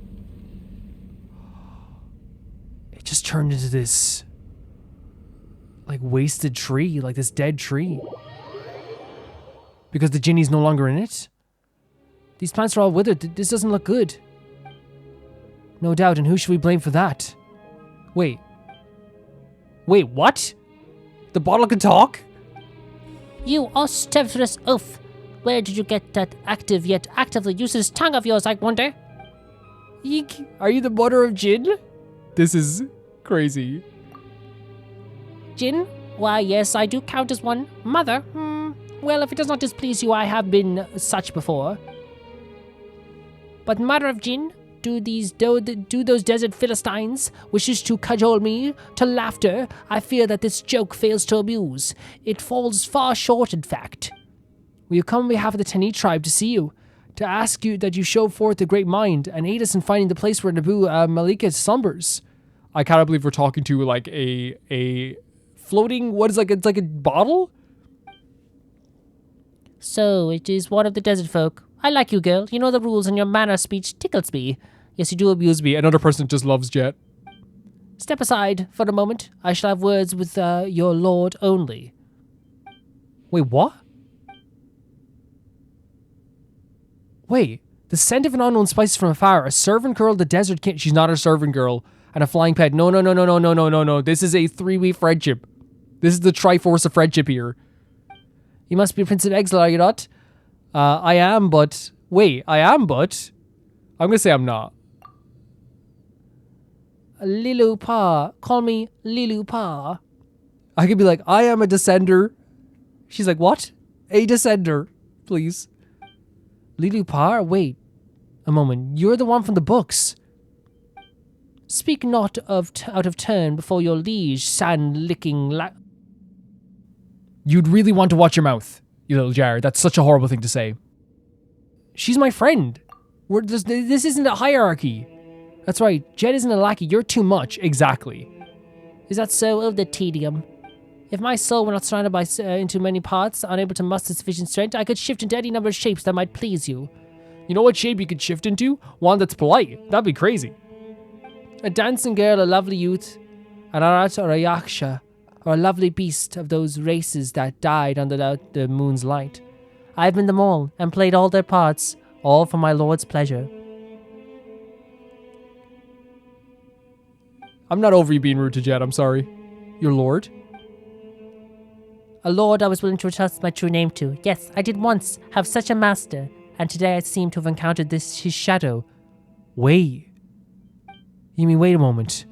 It just turned into this like wasted tree, like this dead tree. Because the Jinni's no longer in it? These plants are all withered. This doesn't look good. No doubt, and who should we blame for that? Wait, what? The bottle can talk? You ostiferous oaf! Where did you get that active yet actively useless tongue of yours, I wonder? Eek, are you the mother of Jin? This is crazy. Jin? Why, yes, I do count as one. Mother? Well, if it does not displease you, I have been such before. But mother of Jin? Do those desert Philistines wishes to cajole me to laughter? I fear that this joke fails to amuse. It falls far short, in fact. We have come on behalf of the Tanit tribe to see you, to ask you that you show forth the great mind and aid us in finding the place where Nabu Malika slumbers. I cannot believe we're talking to like a floating, what is like, it's like a bottle? So, it is one of the desert folk. I like you, girl. You know the rules and your manner of speech tickles me. Yes, you do abuse me. Another person just loves Jeht. Step aside for a moment. I shall have words with your lord only. Wait, what? Wait, the scent of an unknown spices from afar. A servant girl, the desert king. She's not a servant girl. And a flying pet. No, no, no, no, no, no, no, no, no. This is a 3-way friendship. This is the Triforce of friendship here. You must be Prince of Exile, are you not? I am, but... Wait, I am, but... I'm gonna say I'm not. Liloupar. Call me Liloupar. I could be like, I am a descender. She's like, what? A descender, please. Liloupar? Wait a moment. You're the one from the books. Speak not of out of turn before your liege, sand-licking You'd really want to watch your mouth, you little jar. That's such a horrible thing to say. She's my friend. This isn't a hierarchy. That's right. Jeht isn't a lackey. You're too much. Exactly. Is that so? Of the tedium. If my soul were not surrounded by into many parts, unable to muster sufficient strength, I could shift into any number of shapes that might please you. You know what shape you could shift into? One that's polite. That'd be crazy. A dancing girl, a lovely youth, an arat or a yaksha, or a lovely beast of those races that died under the moon's light. I've been them all, and played all their parts, all for my lord's pleasure. I'm not over you being rude to Jeht, I'm sorry. Your lord? A lord I was willing to entrust my true name to. Yes, I did once have such a master, and today I seem to have encountered his shadow. Wait. You mean, wait a moment.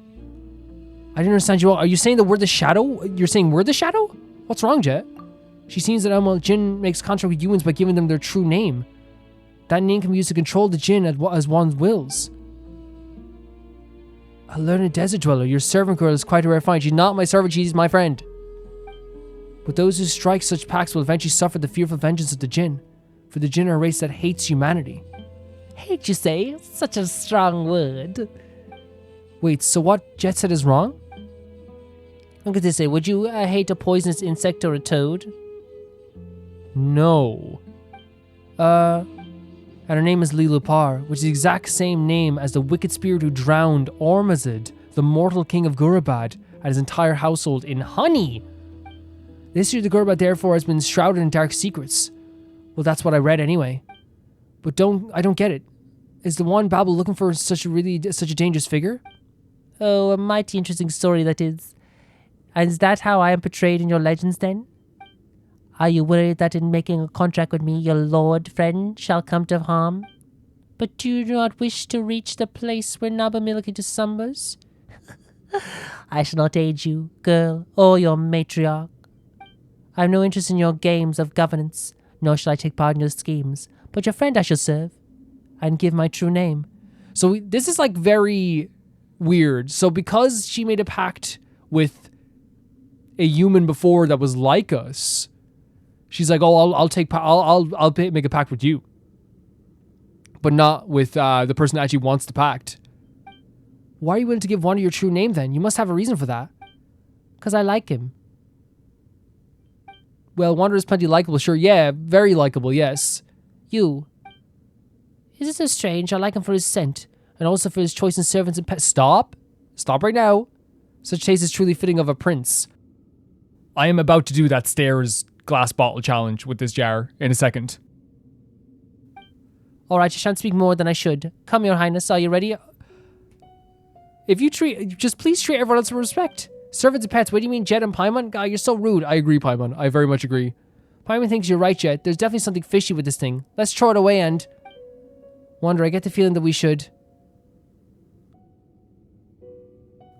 I didn't understand you all. Are you saying that we're the shadow? You're saying we're the shadow? What's wrong, Jeht? She seems that Jinn makes contract with humans by giving them their true name. That name can be used to control the Jinn as one wills. A learned desert dweller. Your servant girl is quite a rare find. She's not my servant, she's my friend. But those who strike such pacts will eventually suffer the fearful vengeance of the Jinn. For the Jinn are a race that hates humanity. Hate, you say? Such a strong word. Wait, so what Jeht said is wrong? Look at this. Would you hate a poisonous insect or a toad? No. And her name is Liloupar, which is the exact same name as the wicked spirit who drowned Ormazid, the mortal king of Gurabad, and his entire household in honey. This year the Gurabad therefore has been shrouded in dark secrets. Well, that's what I read anyway. But I don't get it. Is the one Babel looking for such a dangerous figure? Oh, a mighty interesting story that is. And is that how I am portrayed in your legends then? Are you worried that in making a contract with me, your lord friend shall come to harm? But do you not wish to reach the place where Nabamilki slumbers? I shall not aid you, girl, or your matriarch. I have no interest in your games of governance, nor shall I take part in your schemes. But your friend I shall serve, and give my true name. So this is like very weird. So because she made a pact with a human before that was like us, she's like, oh, I'll make a pact with you, but not with the person that actually wants the pact. Why are you willing to give one of your true name then? You must have a reason for that. Because I like him. Well, Wander is plenty likable, sure. Yeah, very likable, yes. You. Is it so strange? I like him for his scent, and also for his choice in servants and pets. Stop. Stop right now. Such taste is truly fitting of a prince. I am about to do that stairs glass bottle challenge with this jar in a second. Alright, I shan't speak more than I should. Come, your highness, are you ready? If you just please treat everyone else with respect. Servants and pets, what do you mean, Jeht and Paimon? God, you're so rude. I agree, Paimon. I very much agree. Paimon thinks you're right, Jeht. There's definitely something fishy with this thing. Let's throw it away and... Wander, I get the feeling that we should...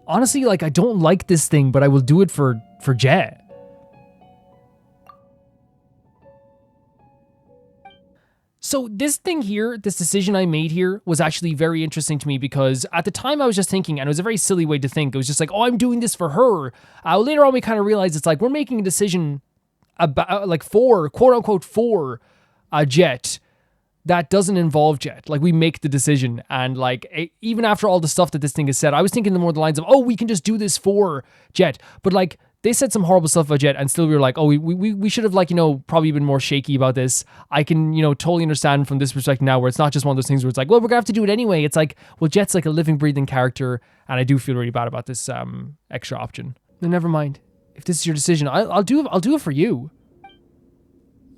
Honestly, like, I don't like this thing, but I will do it for Jeht. So this thing here, this decision I made here was actually very interesting to me because at the time I was just thinking, and it was a very silly way to think. It was just like, oh, I'm doing this for her. Later on, we kind of realized it's like we're making a decision about, like, for, quote unquote, for a Jeht that doesn't involve Jeht. Like, we make the decision, and like, even after all the stuff that this thing has said, I was thinking more the lines of, oh, we can just do this for Jeht. But like, They said some horrible stuff about Jeht, and still we were like, oh, we should have, like, you know, probably been more shaky about this. I can, you know, totally understand from this perspective now, where it's not just one of those things where it's like, well, we're gonna have to do it anyway. It's like, well, Jet's like a living, breathing character, and I do feel really bad about this extra option. No, never mind. If this is your decision, I'll do it for you.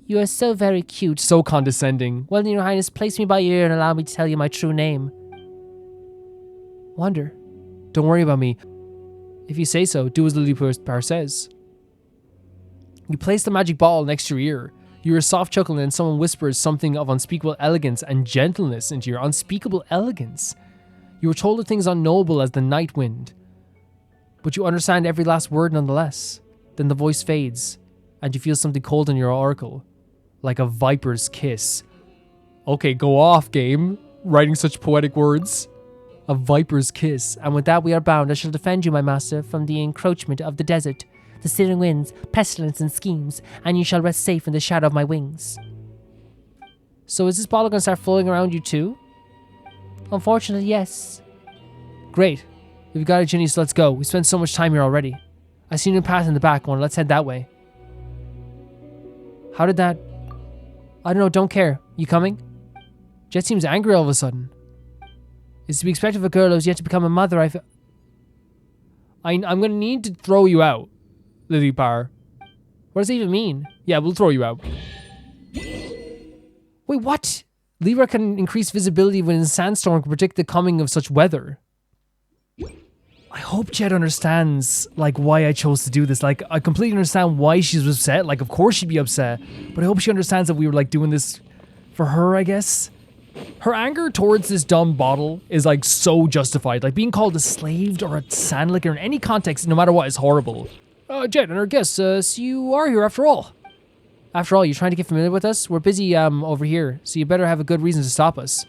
You are so very cute. So condescending. Well, Your Highness, place me by ear and allow me to tell you my true name. Wander. Don't worry about me. If you say so, do as Liloupar says. You place the magic ball next to your ear. You hear a soft chuckle, and then someone whispers something of unspeakable elegance and gentleness into your unspeakable elegance. You are told of things unknowable as the night wind, but you understand every last word nonetheless. Then the voice fades, and you feel something cold in your auricle, like a viper's kiss. Okay, go off, game. Writing such poetic words. A viper's kiss. And with that we are bound. I shall defend you, my master, from the encroachment of the desert, the searing winds, pestilence and schemes, and you shall rest safe in the shadow of my wings. So is this bottle going to start flowing around you too? Unfortunately, yes. Great. We've got it, Jinni, so let's go. We spent so much time here already. I see new path in the back one. Let's head that way. How did that... I don't know, don't care. You coming? Jeht seems angry all of a sudden. It's to be expected of a girl who has yet to become a mother. I'm going to need to throw you out, Liloupar. What does it even mean? Yeah, we'll throw you out. Wait, what? Lyra can increase visibility when in a sandstorm, can predict the coming of such weather. I hope Jeht understands, like, why I chose to do this. Like, I completely understand why she's upset. Like, of course she'd be upset. But I hope she understands that we were, like, doing this for her, I guess. Her anger towards this dumb bottle is, like, so justified. Like, being called a slave or a sandlicker in any context, no matter what, is horrible. Jeht and our guests, so you are here after all. After all, you're trying to get familiar with us? We're busy, over here, so you better have a good reason to stop us.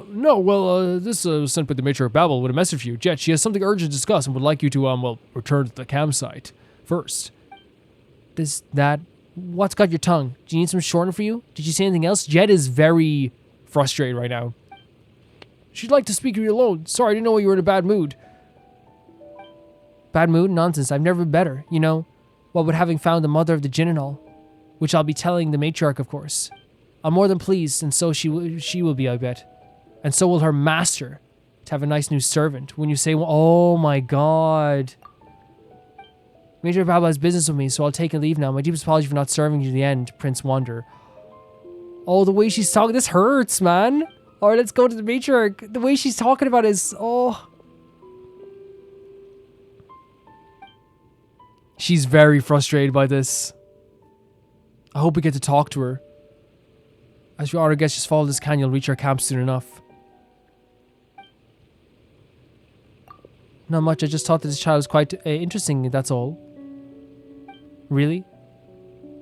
No, well, this was sent by the matriarch Babel with a message for you. Jeht, she has something urgent to discuss and would like you to, well, return to the campsite first. What's got your tongue? Do you need some shortening for you? Did you say anything else? Jeht is very frustrated right now. She'd like to speak to you alone. Sorry, I didn't know you were in a bad mood. Bad mood? Nonsense. I've never been better, you know? What with having found the mother of the Jinn and all. Which I'll be telling the matriarch, of course. I'm more than pleased, and so she will be, I bet. And so will her master, to have a nice new servant. When you say, oh my god. Major Babel has business with me, so I'll take a leave now. My deepest apology for not serving you to the end, Prince Wander. Oh, the way she's talking, this hurts, man. Alright, let's go to the matriarch. The way she's talking about is, oh. She's very frustrated by this. I hope we get to talk to her. As you are, I guess just follow this canyon, you'll reach our camp soon enough. Not much, I just thought that this child was quite interesting, that's all. Really?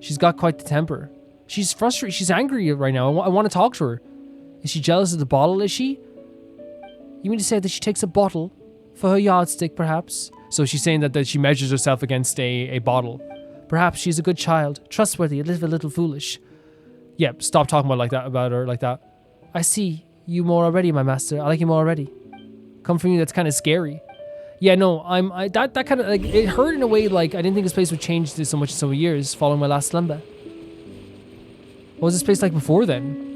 She's got quite the temper. She's frustrated, she's angry right now. I want to talk to her. Is she jealous of the bottle, is she? You mean to say that she takes a bottle for her yardstick, perhaps? So she's saying that she measures herself against a bottle. Perhaps she's a good child, trustworthy, a little foolish. Yep, stop talking about her like that. I see you more already, my master. I like you more already. Come from you, that's kind of scary. Yeah, no, that kind of, like, it hurt in a way, like, I didn't think this place would change so much in so many years following my last slumber. What was this place like before then?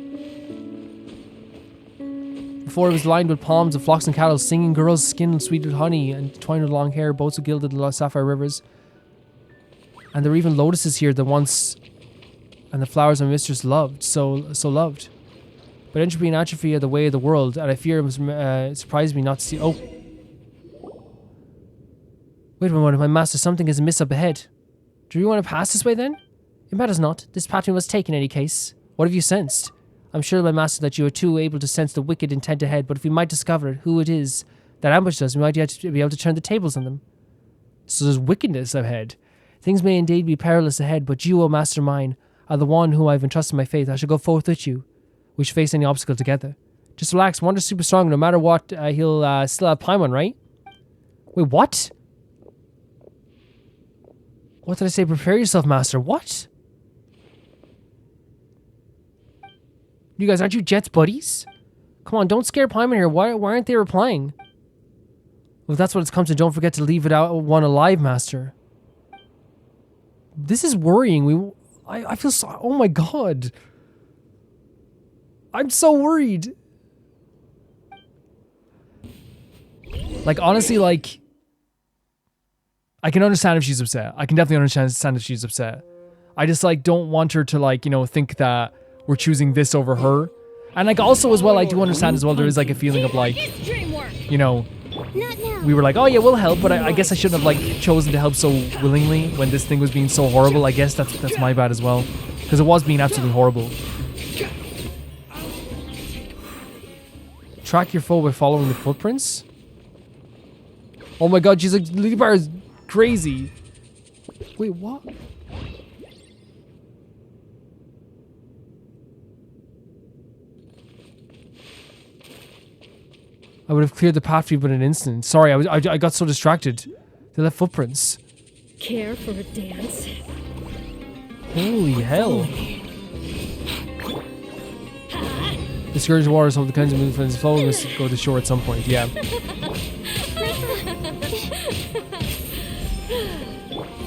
Before it was lined with palms of flocks and cattle, singing girls, skin sweet with honey, and twined with long hair, boats of gilded sapphire rivers. And there were even lotuses here that once, and the flowers my mistress loved, so loved. But entropy and atrophy are the way of the world, and I fear it surprised me not to see. Oh. Wait a moment, my master, something is amiss up ahead. Do you want to pass this way then? It matters not. This path we must take in any case. What have you sensed? I'm sure, my master, that you are too able to sense the wicked intent ahead, but if we might discover who it is that ambushed us, we might yet be able to turn the tables on them. So there's wickedness ahead. Things may indeed be perilous ahead, but you, O master mine, are the one whom I have entrusted my faith. I shall go forth with you. We shall face any obstacle together. Just relax. Wander's super strong. No matter what, he'll still have Paimon, right? Wait, what? What did I say? Prepare yourself, master. What? You guys, aren't you Jet's buddies? Come on, don't scare Paimon here. Why aren't they replying? Well, if that's what it's come to, don't forget to leave it out one alive, master. This is worrying. I feel so... Oh my god. I'm so worried. Like, honestly, like... I can understand if she's upset. I can definitely understand if she's upset. I just, like, don't want her to, like, you know, think that we're choosing this over her. And, like, also as well, I do understand as well, there is, like, a feeling of, like, you know... We were like, oh yeah, we'll help, but I guess I shouldn't have, like, chosen to help so willingly when this thing was being so horrible. I guess that's my bad as well. Because it was being absolutely horrible. Track your foe by following the footprints? Oh my god, she's like, Liloupar is crazy. Wait, what? I would have cleared the path for you in an instant. Sorry, I got so distracted. They left footprints. Care for a dance? Holy hell. The Scourge of Waters hold the kinds of movements flow must go to shore at some point, yeah.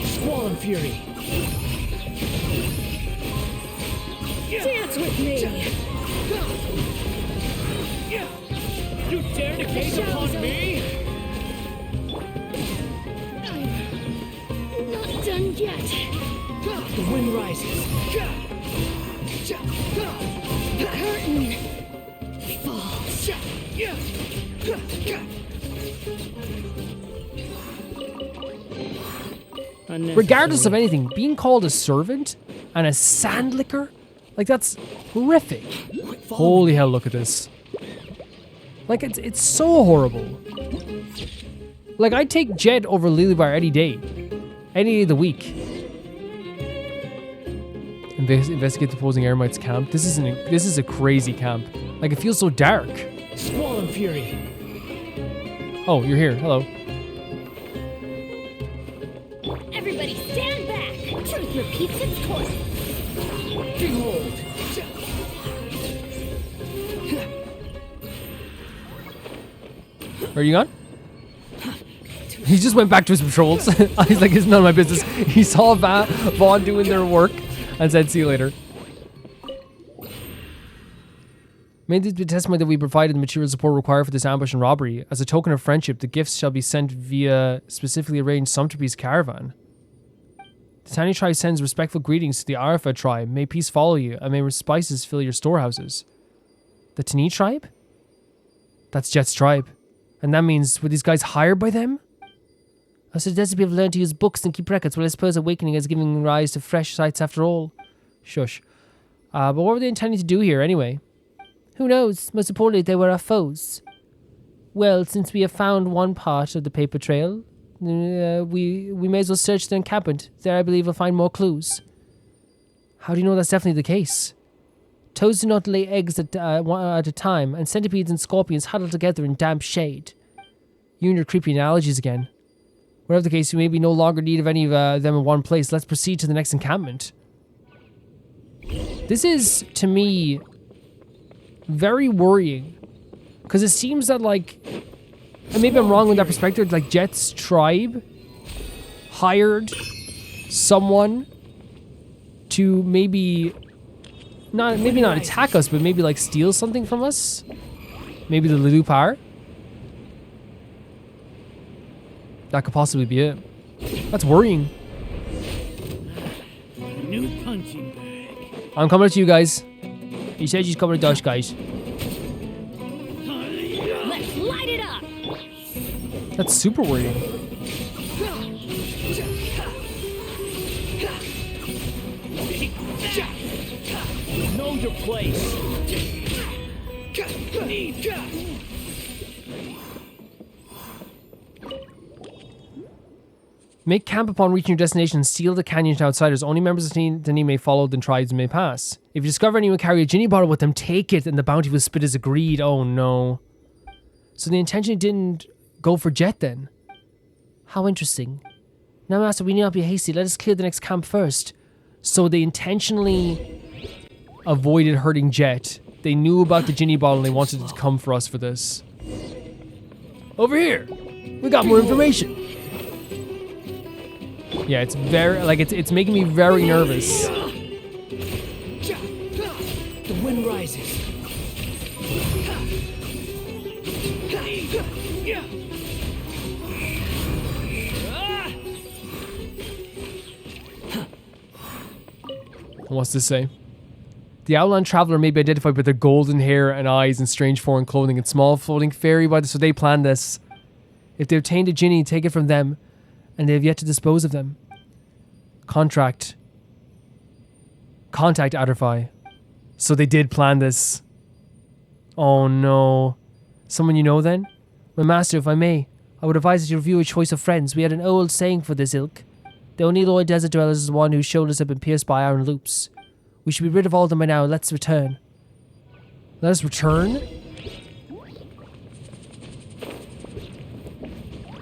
Squall and Fury. Dance with me! You dare to gaze upon me? Not done yet. The wind rises. The curtain falls. Regardless of anything, being called a servant and a sandlicker, like, that's horrific. Holy hell, look at this. Like, it's so horrible. Like, I'd take Jeht over Liloupar any day. Any day of the week. Investigate the opposing Eremites camp. This is a crazy camp. Like, it feels so dark. Squall and Fury. Oh, you're here. Hello. Everybody stand back. Truth repeats its course. Behold. Where are you gone? He just went back to his patrols. He's like, it's none of my business. He saw Vaughn doing their work and said, see you later. May this be a testimony that we provided the material support required for this ambush and robbery. As a token of friendship, the gifts shall be sent via specifically arranged Sumterpeace caravan. The Tanit tribe sends respectful greetings to the Arafa tribe. May peace follow you, and may spices fill your storehouses. The Tanit tribe? That's Jeht's tribe. And that means, were these guys hired by them? I suggest people learn to use books and keep records. Well, I suppose awakening is giving rise to fresh sights after all. Shush. But what were they intending to do here, anyway? Who knows? Most importantly, they were our foes. Well, since we have found one part of the paper trail, we may as well search the encampment. There, I believe, we'll find more clues. How do you know that's definitely the case? Toads do not lay eggs at a time, and centipedes and scorpions huddle together in damp shade. You and your creepy analogies again. Whatever the case, you may be no longer in need of any of them in one place. Let's proceed to the next encampment. This is, to me, very worrying. Because it seems that, like, and maybe I'm wrong with that perspective, like, Jeht's tribe hired someone to maybe not attack us, but maybe, like, steal something from us. Maybe the Liloupar. That could possibly be it. That's worrying. New punching bag. I'm coming to you guys. He said he's coming to us, guys. Let's light it up. That's super worrying. Know your place. Make camp upon reaching your destination and seal the canyon to outsiders. Only members of the team may follow, then tribes may pass. If you discover anyone carry a Jinni bottle with them, take it and the bounty will split as agreed. Oh no. So the intention didn't go for Jeht then. How interesting. Now, Master, we need not be hasty. Let us clear the next camp first. So they intentionally avoided hurting Jeht. They knew about the Jinni bottle and they wanted to come for us for this. Over here. We got more information. Yeah, it's very, like, it's making me very nervous. The wind rises. What's this say? The outland traveler may be identified by their golden hair and eyes and strange foreign clothing and small floating fairy bodies, so they planned this. If they obtained a Jinni, take it from them, and they have yet to dispose of them. Contact Adderfy. So they did plan this. Oh no. Someone you know then? My master, if I may, I would advise that you review a choice of friends. We had an old saying for this ilk. The only loyal desert dwellers is one whose shoulders have been pierced by iron loops. We should be rid of all of them by now. Let's return. Let us return?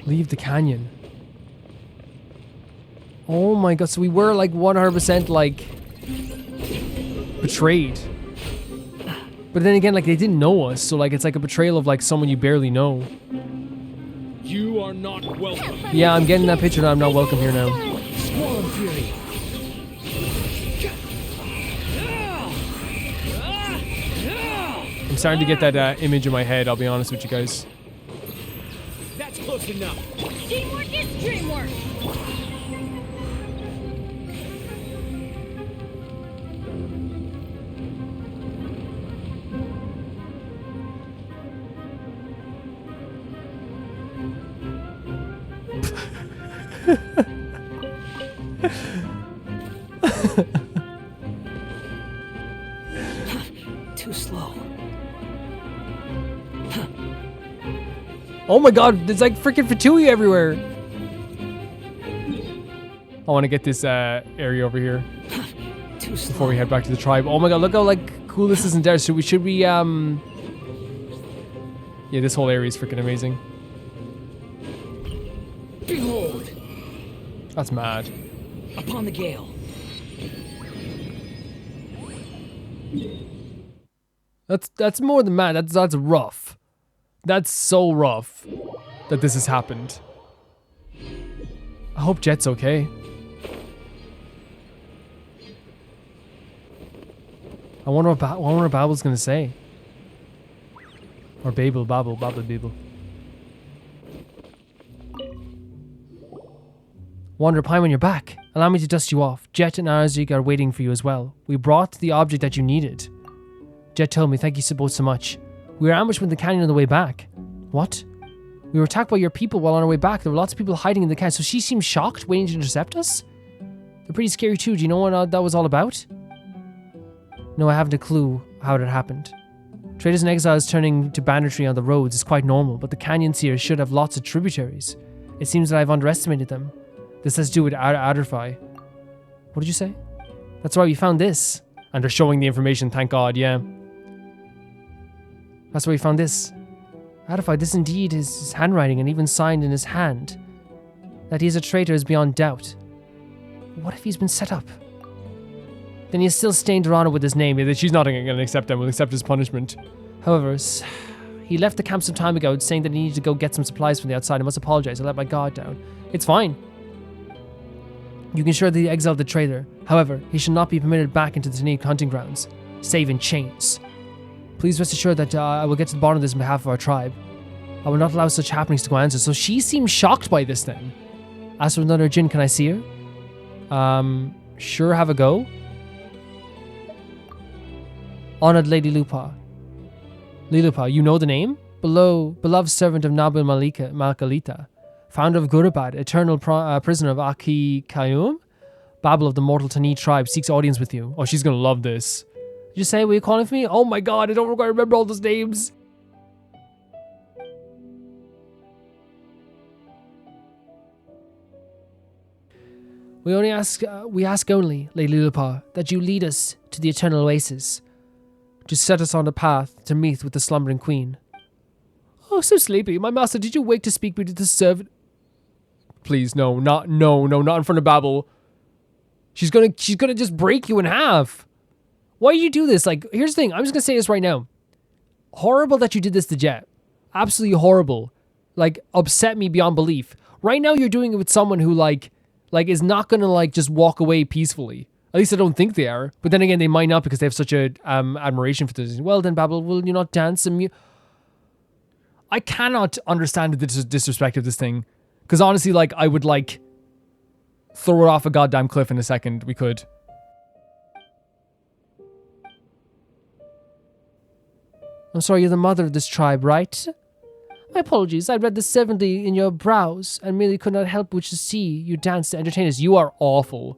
Leave the canyon. Oh my god, so we were like 100% like betrayed. But then again, like they didn't know us, so like it's like a betrayal of like someone you barely know. You are not welcome. Yeah, I'm getting that picture that I'm not welcome here now. Swallow fury. I'm starting to get that image in my head, I'll be honest with you guys. That's close enough. Teamwork is dreamwork. Too slow. Oh my god, there's like freaking Fatui everywhere. I want to get this area over here Too slow. before we head back to the tribe. Oh my god, look how like cool this is in there. So should we yeah, this whole area is freaking amazing. Behold, That's mad. upon the gale. That's more than mad. That's rough. That's so rough that this has happened. I hope Jeht's okay. I wonder what Babel's gonna say. Or Babel. Wander Pine, when you're back, allow me to dust you off. Jeht and Arzik are waiting for you as well. We brought the object that you needed. Jeht told me, thank you both so much. We were ambushed in the canyon on the way back. What? We were attacked by your people while on our way back. There were lots of people hiding in the canyon, so she seemed shocked, waiting to intercept us? They're pretty scary too. Do you know what that was all about? No, I haven't a clue how it had happened. Traders and exiles turning to banditry on the roads is quite normal, but the canyons here should have lots of tributaries. It seems that I've underestimated them. This has to do with Adderfy. What did you say? That's why we found this. And they're showing the information, thank God, yeah. That's why we found this. Adderfy, this indeed is his handwriting and even signed in his hand. That he is a traitor is beyond doubt. What if he's been set up? Then he has still stained her honor with his name. She's not going to accept him. Will accept his punishment. However, he left the camp some time ago saying that he needed to go get some supplies from the outside. I must apologize. I let my guard down. It's fine. You can ensure that he exiled the traitor. However, he should not be permitted back into the Tanit hunting grounds, save in chains. Please rest assured that I will get to the bottom of this on behalf of our tribe. I will not allow such happenings to go unanswered. So she seems shocked by this then. As for another Jinn, can I see her? Sure, have a go. Honored Lady Liloupar. Liloupar, you know the name? Beloved servant of Nabil Malkalita. Founder of Gurabad, eternal prisoner of Aki Kayum. Babel of the mortal Tanit tribe seeks audience with you. Oh, she's gonna love this. Did you say, were you calling for me? Oh my god, I don't remember all those names. We ask only, Lady Liloupar, that you lead us to the eternal oasis, to set us on the path to meet with the slumbering queen. Oh, so sleepy. My master, did you wake to speak me to the servant? Please, no, not in front of Babel. She's gonna just break you in half. Why do you do this? Like, here's the thing. I'm just gonna say this right now. Horrible that you did this to Jeht. Absolutely horrible. Like, upset me beyond belief. Right now, you're doing it with someone who, like like, is not gonna, like, just walk away peacefully. At least I don't think they are. But then again, they might not because they have such a admiration for this. Well then, Babel, will you not dance and I cannot understand the disrespect of this thing. Because honestly, like, I would, like, throw it off a goddamn cliff in a second. We could. I'm sorry, you're the mother of this tribe, right? My apologies, I read the 70 in your brows and merely could not help but to see you dance to entertain us. You are awful.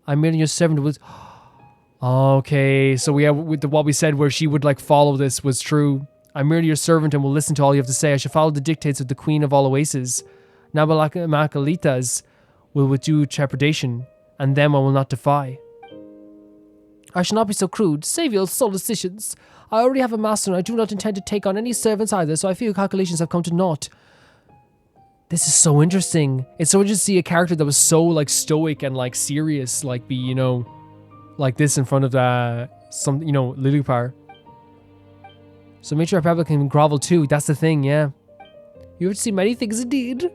I'm merely your servant with... Okay, so we have with what we said where she would, like, follow this was true. I'm merely your servant and will listen to all you have to say. I shall follow the dictates of the Queen of all Oases. Nabalakalitas will with due trepidation, and them I will not defy. I shall not be so crude. Save your solicitations. I already have a master and I do not intend to take on any servants either, so I feel calculations have come to naught. This is so interesting. It's so interesting to see a character that was so, like, stoic and, like, serious, like, be, you know, like this in front of some, you know, Liloupar. So Matriarch Babel can grovel too. That's the thing, yeah. You have seen many things indeed.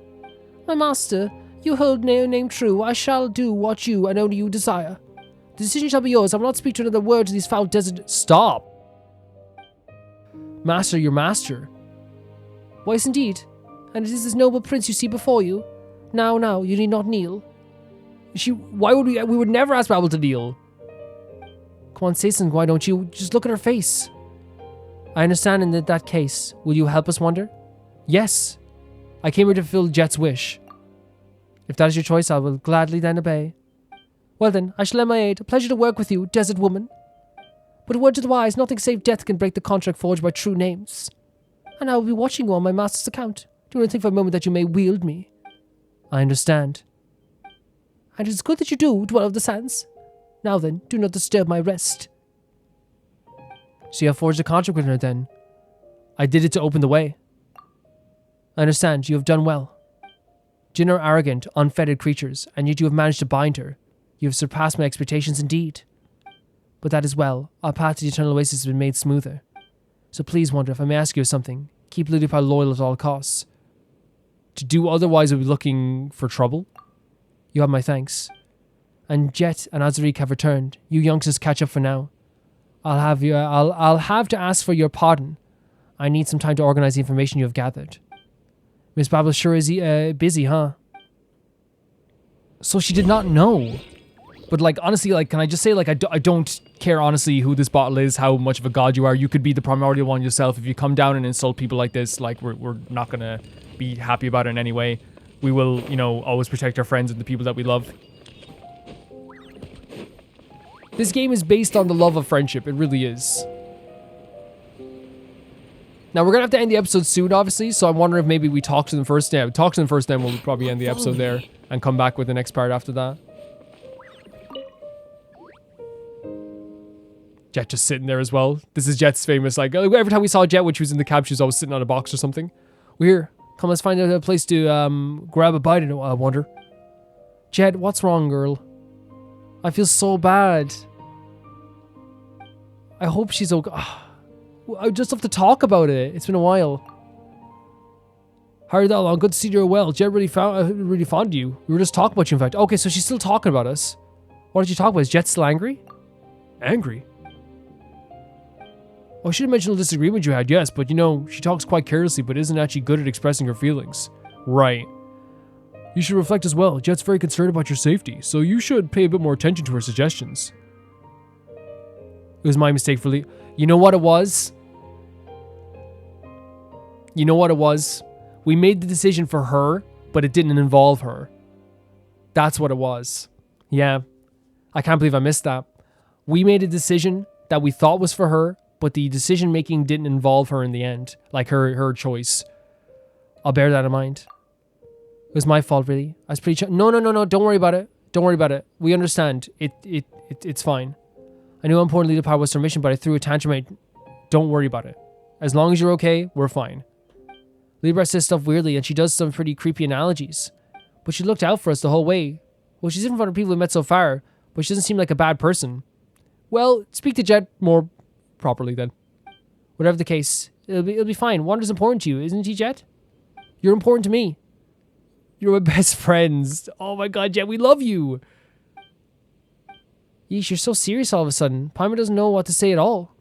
My master, you hold no name true. I shall do what you and only you desire. The decision shall be yours. I will not speak to another word to these foul desert. Stop. Master, your master. Why, yes, indeed. And it is this noble prince you see before you. Now, you need not kneel. Why would we would never ask Babel to kneel. Come on, say something, why don't you? Just look at her face. I understand in that case. Will you help us, Wonder? Yes. I came here to fulfill Jeht's wish. If that is your choice, I will gladly then obey. Well then, I shall lend my aid. A pleasure to work with you, desert woman. But a word to the wise, nothing save death can break the contract forged by true names. And I will be watching you on my master's account. Do not think for a moment that you may wield me. I understand. And it is good that you do dwell of the sands. Now then, do not disturb my rest. So you have forged a contract with her then? I did it to open the way. I understand, you have done well. Jinn are arrogant, unfettered creatures, and yet you have managed to bind her. You have surpassed my expectations indeed. But that is well. Our path to the Eternal Oasis has been made smoother. So please, Wonder, if I may ask you something, keep Liloupar loyal at all costs. To do otherwise would be looking for trouble? You have my thanks. And Jeht and Azarik have returned. You youngsters catch up for now. I'll have to ask for your pardon. I need some time to organize the information you have gathered. Miss Babel sure is busy, huh? So she did not know. But, like, honestly, like, can I just say, like, I don't care, honestly, who this bottle is, how much of a god you are. You could be the primordial one yourself. If you come down and insult people like this, like, we're not gonna be happy about it in any way. We will, you know, always protect our friends and the people that we love. This game is based on the love of friendship. It really is. Now, we're gonna have to end the episode soon, obviously, so I'm wondering if maybe we talk to them first. Yeah, talk to them first, then we'll probably end the episode there and come back with the next part after that. Jeht just sitting there as well. This is Jeht's famous, like, every time we saw Jeht when she was in the cab, she was always sitting on a box or something. We're here. Come, let's find a place to grab a bite and Wonder. Jeht, what's wrong, girl? I feel so bad. I hope she's okay. I just have to talk about it. It's been a while. How are you that long? Good to see you're well. Jeht really fond of you. We were just talking about you, in fact. Okay, so she's still talking about us. What did you talk about? Is Jeht still angry? Angry? Oh, I should have mentioned the disagreement you had, yes, but you know, she talks quite carelessly, but isn't actually good at expressing her feelings. Right. You should reflect as well. Jeht's very concerned about your safety, so you should pay a bit more attention to her suggestions. It was my mistake for You know what it was? You know what it was? We made the decision for her, but it didn't involve her. That's what it was. Yeah. I can't believe I missed that. We made a decision that we thought was for her, but the decision making didn't involve her in the end. Like her choice. I'll bear that in mind. It was my fault, really. I was pretty No, don't worry about it. Don't worry about it. We understand. It's fine. I knew how important Liloupar was to her mission, but I threw a tantrum. Don't worry about it. As long as you're okay, we're fine. Liloupar says stuff weirdly, and she does some pretty creepy analogies. But she looked out for us the whole way. Well, she's different from the people we met so far, but she doesn't seem like a bad person. Well, speak to Jeht more properly then. Whatever the case, it'll be fine. Wander's important to you, isn't he, Jeht? You're important to me. You're my best friends. Oh my god, Jet, we love you. Yeesh, you're so serious all of a sudden. Paimon doesn't know what to say at all.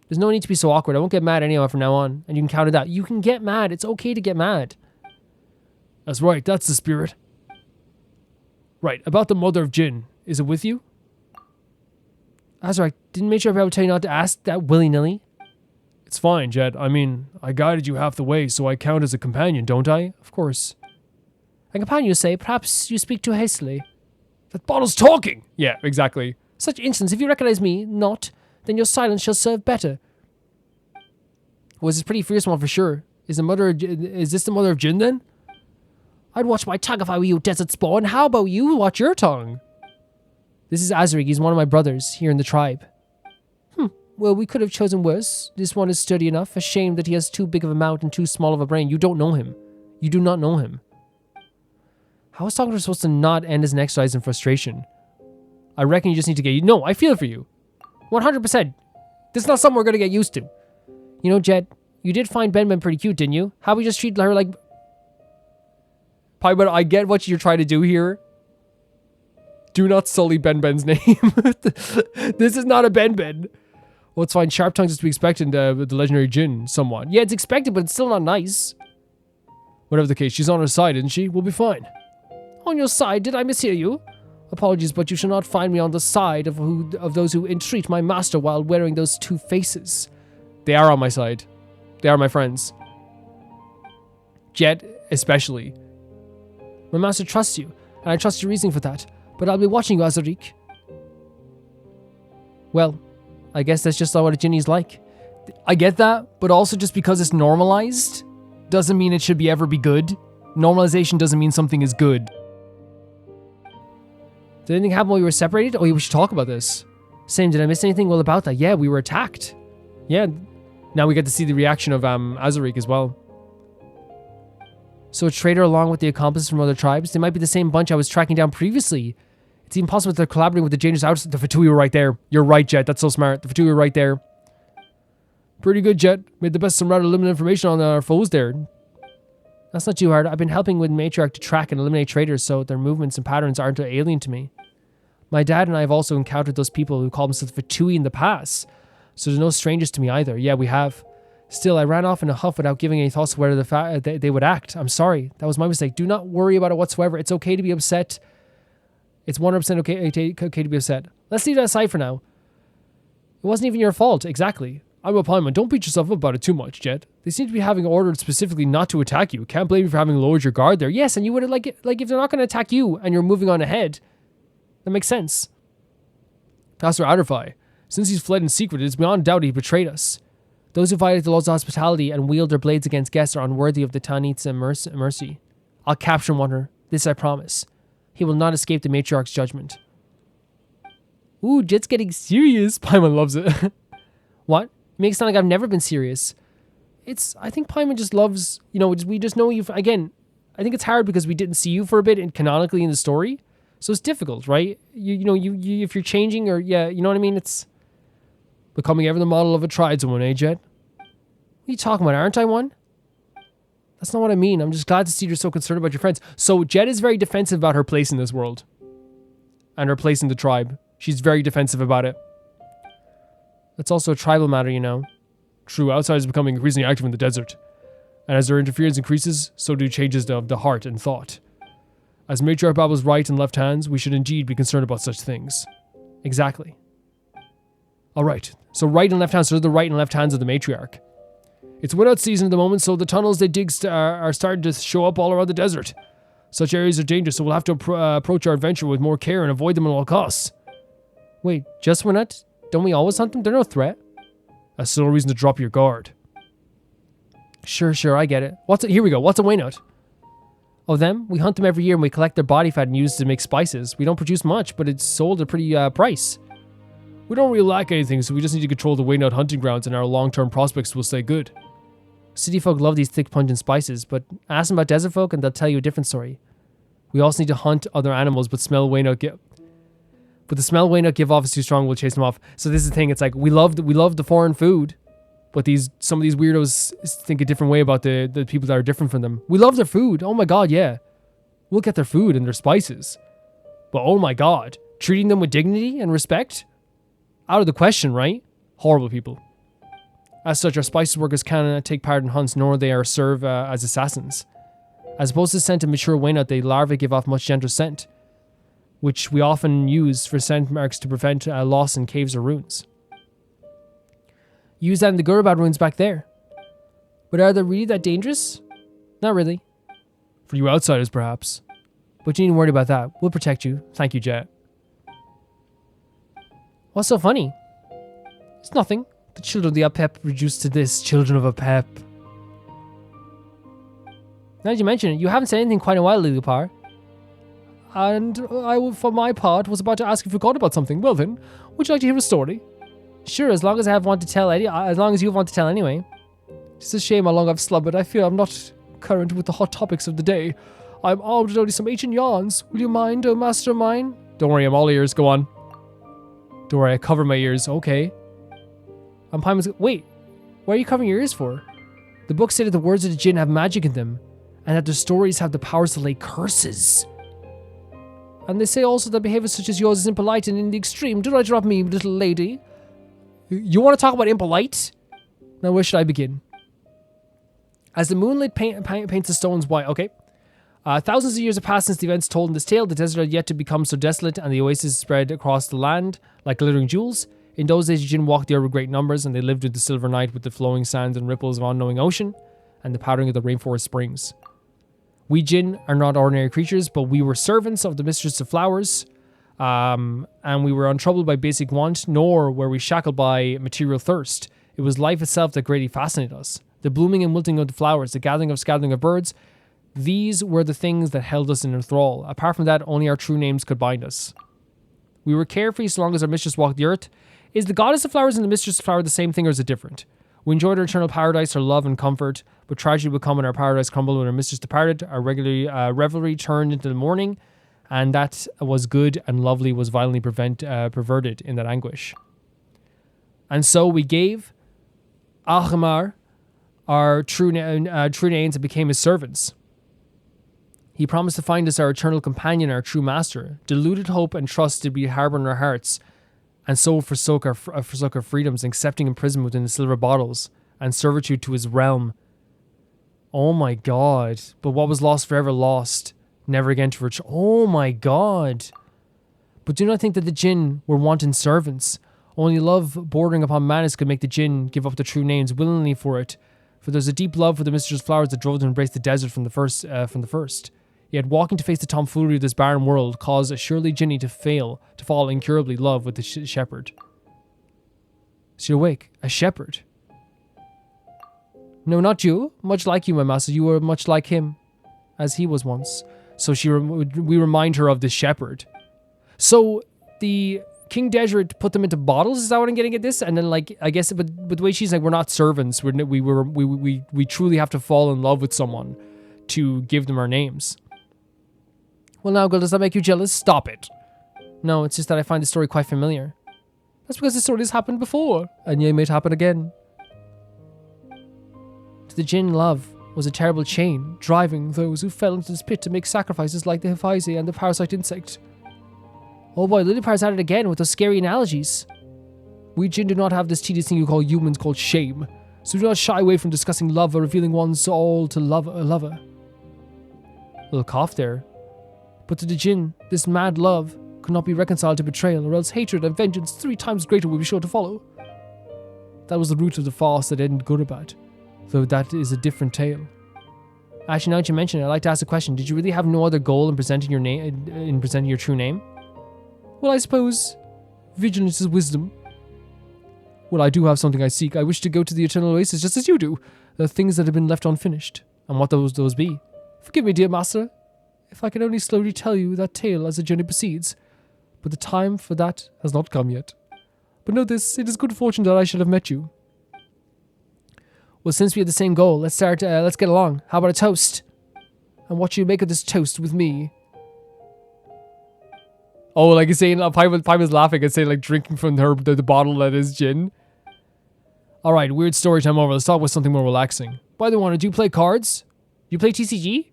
There's no need to be so awkward. I won't get mad anyway from now on. And you can count it out. You can get mad. It's okay to get mad. That's right, that's the spirit. Right, about the mother of Jin. Is it with you? That's right. Didn't make sure I would tell you not to ask that willy-nilly. It's fine, Jeht. I mean, I guided you half the way, so I count as a companion, don't I? Of course. A companion, you say? Perhaps you speak too hastily. That bottle's talking! Yeah, exactly. Such instance, if you recognize me not, then your silence shall serve better. Was this pretty fierce one for sure. Is this the mother of Jin then? I'd watch my tongue if I were you, Desert Spawn. How about you watch your tongue? This is Azarik. He's one of my brothers here in the tribe. Well, we could have chosen worse. This one is sturdy enough. A shame that he has too big of a mouth and too small of a brain. You don't know him. You do not know him. How is Talker supposed to not end as an exercise in frustration? I reckon you just need to get... No, I feel for you. 100%. This is not something we're going to get used to. You know, Jeht, you did find Ben pretty cute, didn't you? How we just treat her like... But I get what you're trying to do here. Do not sully Ben's name. This is not a Ben. Well, it's fine. Sharp tongues is to be expected with the legendary Jin, somewhat. Yeah, it's expected, but it's still not nice. Whatever the case, she's on her side, isn't she? We'll be fine. On your side? Did I mishear you? Apologies, but you shall not find me on the side of those who entreat my master while wearing those two faces. They are on my side. They are my friends. Jeht, especially. My master trusts you, and I trust your reasoning for that. But I'll be watching you, Azarik. Well, I guess that's just what a Jinni's like. I get that, but also just because it's normalized doesn't mean it should ever be good. Normalization doesn't mean something is good. Did anything happen while we were separated? Oh, yeah, we should talk about this. Same, did I miss anything? Well, about that, yeah, we were attacked. Yeah, now we get to see the reaction of Azarik as well. So a traitor along with the accomplices from other tribes? They might be the same bunch I was tracking down previously. It's even possible that they're collaborating with the Dangerous Outside. The Fatui were right there. You're right, Jeht. That's so smart. The Fatui were right there. Pretty good, Jeht. Made the best some rather limited information on our foes there. That's not too hard. I've been helping with Matriarch to track and eliminate traitors so their movements and patterns aren't alien to me. My dad and I have also encountered those people who call themselves Fatui in the past. So they're no strangers to me either. Yeah, we have. Still, I ran off in a huff without giving any thoughts to whether they would act. I'm sorry. That was my mistake. Do not worry about it whatsoever. It's okay to be upset. It's 100% okay to be upset. Let's leave that aside for now. It wasn't even your fault. Exactly. I'm a Paimon. Don't beat yourself up about it too much, Jeht. They seem to be having ordered specifically not to attack you. Can't blame you for having lowered your guard there. Yes, and you would have, like if they're not going to attack you and you're moving on ahead, that makes sense. Pastor Adderfi, since he's fled in secret, it is beyond doubt he betrayed us. Those who violate the laws of hospitality and wield their blades against guests are unworthy of the Tanit's mercy. I'll capture him, Wonder. This I promise. He will not escape the Matriarch's judgment. Ooh, Jet's getting serious. Paimon loves it. What? It makes it sound like I've never been serious. I think Paimon just loves, we just know you. Again, I think it's hard because we didn't see you for a bit and canonically in the story. So it's difficult, right? You if you're changing or, yeah, you know what I mean? It's becoming ever the model of a tribeswoman, eh, Jeht? What are you talking about? Aren't I one? That's not what I mean. I'm just glad to see you're so concerned about your friends. So Jeht is very defensive about her place in this world. And her place in the tribe. She's very defensive about it. That's also a tribal matter, True, outsiders are becoming increasingly active in the desert. And as their interference increases, so do changes of the heart and thought. As Matriarch Babel's right and left hands, we should indeed be concerned about such things. Exactly. Alright, so right and left hands, so they're the right and left hands of the Matriarch. It's win-out season at the moment, so the tunnels they dig are starting to show up all around the desert. Such areas are dangerous, so we'll have to approach our adventure with more care and avoid them at all costs. Wait, just win-out? Don't we always hunt them? They're no threat. That's still a reason to drop your guard. Sure, I get it. Here we go. What's a win-out? Oh, them? We hunt them every year and we collect their body fat and use it to make spices. We don't produce much, but it's sold at a pretty price. We don't really lack anything, so we just need to control the win-out hunting grounds and our long-term prospects will stay good. City folk love these thick pungent spices, but ask them about desert folk and they'll tell you a different story. We also need to hunt other animals, but the smell Waynout give off is too strong, we'll chase them off. So this is the thing, it's like we love the foreign food, But some of these weirdos think a different way about the people that are different from them. We love their food. Oh my god, yeah. We'll get their food and their spices. But oh my god, treating them with dignity and respect? Out of the question, right? Horrible people. As such, our spices workers cannot take part in hunts, nor they are served as assassins. As opposed to the scent of mature waynut, the larvae give off much gentler scent, which we often use for scent marks to prevent loss in caves or ruins. Use that in the Gurabad ruins back there. But are they really that dangerous? Not really. For you outsiders, perhaps. But you needn't worry about that. We'll protect you. Thank you, Jeht. What's so funny? It's nothing. The children of the Apep reduced to this. Children of Apep. Now that you mention it, you haven't said anything quite a while, Liloupar. And I, for my part, was about to ask if you forgot about something. Well then, would you like to hear a story? Sure, as long as I have one to tell, as long as you want to tell anyway. It's a shame how long I've slumbered. I fear I'm not current with the hot topics of the day. I'm armed with only some ancient yarns. Will you mind, oh master of mine? Don't worry, I'm all ears. Go on. Don't worry, I cover my ears. Okay. Wait, what are you covering your ears for? The book said that the words of the Jinn have magic in them, and that their stories have the powers to lay curses. And they say also that behavior such as yours is impolite and in the extreme. Do not drop me, little lady. You want to talk about impolite? Now where should I begin? As the moonlight paints the stones white. Okay. Thousands of years have passed since the events told in this tale. The desert had yet to become so desolate, and the oasis spread across the land like glittering jewels. In those days, the Jinn walked the earth with great numbers, and they lived in the silver night with the flowing sands and ripples of unknowing ocean, and the powdering of the rainforest springs. We Jinn are not ordinary creatures, but we were servants of the mistress of flowers, and we were untroubled by basic want, nor were we shackled by material thirst. It was life itself that greatly fascinated us. The blooming and wilting of the flowers, the gathering of scattering of birds, these were the things that held us in enthrall. Apart from that, only our true names could bind us. We were carefree so long as our mistress walked the earth. Is the goddess of flowers and the mistress of flowers the same thing, or is it different? We enjoyed our eternal paradise, our love and comfort, but tragedy would come when our paradise crumbled, when our mistress departed. Our revelry turned into the morning, and that was good and lovely was violently perverted in that anguish. And so we gave Ahmar our true names and became his servants. He promised to find us our eternal companion, our true master. Deluded hope and trust did we harbor in our hearts, and so forsook our freedoms, accepting imprisonment within the silver bottles and servitude to his realm. Oh my god. But what was lost forever lost, never again to return. Oh my god. But do not think that the Jinn were wanton servants. Only love bordering upon madness could make the Jinn give up their true names willingly for it. For there's a deep love for the mistress of flowers that drove them to embrace the desert from the first. Yet walking to face the tomfoolery of this barren world caused a surely Jinni to fall incurably in love with the shepherd. So you're awake, a shepherd? No, not you. Much like you, my master, you were much like him, as he was once. So we remind her of the shepherd. So the King Desert put them into bottles. Is that what I'm getting at this? And then, like, I guess, but the way she's like, we're not servants. We truly have to fall in love with someone to give them our names. Well, now, girl, does that make you jealous? Stop it. No, it's just that I find the story quite familiar. That's because the story has happened before, and yet it may happen again. To the Jinn, love was a terrible chain, driving those who fell into this pit to make sacrifices like the Hephaesy and the parasite insect. Oh boy, Lilipar's at it again with those scary analogies. We Jinn do not have this tedious thing you call humans called shame, so do not shy away from discussing love or revealing one's all to a lover. Little cough there. But to the Jinn, this mad love could not be reconciled to betrayal, or else hatred and vengeance 3 times greater will be sure to follow. That was the root of the farce that ended Gurabad, though that is a different tale. Actually, now that you mention it, I'd like to ask a question. Did you really have no other goal in presenting your name, in presenting your true name? Well, I suppose vigilance is wisdom. Well, I do have something I seek. I wish to go to the Eternal Oasis just as you do. There are things that have been left unfinished. And what those be? Forgive me, dear master, if I can only slowly tell you that tale as the journey proceeds, but the time for that has not come yet. But know this, it is good fortune that I should have met you. Well, since we have the same goal, let's get along. How about a toast? And what you make of this toast with me? Oh, like you're saying, Pai was laughing and saying, like, drinking from the bottle that is gin. All right, weird story time over. Let's talk about something more relaxing. By the way, do you play cards? You play TCG?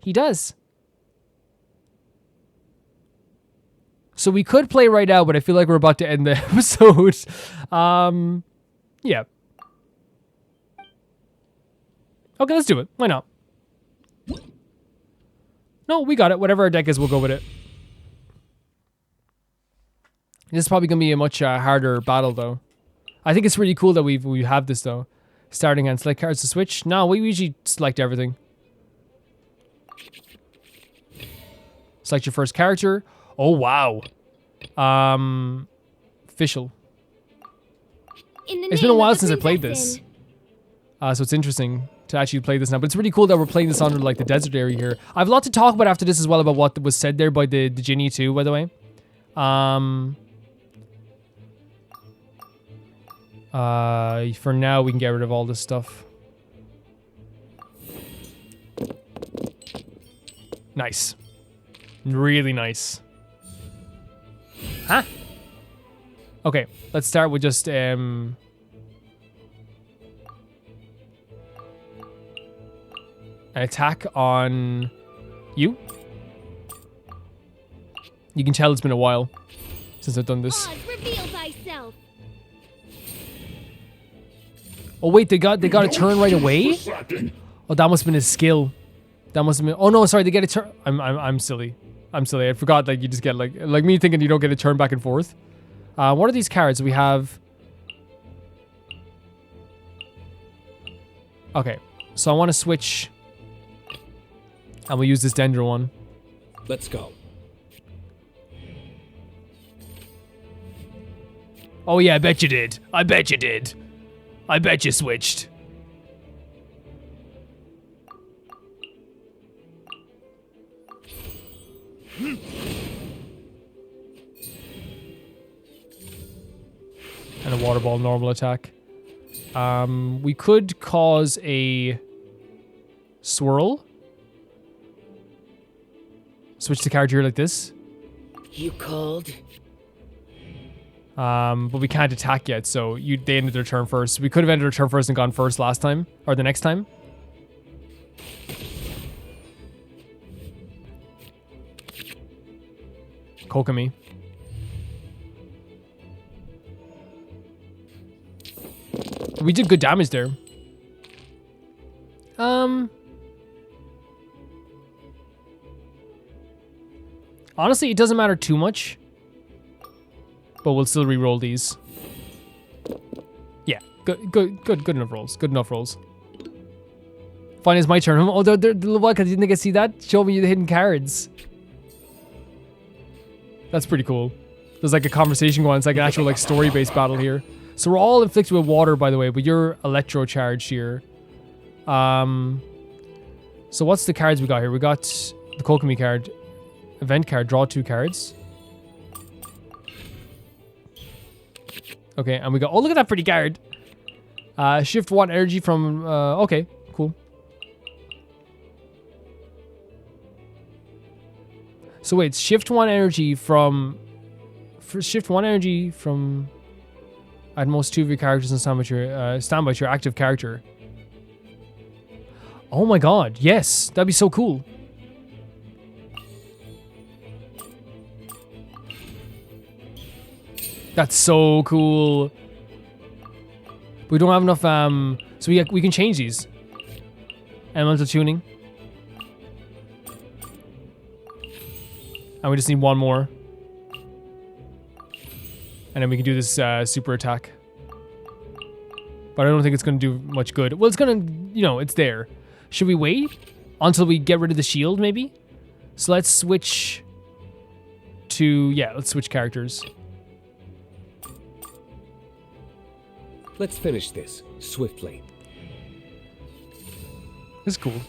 He does. So we could play right now, but I feel like we're about to end the episode. Yeah. Okay, let's do it. Why not? No, we got it. Whatever our deck is, we'll go with it. This is probably going to be a much harder battle, though. I think it's really cool that we have this, though. Starting and select cards to switch. No, we usually select everything. Select your first character. Oh, wow. Official. It's been a while since I played this. So it's interesting to actually play this now. But it's really cool that we're playing this under, like, the desert area here. I have a lot to talk about after this as well about what was said there by the Jinni, too, by the way. For now, we can get rid of all this stuff. Nice. Really nice. Huh? Okay, let's start with just, an attack on you. You can tell it's been a while since I've done this. Reveal thyself. Oh wait, they got a turn right away? Oh, that must have been his skill. That must have been. Oh no, sorry, they get a turn. I'm silly. I'm silly. I forgot that you just get like me thinking you don't get a turn back and forth. What are these cards? We have. Okay, so I want to switch, and we'll use this Dendro one. Let's go. Oh yeah, I bet you did. I bet you did. I bet you switched. And a water ball normal attack. We could cause a swirl. Switch the character here like this. You called? But we can't attack yet, so they ended their turn first. We could have ended their turn first and gone first last time, or the next time. Kokomi. We did good damage there. Honestly, it doesn't matter too much. But we'll still re-roll these. Yeah, good enough rolls. Good enough rolls. Fine, it's my turn. Oh, they're what? Didn't they get see that? Show me the hidden cards. That's pretty cool. There's like a conversation going on. It's like an actual like story-based battle here. So we're all inflicted with water, by the way, but you're electro charged here. So what's the cards we got here? We got the Kokomi card, event card. Draw 2 cards. Okay, and we got, oh, look at that pretty card. Shift 1 energy from, okay, cool. So wait, shift 1 energy from, at most 2 of your characters and standby to your active character. Oh my god, yes, that'd be so cool. That's so cool. We don't have enough, so we can change these. Elemental tuning. And we just need 1 more. And then we can do this super attack. But I don't think it's going to do much good. Well, it's going to, you know, it's there. Should we wait until we get rid of the shield, maybe? So let's switch to, yeah, let's switch characters. Let's finish this swiftly. This is cool.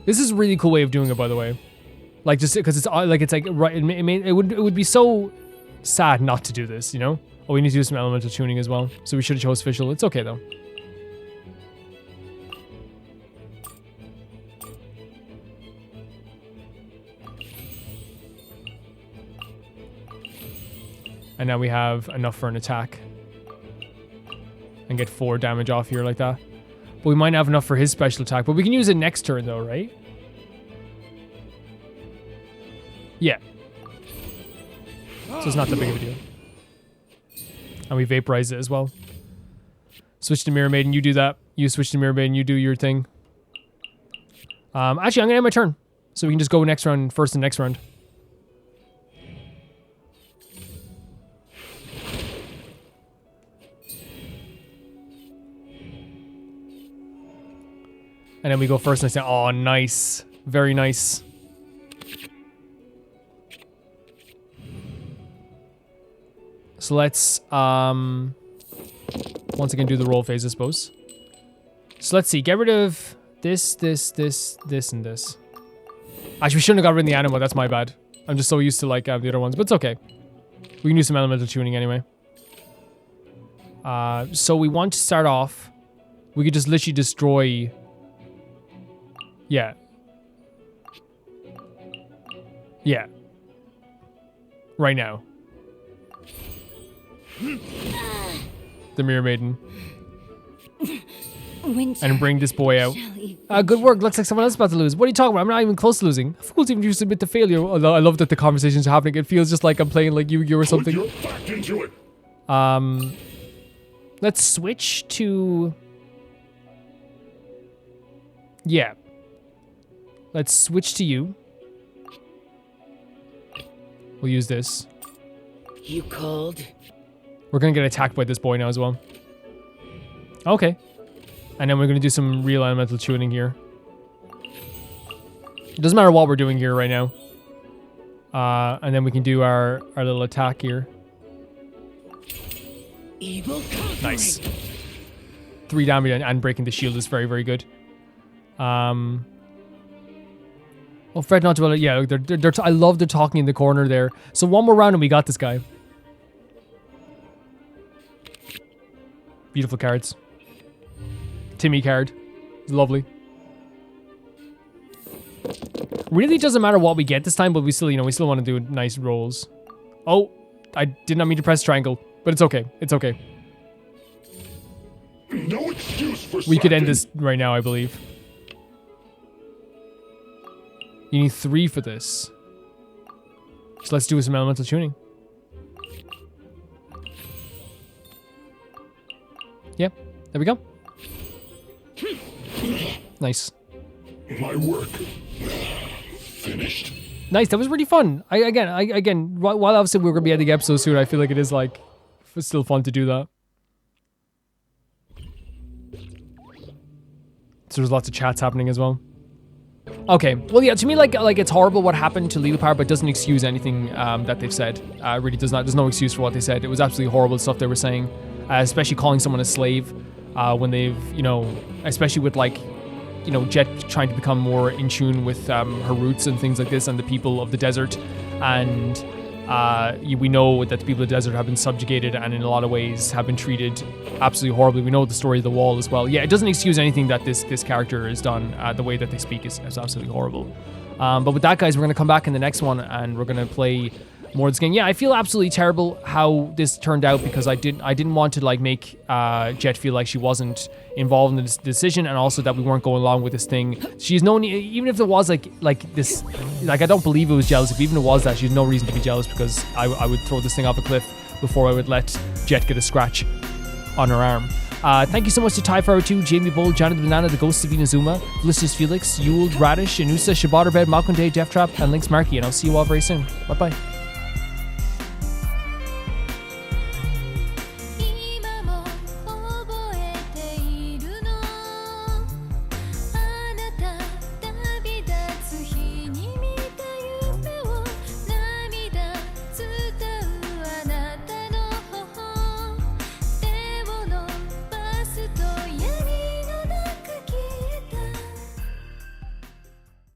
This is a really cool way of doing it, by the way. Like, just because it's like right. It would be so sad not to do this, you know. Oh, we need to do some elemental tuning as well. So we should have chose official. It's okay though. And now we have enough for an attack. and get 4 damage off here like that. But we might not have enough for his special attack. But we can use it next turn though, right? Yeah. So it's not that big of a deal. And we vaporize it as well. Switch to Mirror Maiden, you do that. You switch to Mirror Maiden, you do your thing. Actually, I'm gonna end my turn. So we can just go next round, first and next round. And then we go first next time. Oh, nice. Very nice. So let's, once again, do the roll phase, I suppose. So let's see. Get rid of this, this, and this. Actually, we shouldn't have got rid of the animal. That's my bad. I'm just so used to, like, the other ones. But it's okay. We can do some elemental tuning anyway. So we want to start off. We could just literally destroy... Yeah. Yeah. Right now. The Mirror Maiden. And bring this boy out. Good work. Looks like someone else is about to lose. What are you talking about? I'm not even close to losing. Fools even if you submit to failure. Although I love that the conversations are happening. It feels just like I'm playing like Yu-Gi-Oh! Or something. Put your back into it. Let's switch to... Yeah. Let's switch to you. We'll use this. You called? We're gonna get attacked by this boy now as well. Okay. And then we're gonna do some real elemental tuning here. It doesn't matter what we're doing here right now. And then we can do our little attack here. Evil conquering. Nice. 3 damage and breaking the shield is very, very good. Oh, Fred, not to... Yeah, I love the talking in the corner there. So one more round and we got this guy. Beautiful cards. Timmy card. Lovely. Really doesn't matter what we get this time, but we still, we still want to do nice rolls. Oh, I did not mean to press triangle, but it's okay. It's okay. No excuse for We could end slacking. this right now, I believe. You need 3 for this. So let's do some elemental tuning. Yep, there we go. Nice. My work finished. Nice, that was really fun. Again, while obviously we're gonna be ending the episode soon, I feel like it is like it's still fun to do that. So there's lots of chats happening as well. Okay, well yeah, to me like it's horrible what happened to Liloupar, but doesn't excuse anything that they've said. Really does not. There's no excuse for what they said. It was absolutely horrible stuff they were saying, especially calling someone a slave when they've, especially with like, Jeht trying to become more in tune with her roots and things like this and the people of the desert, and we know that the people of the desert have been subjugated and in a lot of ways have been treated absolutely horribly. We know the story of the wall as well. Yeah, it doesn't excuse anything that this character has done. The way that they speak is absolutely horrible. But with that, guys, we're going to come back in the next one and we're going to play more of this game. Yeah, I feel absolutely terrible how this turned out because I didn't want to like make Jeht feel like she wasn't involved in this decision, and also that we weren't going along with this thing. She's no, even if there was like this, like I don't believe it was jealous. If even it was that, she has no reason to be jealous because I would throw this thing off a cliff before I would let Jeht get a scratch on her arm. Thank you so much to Ty42, Jamie Bull, Janet Banana, The Ghost of Inazuma, Delicious Felix, Yuled, Radish, Anusa, Shabotterbed, Malcolm Day, Death Trap, and Lynx Markey, and I'll see you all very soon. Bye bye.